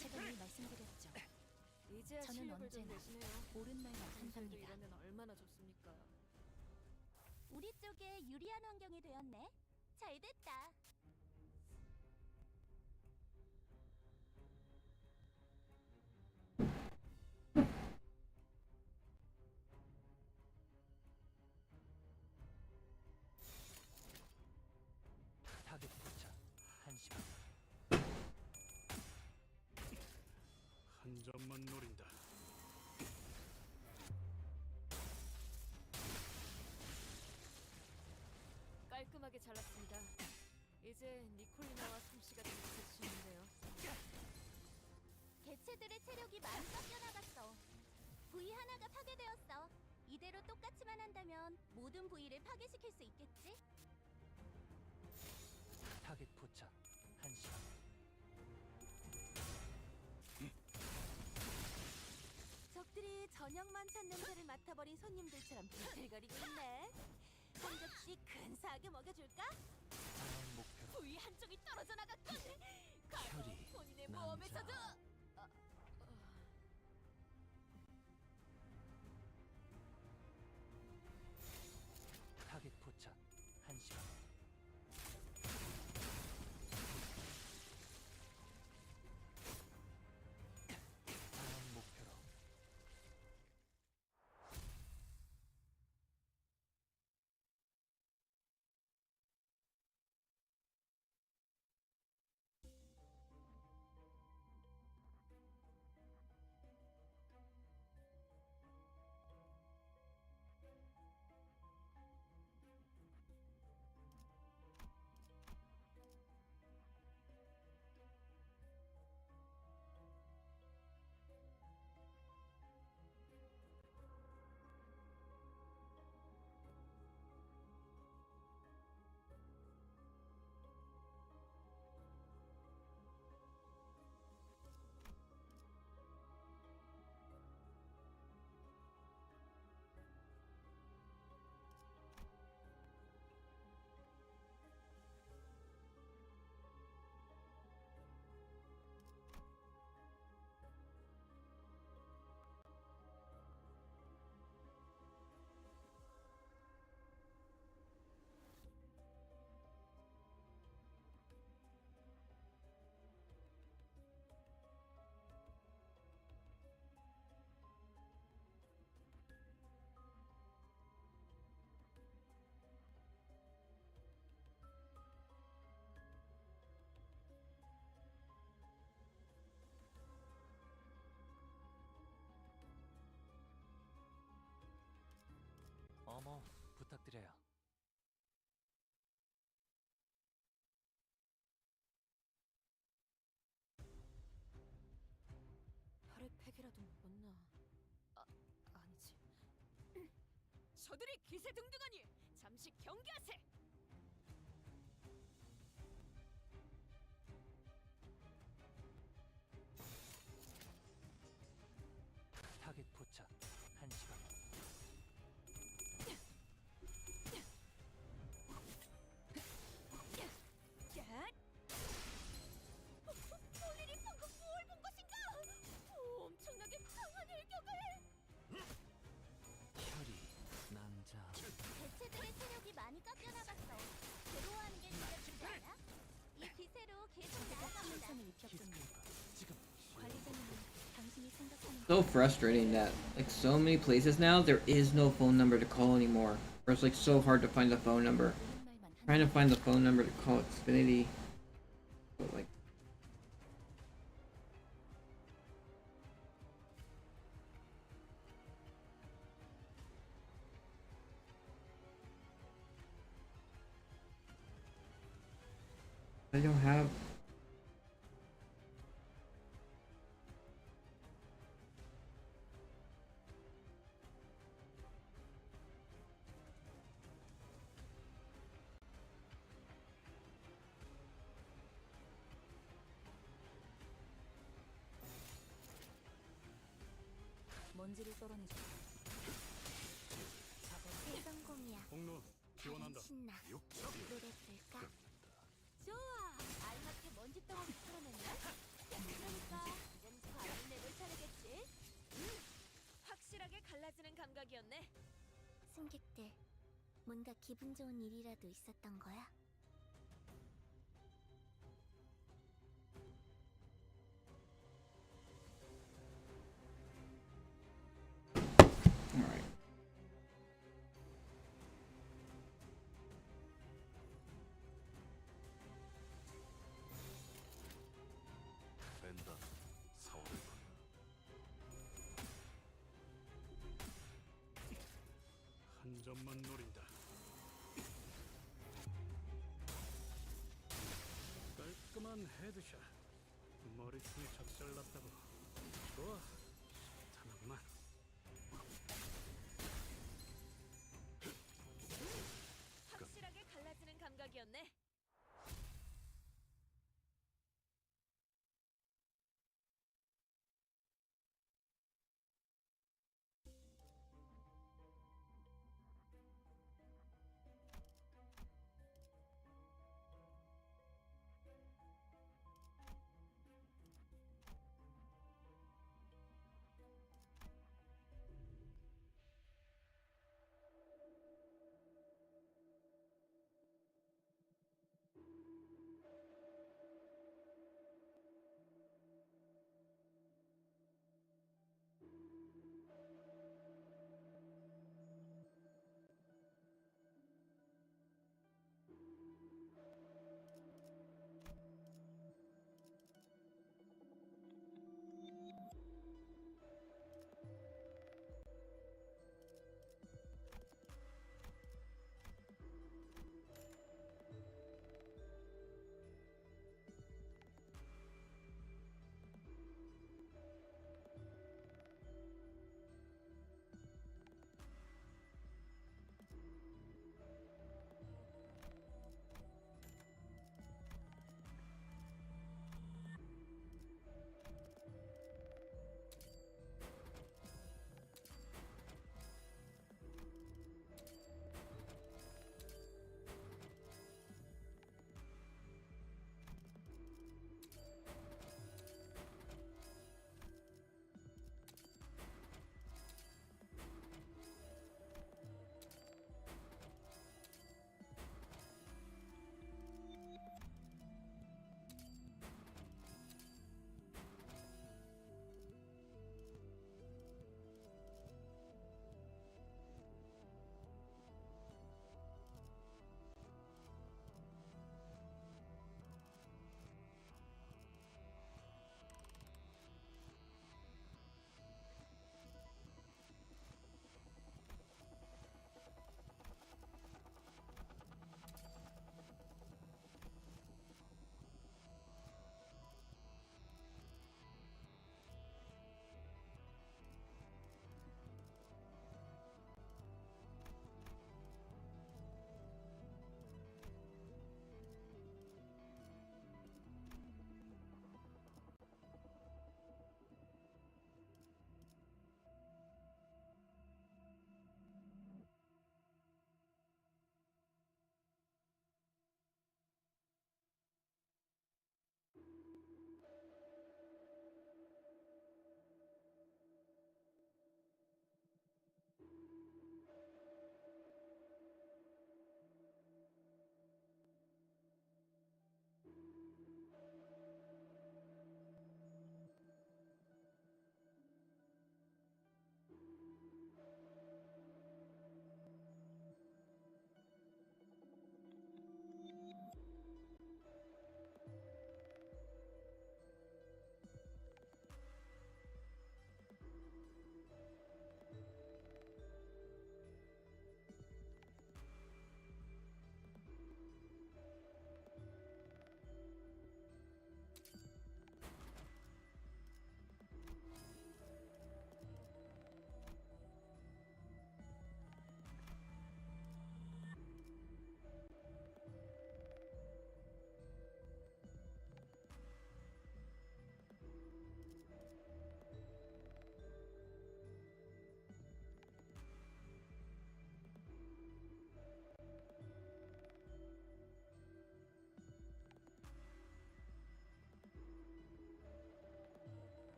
제가 늘 말씀드렸죠. 이제야 저는 실력을 좀 언제나 내시네요. 옳은 말만 평소에도 한답니다. 이러면 얼마나 좋습니까? 우리 쪽에 유리한 환경이 되었네. 잘 됐다. 타겟 포착 1시간. 한 점만 노린다. 깔끔하게 잘랐습니다. 이제 니콜리나와 솜씨가 좀 부딪히는데요. 개체들의 체력이 많이 깎여나갔어. 부위 하나가 파괴되었어. 이대로 똑같이만 한다면 모든 부위를 파괴시킬 수 있겠지? 타겟 포착 1시간. 적들이 저녁만 찾는 냄새를 맡아버린 손님들처럼 비틀거리고 있네. 한 접시 근사하게 먹여줄까? 다음 목표로 부위 한쪽이 떨어져 나갔군. 과거 혈이 본인의 남자. 모험에서도 타겟 포착 1시간. 다음 목표로 어머 부탁드려요. 혈액팩이라도 먹었나? 아니지. 저들이 기세등등하니 잠시 경계하세. 타겟 포착 1시간. 볼일이 방금 뭘 본 것인가? 엄청나게 강한 일격을! 혈이 남자. 개체들의 체력이 많이 깎여나갔어. 괴로워하는 게 느껴지지 않아? 이 기세로 계속 나아갑니다. 신선을 입혔군요. 히스케이퍼 지금 관리자님은 당신이 생각하는 So frustrating that like so many places now there is no phone number to call anymore. Or it's like so hard to find the phone number. 옳은 말만 Trying to 한답니다. find the phone number to call Xfinity. But like I don't have 먼지를 썰어내줘. 대성공이야. 공로 지원한다. 신나. 노래 부를까? 좋아. 알맞게 먼지 덩어리 풀어냈네. 그러니까 이젠 과일 내볼 차례겠지? 갈라지는 감각이었네. 승객들, 뭔가 기분 좋은 일이라도 있었던 거야? Alright. 된다. 서울을 한 점만 노린다. 깔끔한 헤드샷. 머리통이 적절났다고. 좋아. 타나구만. 확실하게 갈라지는 감각이었네.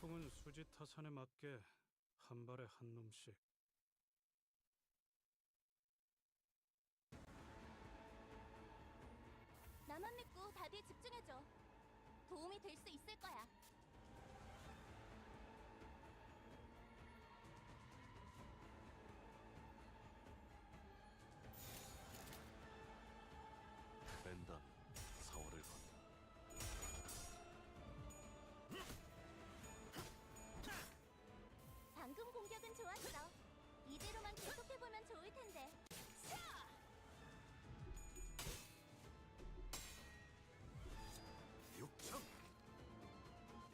총은 수지 타산에 맞게 한 발에 한 놈씩. 나만 믿고 다들 집중해줘. 도움이 될 수 있을 거야. 벤담 4월을 건다. 방금 공격은 좋았어. 이대로만 계속해보면 좋을 텐데. 육청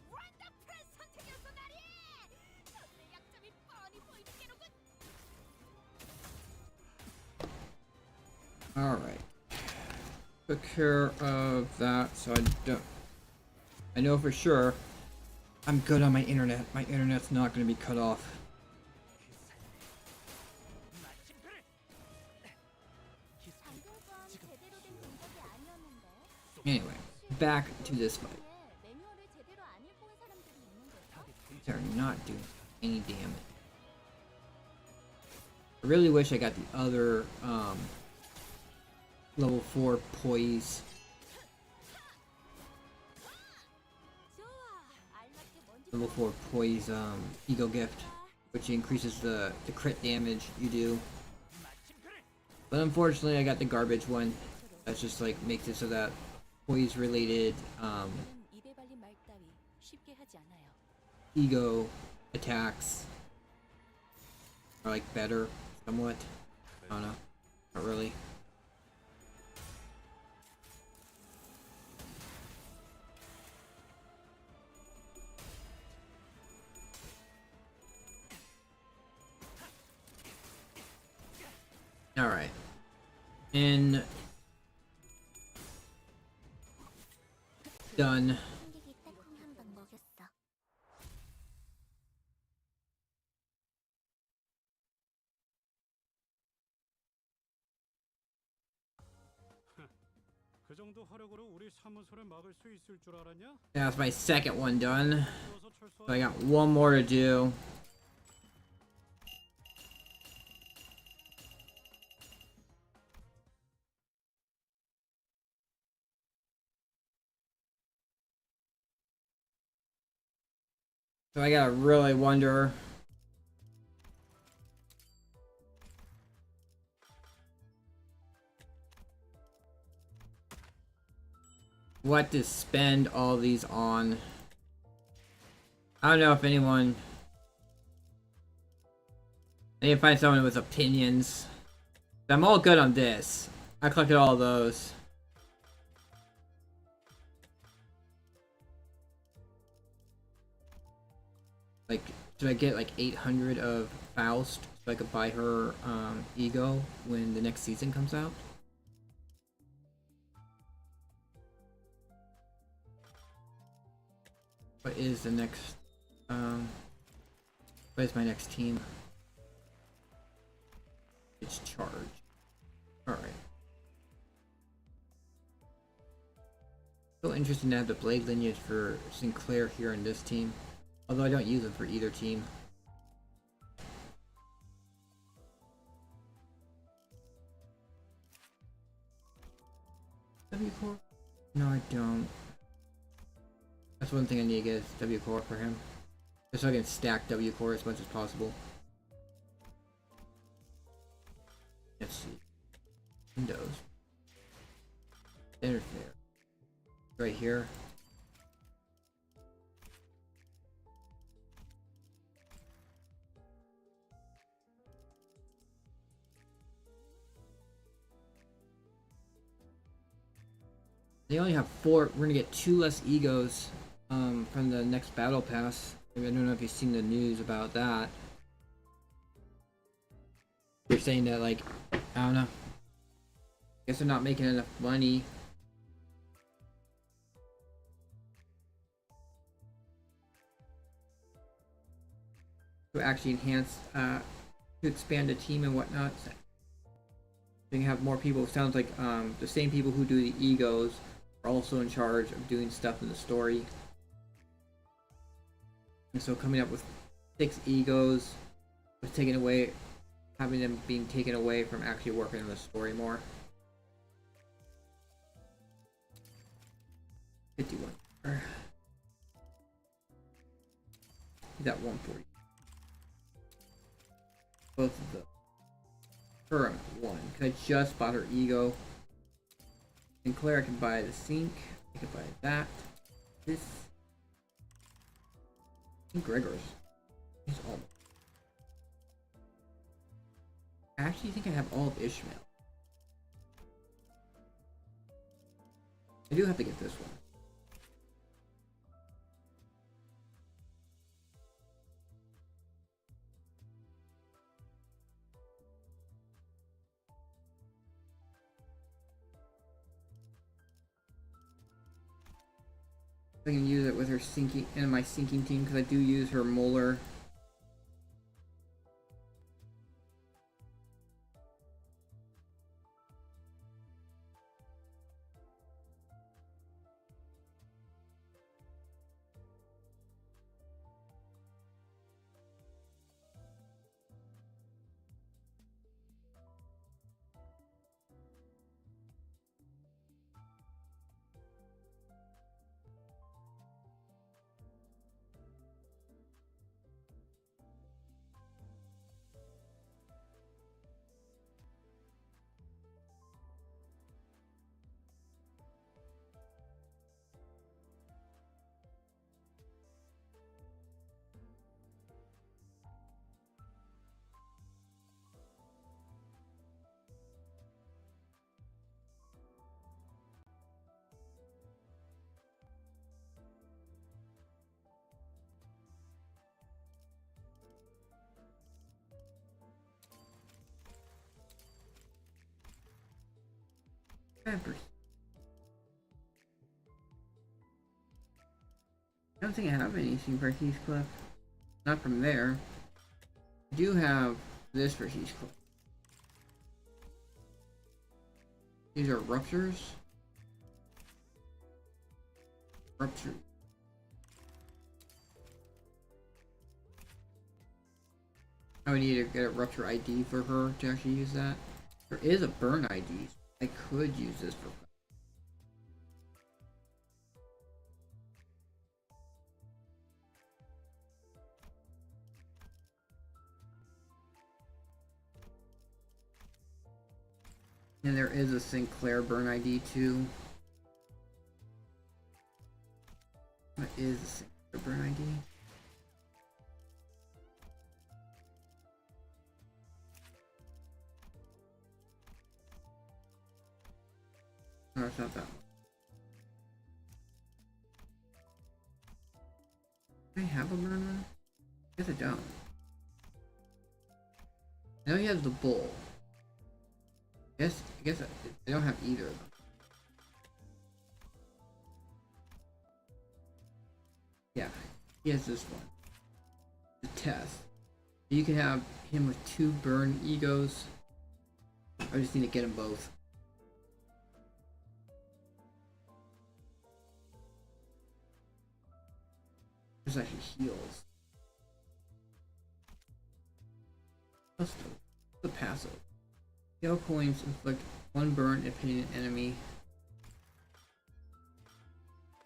원더풀 선택이었어, 나리! 내 약점이 뻔히 보이는 게로군. Alright. Took care of that, so I know for sure I'm good on my internet. My internet's not going to be cut off. 방금 건 제대로 된 공격이 아니었는데. Anyway, back to this fight. 매뉴얼을 제대로 안 읽고 온 사람들이 있는 걸까? They're not doing any damage. I really wish I got the other level 4 poise. Level 4 poise ego gift, which increases the crit damage you do. But unfortunately I got the garbage one. That's just like makes it so that poise related 입에 발린 말 따위 쉽게 하지 않아요. ego attacks are like better somewhat. I don't know. Not really. Alright. And done. 승객이 딱콩 한 방 먹였어. 그 정도 화력으로 우리 사무소를 막을 수 있을 줄 알았냐? That's my second one done. 어서 철수하. So I got one more to do. So I gotta really wonder what to spend all these on. I don't know if anyone... I need to find someone with opinions. I'm all good on this. I collected all those. Like, should I get like 800 of Faust so I could buy her ego when the next season comes out? What is the next what is my next team? It's charge. Alright. So interesting to have the blade lineage for Sinclair here in this team. Although I don't use them for either team. W core? No, I don't. That's one thing I need to get is W core for him. Just so I can stack W core as much as possible. Let's see. Windows. There's there. Right here. They only have 4. We're gonna get 2 less egos from the next battle pass. I don't know if you've seen the news about that. They're saying that, like, I don't know. Guess they're not making enough money. To actually enhance, to expand the team and whatnot. So you can have more people. It sounds like the same people who do the egos are also in charge of doing stuff in the story. And so coming up with 6 egos was taken away, having them being taken away from actually working on the story more. 51. He's at 140. Both of them. Her I'm at 1. Cause I just bought her ego. Sinclair I can buy the sink. I can buy that. This. I think Gregor's. He's almost. I actually think I have all of Ishmael. I do have to get this one. I can use it with her sinking and my sinking team because I do use her molar. Peppers. I don't think I have anything for Heathcliff. Not from there. I do have this for Heathcliff. These are ruptures. Rupture. I would need to get a rupture ID for her to actually use that. There is a burn ID. I could use this for. And there is a Sinclair burn ID too. What is a Sinclair burn ID? No, it's not that one. Do I have a burn one? I guess I don't. I know he has the bull. I guess I don't have either of them. Yeah, he has this one. The test. You can have him with 2 burn egos. I just need to get them both. This actually heals. What's the passive? Gale coins inflict 1 burn if hitting an enemy.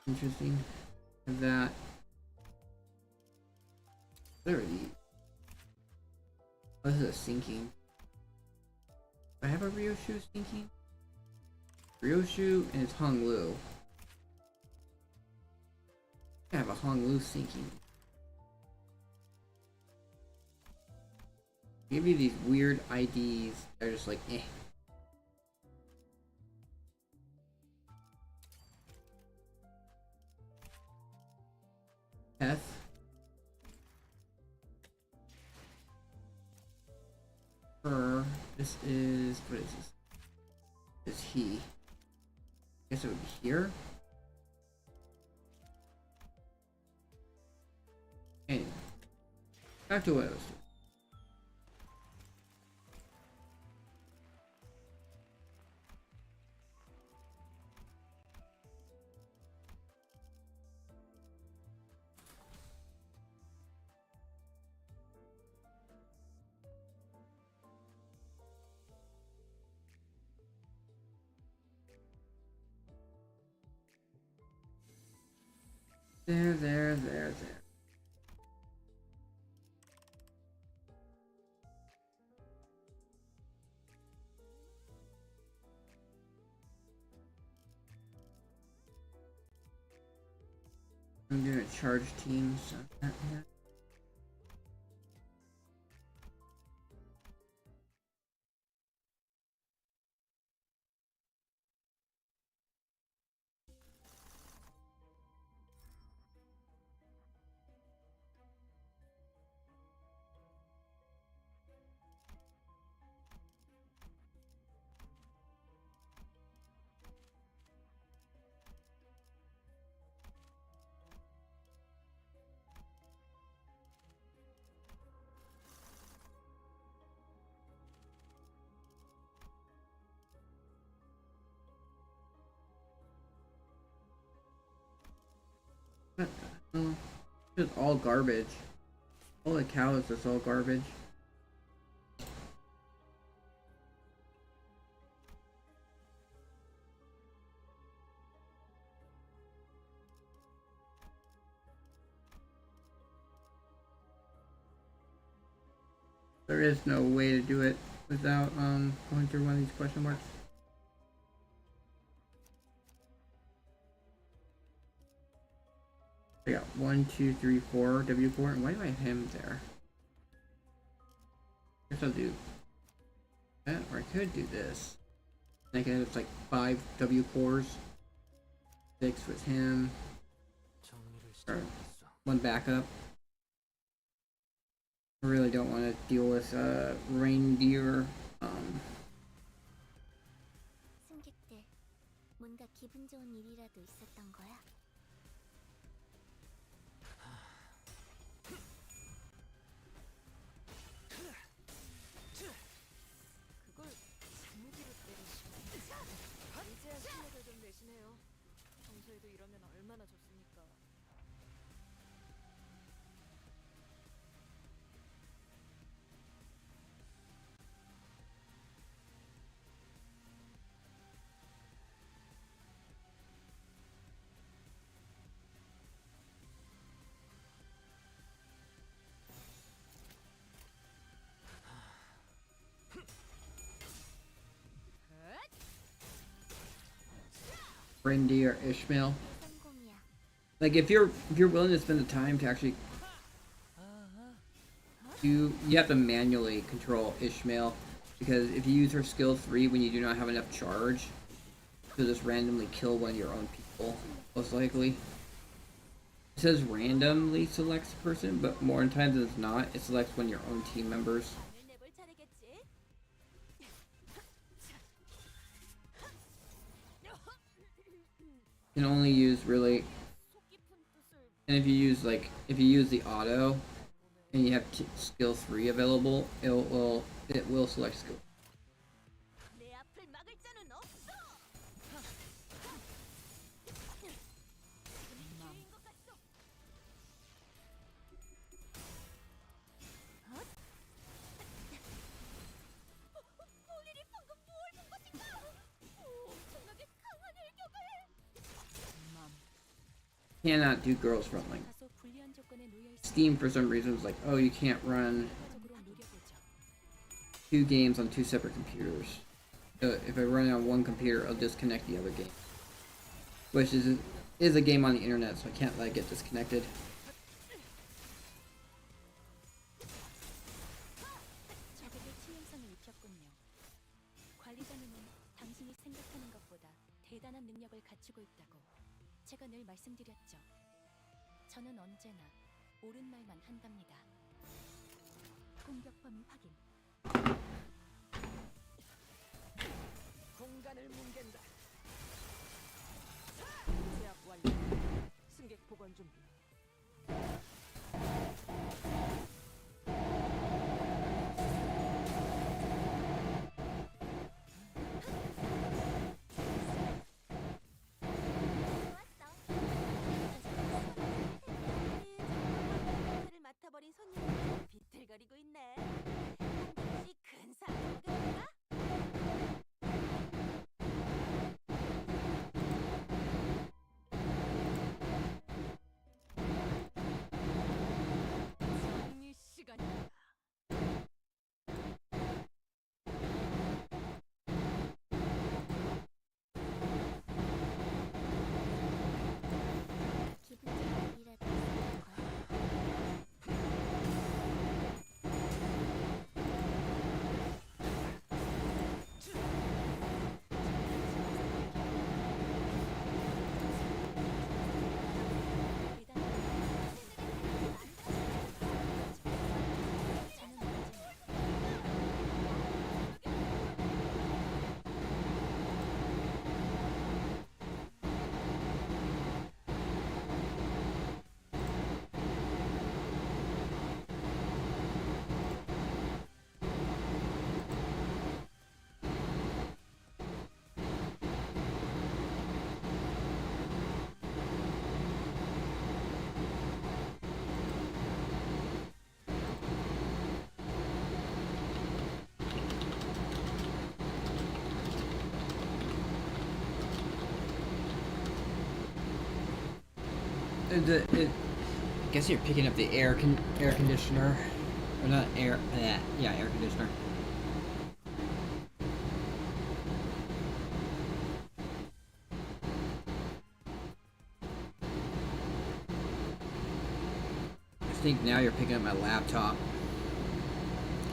Interesting. And that. What are these? Oh, this is a sinking. Do I have a Ryoshu sinking? Ryoshu and it's Hong Lu. I have a Hong Lu sinking. Give you these weird IDs. They're just like, eh. F. Her. This is, what is this? Is he? I guess it would be here. Anyway, back to what I was doing. There. I'm gonna charge teams. What the hell? It's just all garbage. Holy cow, is this all garbage? There is no way to do it without going through one of these question marks. I got 1, 2, 3, 4 W4, and why do I have him there? I guess I'll do that, or I could do this. I can have like 5 W4s, 6 with him, or 1 backup. I really don't want to deal with reindeer. 승객들, 뭔가 기분 좋은 일이라도 있었던 거야? 그걸 장기로 때리시네. 이제야 신뢰를 좀 내시네요. 평소에도 이러면 얼마나 좋습니까? Reindeer Ishmael. 성공이야. Like if you're willing to spend the time to actually you have to manually control Ishmael, because if you use her skill 3 when you do not have enough charge, she'll just randomly kill one of your own people, most likely. It says randomly selects a person, but more times than it's not, it selects one of your own team members. 오늘 내볼 차례겠지? You can only use really, 속 깊은 뜻을 and if you use the auto and you have skill 3 available, it will select skill. 내 앞을 막을 자는 없어. 기회인 것 같소. 폴리리 방금 뭘 본 것인가? 엄청나게 강한 일격을. Cannot do girls frontline. 다소 불리한 조건에 놓여 있어 Steam for some reason was like, oh, you can't run 적으로 노려보죠. 2 games on 2 separate computers. So if I run it on one computer, I'll disconnect the other game. Which is a game on the internet, so I can't let it get disconnected. 적에게 치명상을 입혔군요. 관리자님은 당신이 생각하는 것보다 대단한 능력을 갖추고 있다고 제가 늘 말씀드렸죠. 저는 언제나 옳은 말만 한답니다. 공격 범위 확인. 공간을 뭉갠다. 제압 완료. 승객 보관 준비. 를 맡아버린 손님이 비틀거리고 있네. 혹시 큰 사람인가? I guess you're picking up the air conditioner, or not air. Yeah, air conditioner. I think now you're picking up my laptop.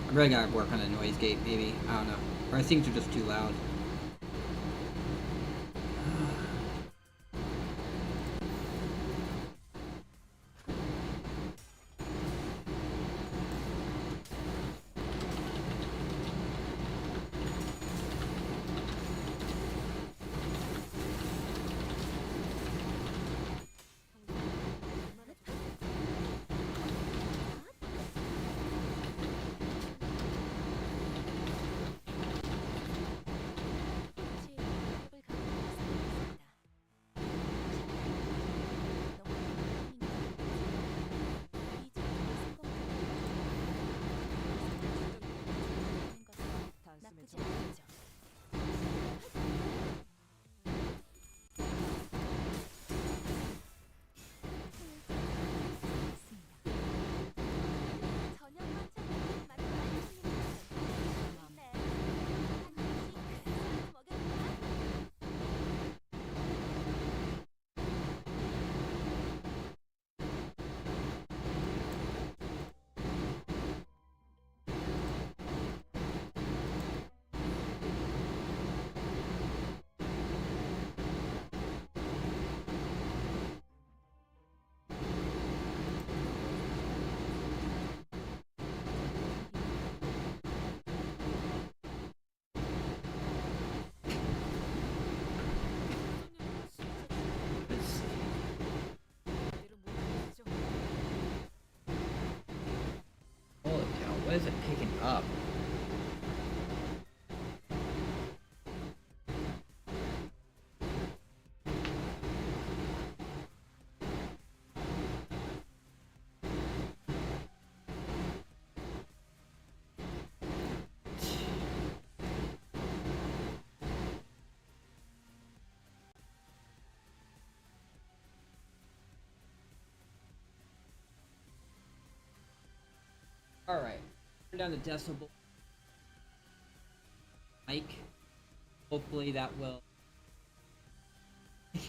I really gotta work on the noise gate, maybe. I don't know. Or I think they're just too loud. 나쁘지 않죠. 저녁만 찾는 맛도 맛있는 네. 한 먹여볼까? Let's see. 제대로 못 하겠죠. Holy cow, what is it picking up? Alright, turn down the decibel mic. Hopefully that will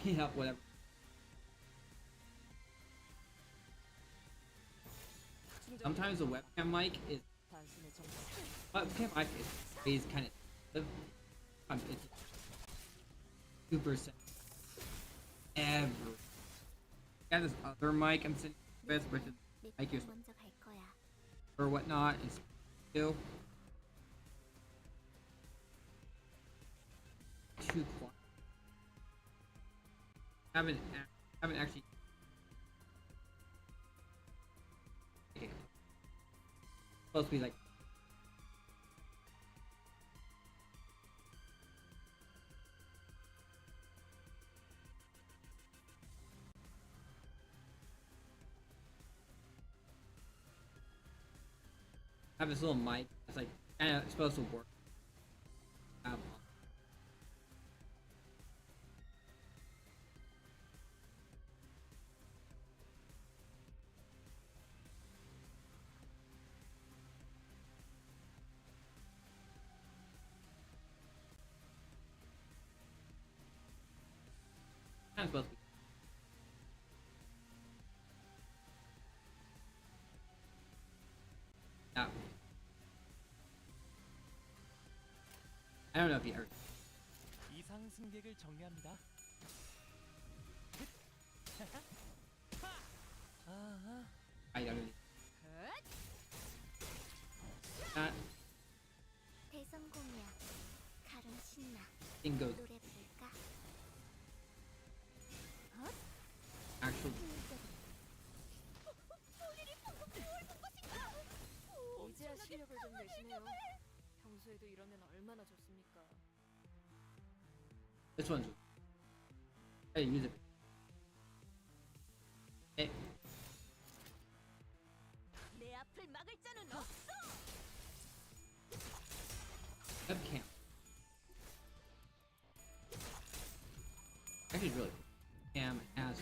yeah, whatever. Sometimes the webcam mic is raised kind of it's super sensitive. Ever. I got this other mic I'm sitting with, which is mic you're 먼저 갈 거야. or whatnot, and still too quiet. Haven't actually. Okay. Supposed to be like. I have this little mic. It's like kind of supposed to work. Kind of supposed to be. Yeah. I don't know if you heard. 이상 승객을 정리합니다. 아하. I don't know. That 대성공이야. 칼은 신나. thing goes 노래 부를까? actual. 이제야 실력을 좀 내시네요. 평소에도 이러면 얼마나 좋습니까? This one's. Hey, use it. Hey, 내 앞을 막을 자는 없어. webcam. Actually, really. Cam has.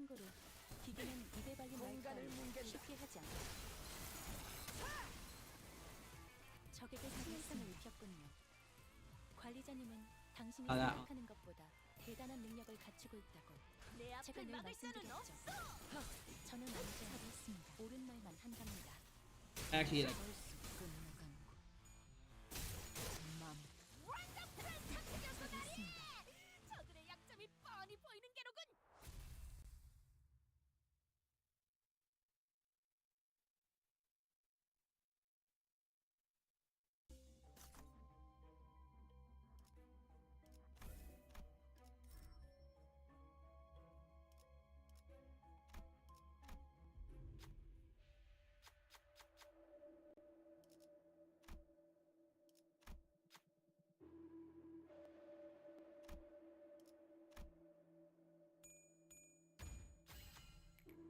참고로 기계는 입에 발린 공간을 말까지 뭉갠다. 쉽게 하지 않아. 적에게 사기성을 입혔군요. 관리자님은 당신이 아, 나- 생각하는 것보다 대단한 능력을 갖추고 있다고 내 제가 앞을 늘 막을 자는 말씀드렸죠. 없어. 저는 언제나 있습니다. 옳은 말만 한답니다. Actually, like, 벌써 끝나간 거. 맘. 저들의 약점이 뻔히 보이는 게로군.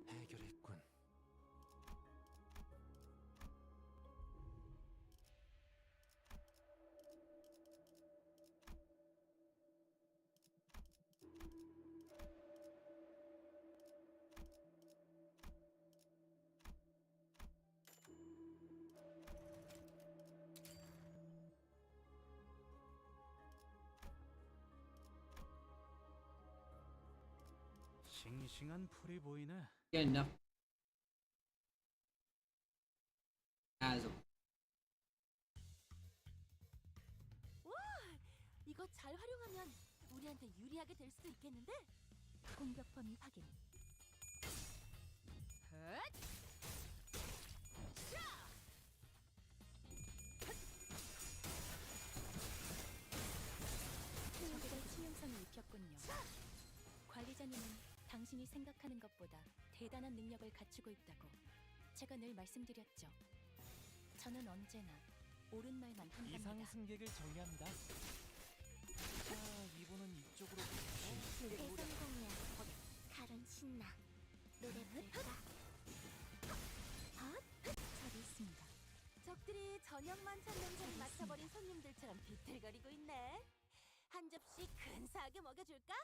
해결했군. 싱싱한 풀이 보이네. get enough as a 이거 잘 활용하면 우리한테 유리하게 될 수도 있겠는데? 공격 범위 확인. 적에게 치명성을 입혔군요. 관리자님은 당신이 생각하는 것보다 대단한 능력을 갖추고 있다고 제가 늘 말씀드렸죠. 저는 언제나 옳은 말만 한답니다. 이상 승객을 정리합니다. 자, 이분은 이쪽으로 대성공이야. 칼은 신나. 노래 부를까? 저기 있습니다. 적들이 저녁만 찾는 걸 맡아버린 손님들처럼 비틀거리고 있네. 한 접시 근사하게 먹여줄까?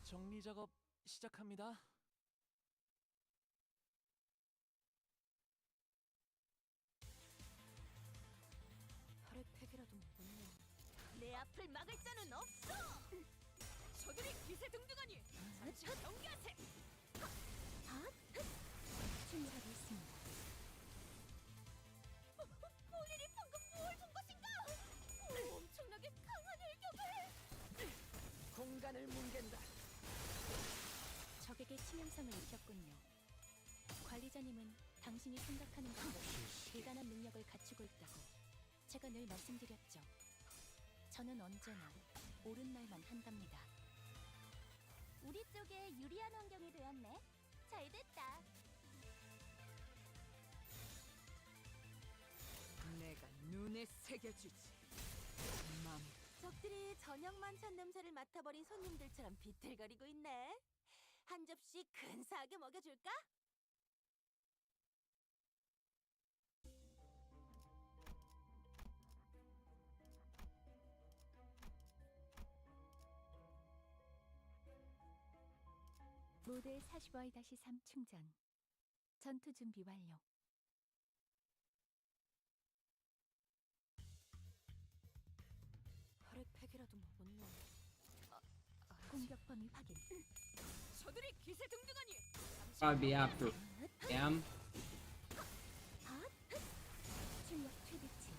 정리 작업 시작합니다. 혈액팩이라도 묻네. 내 앞을 막을 자는 없어. 저들이 기세 등등하니 잠시 경계하세. 충분하고 있습니다. 본인이 방금 뭘 본 것인가? 엄청나게 강한 일격을. 공간을 뭉갠다. 적에게 치명성을 입혔군요. 관리자님은 당신이 생각하는 것보다 대단한 능력을 갖추고 있다고 제가 늘 말씀드렸죠. 저는 언제나 옳은 말만 한답니다. 우리 쪽에 유리한 환경이 되었네. 잘 됐다. 내가 눈에 새겨주지. 맘. 적들이 저녁만 찬 냄새를 맡아버린 손님들처럼 비틀거리고 있네. 한 접시 근사하게 먹여줄까? 모델 45-3 충전. 전투 준비 완료. 혈액팩이라도 묻네. 공격 범위 확인. 저들이 기세 등등하니 잠시 probably be after M. 출력 최대치.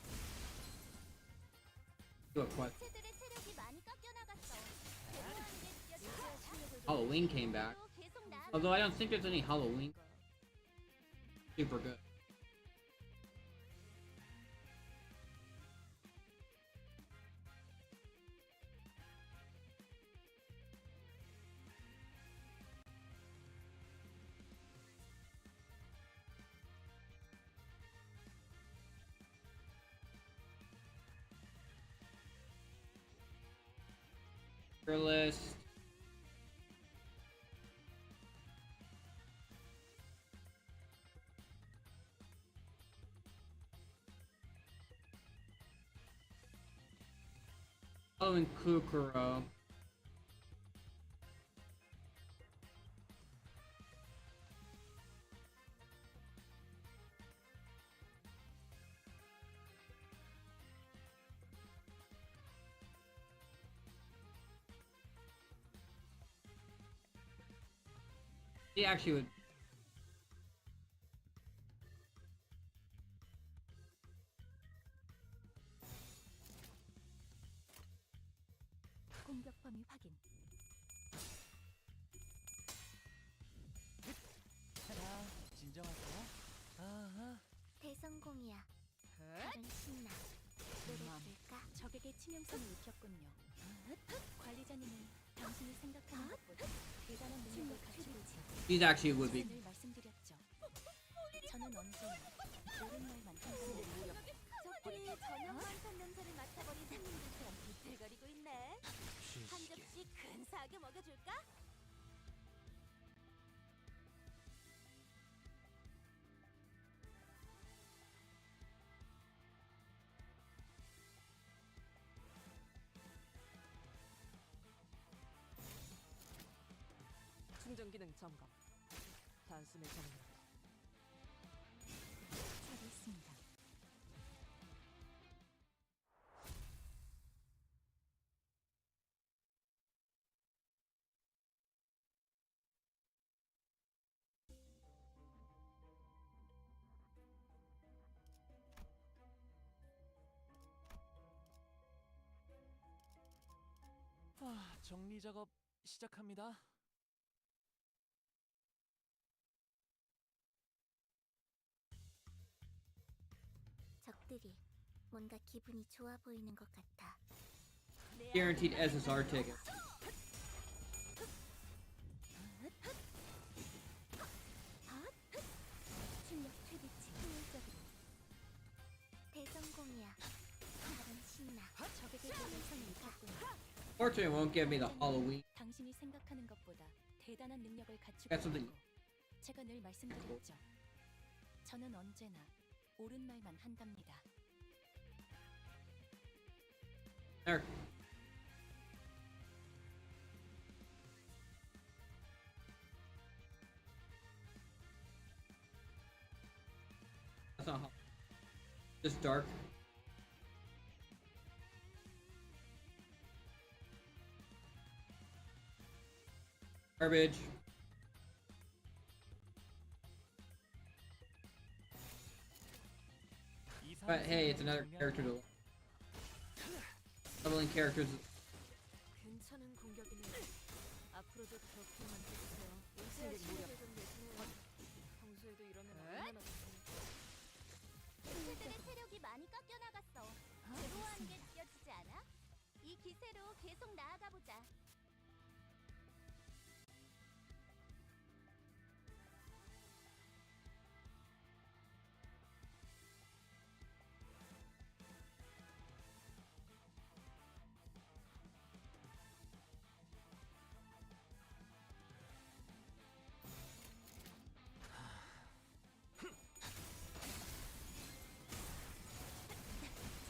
Do a quest. 새들의 체력이 많이 깎여 나갔어. 괴로워하는 게 느껴져. Halloween came back. 계속 나. Although I don't think there's any Halloween. Super good. Your list. Oh, and Kukuro. He actually would. 공격 범위 확인. 자, 진정하세요. 아하. 대성공이야. 칼은 신나. 노래 부를까? 적에게 치명성을 입혔군요. 관리자님은 당신이 생각하는 것보다 대단한 능력을 가지고 있지. He actually would be. 늘 말씀드렸죠. 저는 언제나 옳은 말만 한다는 무력. 적들이 저녁만 산 냄새를 맡아버린 손님들처럼 비틀거리고 있네. 한 접시 근사하게 먹여줄까? 충전 기능 점검. 단숨에 점령. 잘했습니다. 정리 작업 시작합니다. 적들이 뭔가 기분이 좋아 보이는 것 같아. Guaranteed SSR ticket. 출력 최대치 효율적으로. 대성공이야. 칼은 신나. 적에게 치명성을 입혔군요. Fortunately, it won't give me the Halloween. 당신이 생각하는 것보다 대단한 능력을 가지고 That's something. 있고 제가 늘 말씀드렸죠. 저는 언제나 옳은 말만 한답니다. There. That's not how. Just dark. Garbage. But hey, it's another character to leveling characters. 괜찮은 공격이네요. 앞으로도 그렇게 만들어주세요. 인생의 무력. 평소에도 이러면 얼마나 좋습니까? 그들의 체력이 많이 깎여 나갔어. 괴로워하는 게 느껴지지 않아? 이 기세로 계속 나아가 보자.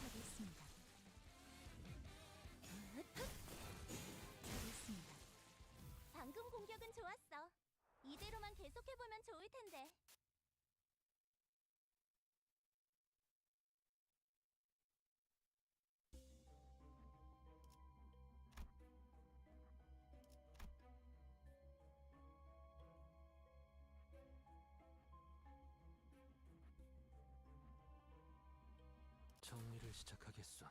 잘했습니다. 잘했습니다. 방금 공격은 좋았어. 이대로만 계속해보면 좋을 텐데. 정리를 시작하겠어.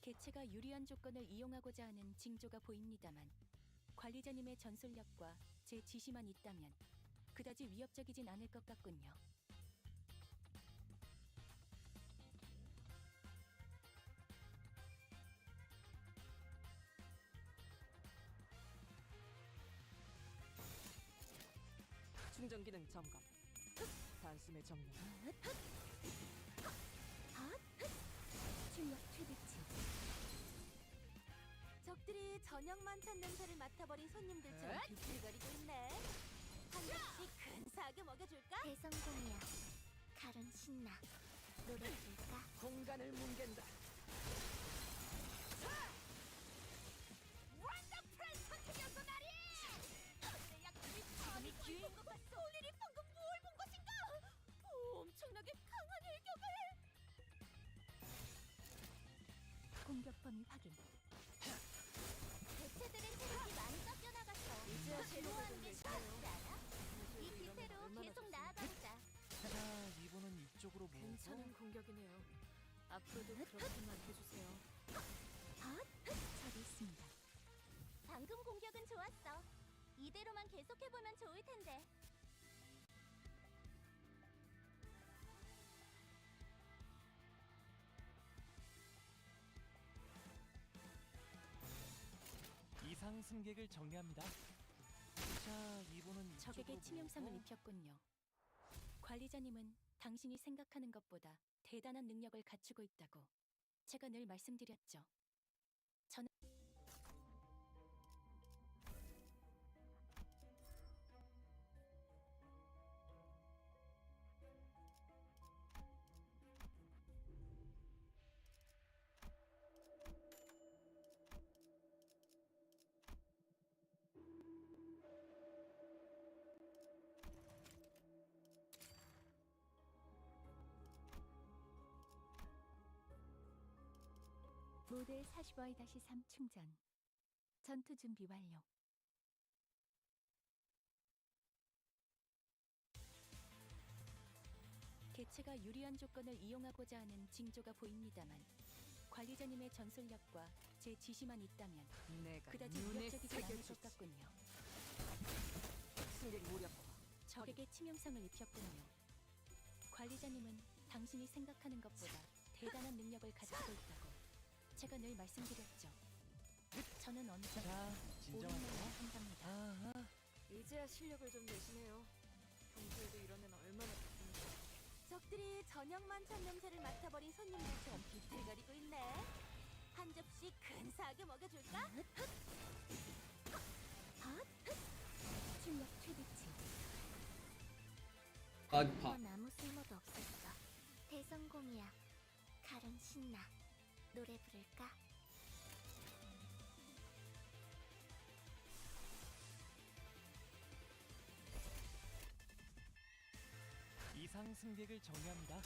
개체가 유리한 조건을 이용하고자 하는 징조가 보입니다만 관리자님의 전술력과 제 지시만 있다면 그다지 위협적이진 않을 것 같군요. 충전 기능 점검. 말씀에 정리. 출력 최대치. 적들이 저녁만 찬 냄새를 맡아버린 손님들처럼 비틀거리고 있네. 한 접시 근사하게 먹여줄까? 대성공이야. 칼은 신나. 노래 부를까? 공간을 뭉갠다. 원더풀한 선택이었어 나리! 내 약점이 처음이 기회인 것 같소. 소리리 방금 뭘 본 것인가? 엄청나게 강한 일격을! 공격 범위 확인. 개체들의 체력이 많이 깎여나갔어. 이제야 체력을 좋아하는 좀 게 내세요. 쉽지 않아? 이 기세로 얼마나 계속 좋습니까? 나아가보자. 자, 이번은 이쪽으로 모으고. 괜찮은 공격이네요. 앞으로도 그렇게만 해주세요. 저기 있습니다. 방금 공격은 좋았어. 이대로만 계속해보면 좋을 텐데. 이상 승객을 정리합니다. 자, 이번은 적에게 이쪽으로 치명상을 모으고. 입혔군요. 관리자님은 당신이 생각하는 것보다 대단한 능력을 갖추고 있다고 제가 늘 말씀드렸죠. 저는 모델 45-3 충전. 전투 준비 완료. 개체가 유리한 조건을 이용하고자 하는 징조가 보입니다만 관리자님의 전술력과 제 지시만 있다면 내가 그다지 눈에 위협적이지 않을 것 새겨주지. 같군요. 승객 무력화. 적에게 치명상을 입혔군요. 관리자님은 당신이 생각하는 것보다 대단한 능력을 가지고 있다고 제가 늘 말씀드렸죠. 저는 언제나 자, 옳은 진정하세요. 말만 한답니다. 아하. 이제야 실력을 좀 내시네요. 평소에도 이러면 얼마나 좋습니까? 적들이 저녁만 찬 냄새를 맡아버린 손님들처럼 비틀거리고 있네. 한 접시 근사하게 먹여줄까? 출력 최대치. 아파. 이건 아무 쓸모도 없었어. 대성공이야. 칼은 신나. 노래 부를까? 이상 승객을 정리합니다.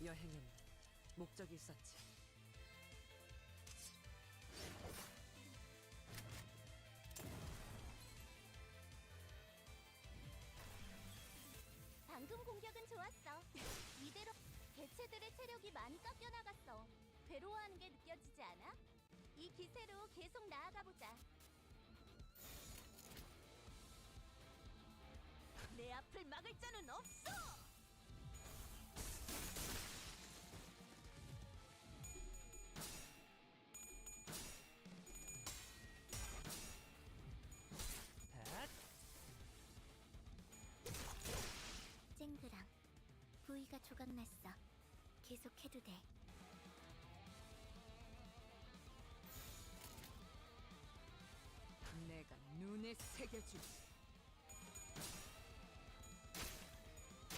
여행엔 목적이 있었지. 방금 공격은 좋았어. 이대로 개체들의 체력이 많이 깎여나갔어. 괴로워하는 게 느껴지지 않아? 이 기세로 계속 나아가보자. 내 앞을 막을 자는 없어! 닷. 쨍그랑. 부위가 조각났어. 계속해도 돼. 내가 눈에 새겨주지.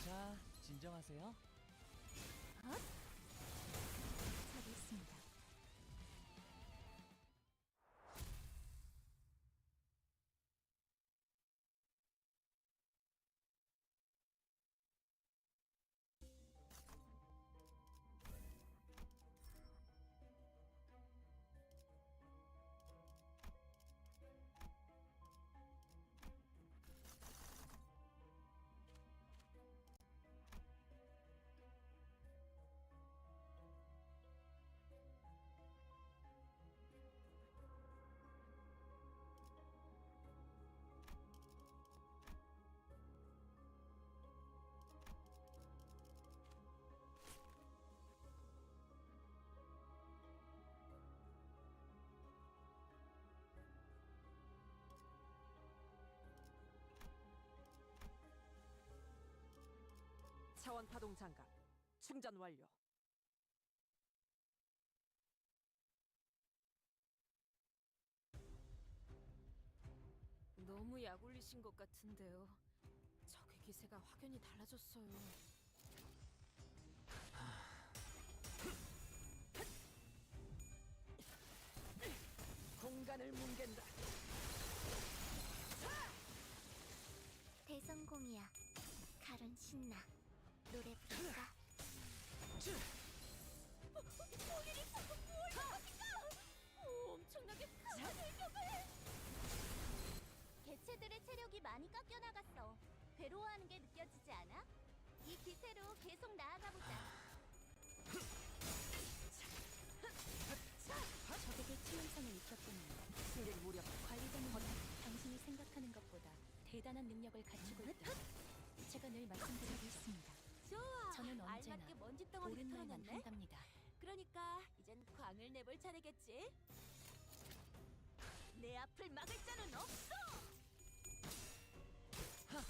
자, 진정하세요. 저기 있습니다. 차원 파동 장갑 충전 완료. 너무 약 올리신 것 같은데요. 적의 기세가 확연히 달라졌어요. 공간을 뭉갠다. 대성공이야. 칼은 신나. 노래 부를까? 엄청나게 강한 일격을! 개체들의 체력이 많이 깎여 나갔어. 괴로워하는 게 느껴지지 않아? 이 기세로 계속 나아가 보자. 적에게 치명상을 입혔군요. 승객 무력. 관리자님, 당신이 생각하는 것보다 대단한 능력을 갖추고 있다. 제가 늘 말씀드리고 있습니다. 좋아. 저는 언제나 알맞게 먼지 덩어리 옳은 말만 털어냈네. 한답니다. 그러니까 이젠 광을 내볼 차례겠지? 내 앞을 막을 자는 없어! 헛!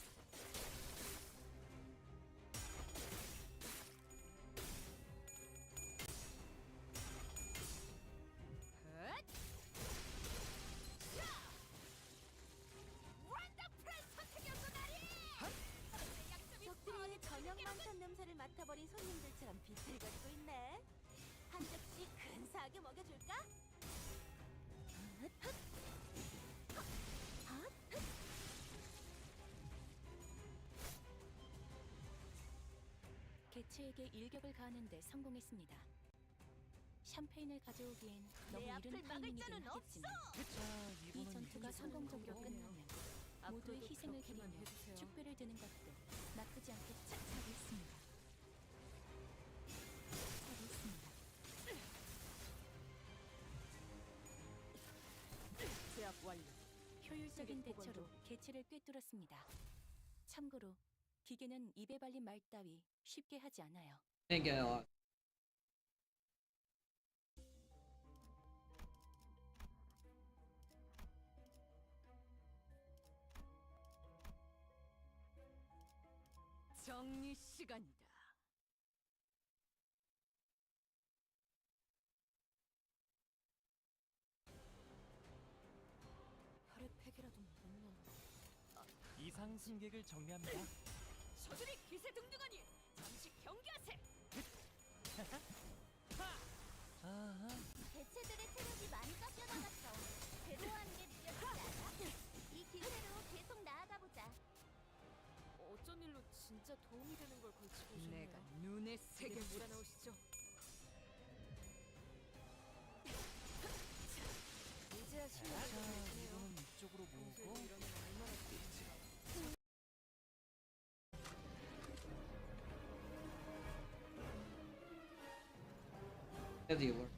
적들이 저녁 만찬 냄새를 맡아버린 손님들처럼 비틀거리고 있네. 한 접시 근사하게 먹여줄까? 개체에게 일격을 가하는데 성공했습니다. 샴페인을 가져오기엔 너무 내 앞을 이른 막을 타이밍이긴 자는 하겠지만 자, 이 이번은 전투가 성공적으로 공격이네요. 끝나면 모두의 앞으로도 희생을 그렇게만 기리며 해주세요. 축배를 드는 것도 나쁘지 않게 잘했습니다. 잘했습니다. 제압 완료. 효율적인 승객 대처로 보건도. 개체를 꿰뚫었습니다. 참고로 기계는 입에 발린 말 따위 쉽게 하지 않아요. Didn't get a lot. 정리 시간이다. 혈액 팩이라도 못 넣어. 이상 승객을 정리합니다. 저들이 기세 등등하니 잠시 경계하세. 아하, 개체들의 체력이 많이 깎여 나갔어. 괴로워하는 게 느껴지지 않아? 이 기세로 계속 나아가 보자. 어쩐 일로 진짜 도움이 되는 걸 걸치고 오셨네요. 내가 눈에 새겨 몰아넣으시죠. 이제야 자, 실력이 좀 느네요. 이번은 이쪽으로 모으고 이러면 얼마나 Does he work?